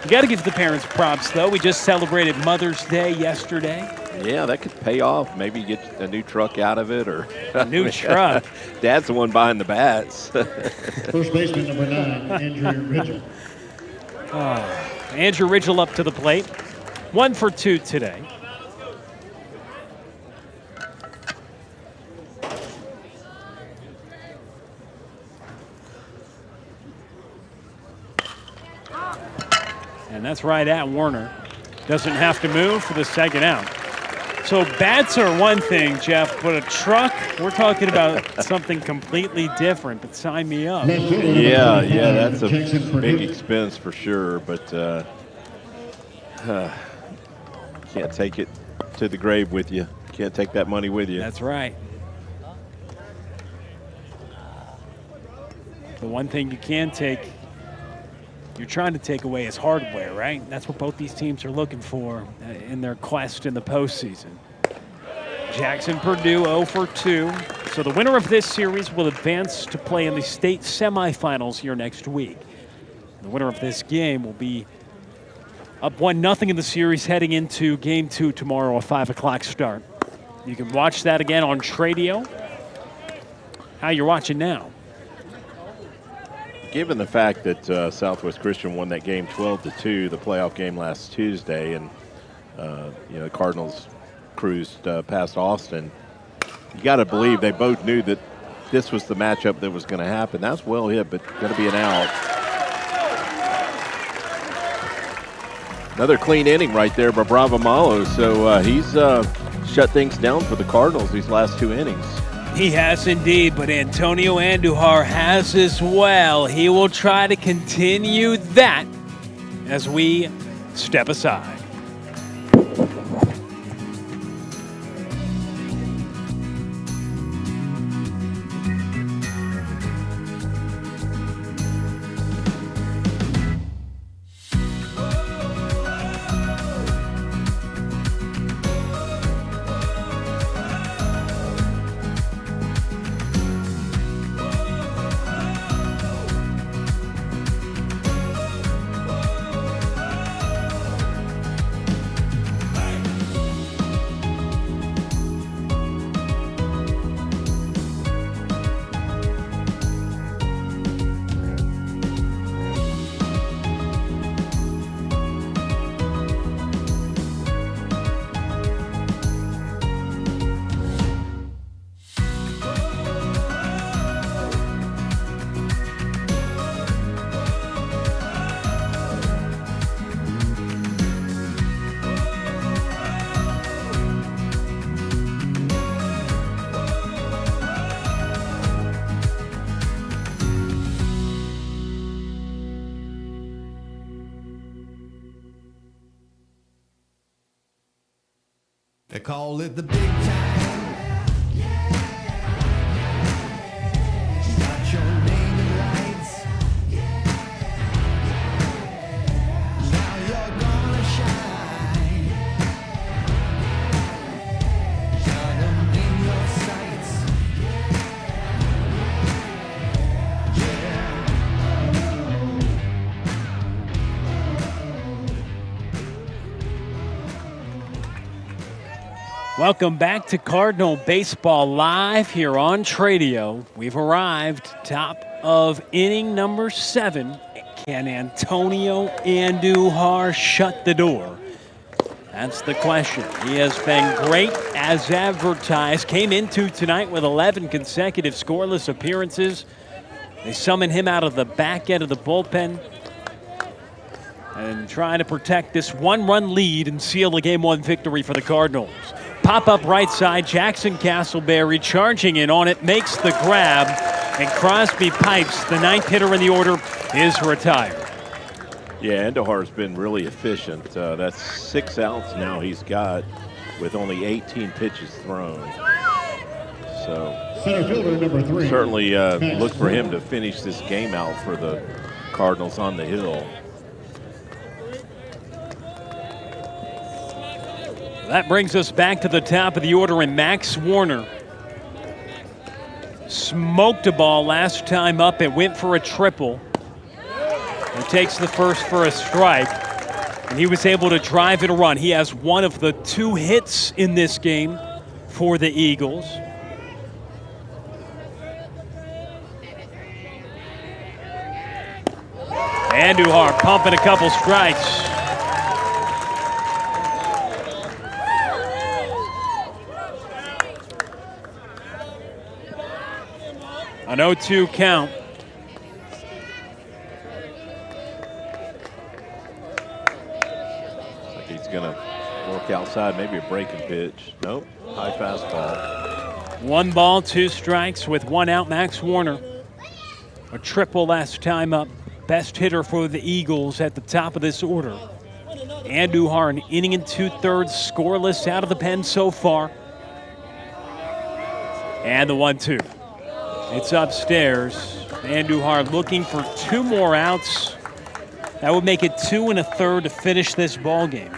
You got to give the parents props, though. We just celebrated Mother's Day yesterday. Yeah, that could pay off. Maybe get a new truck out of it, or a new truck. Dad's the one buying the bats. First baseman number 9, Andrew Ridgel. Andrew Ridgel up to the plate. 1 for 2 today. And that's right at Warner. Doesn't have to move for the second out. So bats are one thing, Jeff, but a truck, we're talking about something completely different, but sign me up. Yeah, that's a big expense for sure, but can't take it to the grave with you. Can't take that money with you. That's right. The one thing you can take, you're trying to take away is hardware, right? That's what both these teams are looking for in their quest in the postseason. Jaxon Purdue 0 for 2. So the winner of this series will advance to play in the state semifinals here next week. The winner of this game will be up 1-0 in the series heading into game 2 tomorrow, a 5 o'clock start. You can watch that again on Tradio. How you're watching now? Given the fact that Southwest Christian won that game 12-2, the playoff game last Tuesday, and the Cardinals cruised past Austin, you got to believe they both knew that this was the matchup that was going to happen. That's well hit, but going to be an out. Another clean inning right there by Bravo Malo. So he's shut things down for the Cardinals these last 2 innings. He has indeed, but Antonio Andujar has as well. He will try to continue that as we step aside. They call it the big time. Got your name in lights. Now you're gonna shine. Got 'em in your sights. Welcome back to Cardinal Baseball Live here on Tradio. We've arrived top of inning number 7. Can Antonio Andujar shut the door? That's the question. He has been great as advertised. Came into tonight with 11 consecutive scoreless appearances. They summon him out of the back end of the bullpen and trying to protect this one-run lead and seal a Game 1 victory for the Cardinals. Pop-up right side, Jaxon Casselberry charging in on it, makes the grab, and Crosby pipes. The 9th hitter in the order is retired. Yeah, Andujar's been really efficient. That's 6 outs now he's got with only 18 pitches thrown. So Center fielder number 3. Certainly look for him to finish this game out for the Cardinals on the hill. That brings us back to the top of the order, and Max Warner smoked a ball last time up. It went for a triple. He takes the first for a strike, and he was able to drive in a run. He has one of the 2 hits in this game for the Eagles. Andujar pumping a couple strikes. An 0-2 count. Like he's going to work outside, maybe a breaking pitch. Nope, high fastball. 1 ball, 2 strikes with 1 out. Max Warner, a triple last time up. Best hitter for the Eagles at the top of this order. Andujar, an inning and 2/3 scoreless out of the pen so far. And the 1-2. It's upstairs. Andujar looking for 2 more outs. That would make it 2 1/3 to finish this ball game.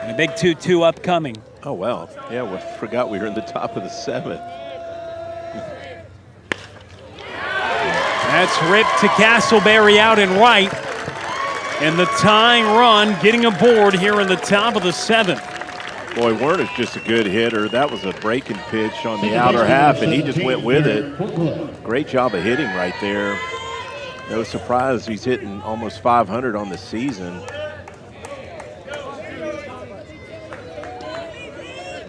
And a big 2-2 upcoming. Oh, well. Yeah, we forgot we were in the top of the 7th. That's ripped to Casselberry out and right. And the tying run getting aboard here in the top of the 7th. Boy, Werner's just a good hitter. That was a breaking pitch on the outer half, and he just went with it. Great job of hitting right there. No surprise he's hitting almost 500 on the season.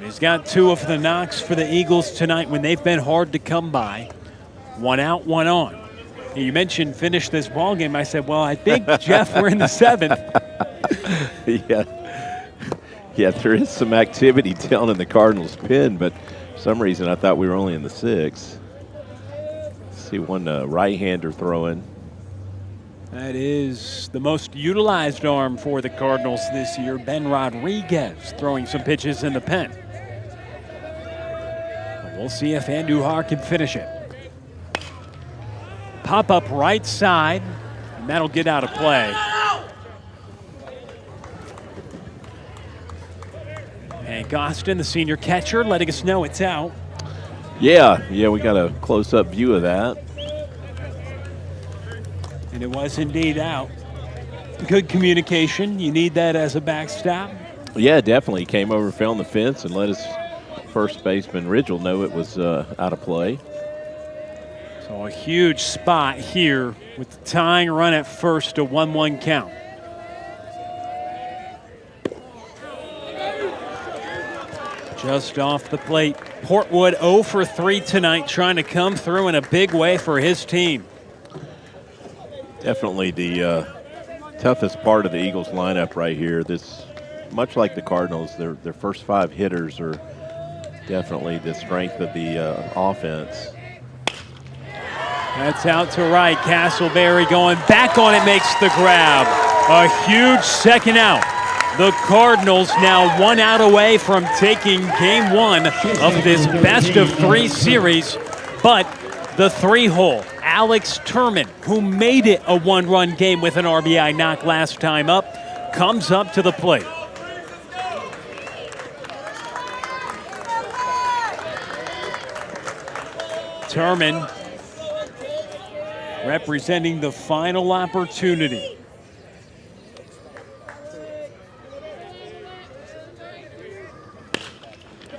He's got 2 of the knocks for the Eagles tonight when they've been hard to come by. 1 out, 1 on. You mentioned finish this ball game. I said, well, I think, Jeff, we're in the 7th. Yeah, there is some activity down in the Cardinals' pen, but for some reason I thought we were only in the 6th. See one right-hander throwing. That is the most utilized arm for the Cardinals this year. Ben Rodriguez throwing some pitches in the pen. We'll see if Andujar can finish it. Pop up right side, and that'll get out of play. And Gostin, the senior catcher, letting us know it's out. Yeah, we got a close-up view of that. And it was indeed out. Good communication. You need that as a backstop. Yeah, definitely. Came over, found the fence, and let his first baseman, Ridgel, know it was out of play. So a huge spot here with the tying run at first, a 1-1 count. Just off the plate. Portwood 0 for 3 tonight, trying to come through in a big way for his team. Definitely the toughest part of the Eagles lineup right here. This, much like the Cardinals, their first 5 hitters are definitely the strength of the offense. That's out to right. Casselberry going back on it, makes the grab. A huge second out. The Cardinals now 1 out away from taking Game 1 of this best-of-3 series. But the 3-hole, Alex Turman, who made it a 1-run game with an RBI knock last time up, comes up to the plate. Turman representing the final opportunity.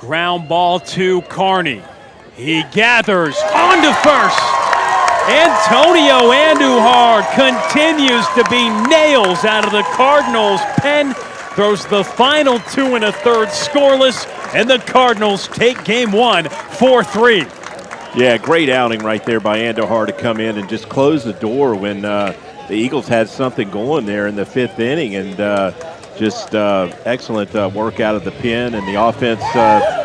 Ground ball to Carney. He gathers on to first. Antonio Andujar continues to be nails out of the Cardinals' pen. Throws the final 2 1/3 scoreless, and the Cardinals take game 1 4-3. Yeah, great outing right there by Andujar to come in and just close the door when the Eagles had something going there in the 5th inning, and just excellent work out of the pen, and the offense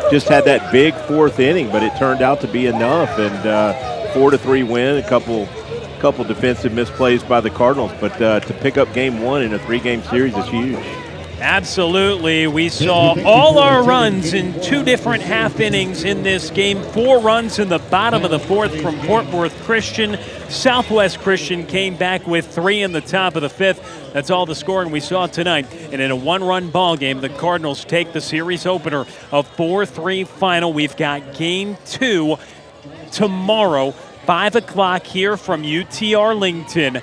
just had that big 4th inning, but it turned out to be enough, and 4-3 win. A couple defensive misplays by the Cardinals, but to pick up game 1 in a 3-game series is huge. Absolutely. We saw all our runs in 2 different half innings in this game. 4 runs in the bottom of the 4th from Fort Worth Christian. Southwest Christian came back with 3 in the top of the 5th. That's all the scoring we saw tonight. And in a 1-run ball game, the Cardinals take the series opener, a 4-3 final. We've got game 2 tomorrow, 5 o'clock here from UT Arlington.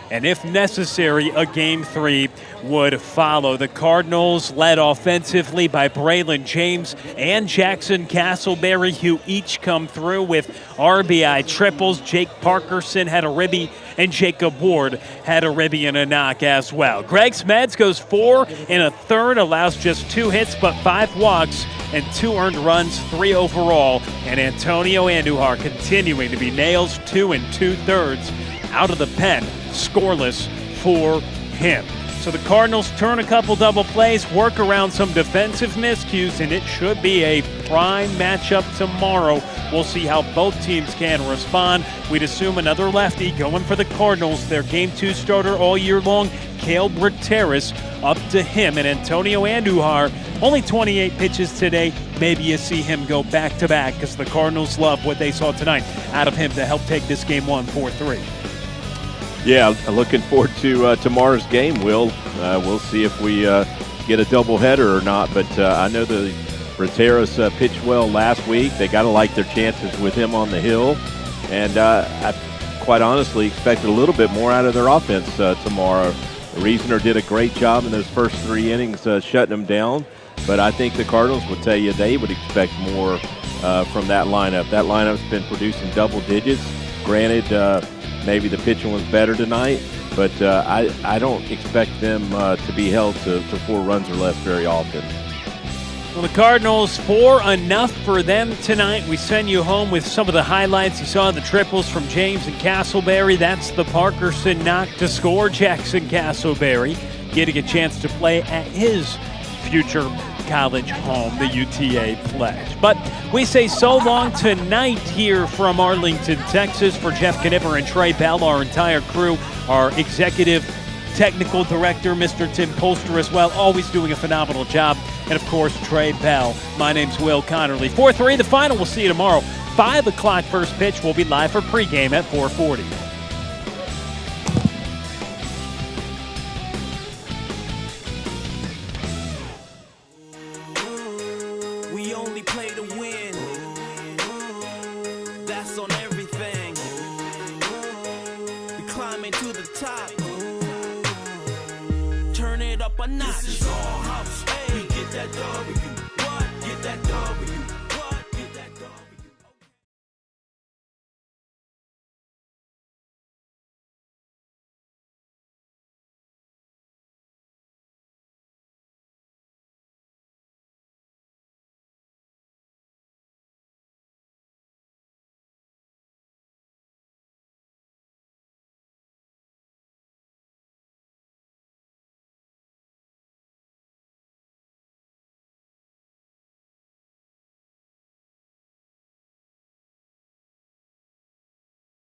And if necessary, a game 3 would follow. The Cardinals led offensively by Braylen James and Jaxon Casselberry, who each come through with RBI triples. Jake Parkerson had a ribby, and Jacob Ward had a ribby and a knock as well. Greg Smeds goes 4 1/3, allows just 2 hits but 5 walks and 2 earned runs, 3 overall. And Antonio Andujar continuing to be nails 2 2/3 out of the pen, scoreless for him. So the Cardinals turn a couple double plays, work around some defensive miscues, and it should be a prime matchup tomorrow. We'll see how both teams can respond. We'd assume another lefty going for the Cardinals, their game 2 starter all year long, Cale Brateris, up to him. And Antonio Andujar, only 28 pitches today. Maybe you see him go back-to-back because the Cardinals love what they saw tonight out of him to help take this game 1 4-3. Yeah, looking forward to tomorrow's game, Will. We'll see if we get a doubleheader or not, but I know the Brateris pitched well last week. They got to like their chances with him on the hill, and I quite honestly expected a little bit more out of their offense tomorrow. Rezner did a great job in those first 3 innings shutting them down, but I think the Cardinals would tell you they would expect more from that lineup. That lineup's been producing double digits. Granted, maybe the pitching was better tonight, but I don't expect them to be held to 4 runs or less very often. Well, the Cardinals, 4 enough for them tonight. We send you home with some of the highlights. You saw the triples from James and Casselberry. That's the Parkerson knock to score. Jaxon Casselberry getting a chance to play at his future college home, the UTA Pledge. But we say so long tonight here from Arlington, Texas. For Jeff Knipper and Trey Bell, our entire crew, our executive technical director, Mr. Tim Polster as well, always doing a phenomenal job. And of course, Trey Bell. My name's Will Connerly. 4-3 the final. We'll see you tomorrow. 5 o'clock first pitch. We'll be live for pregame at 4:40. We only play to win. That's on everything. We climbing to the top. Turn it up a notch. This is all house. Hey, get that W. What? Get that W.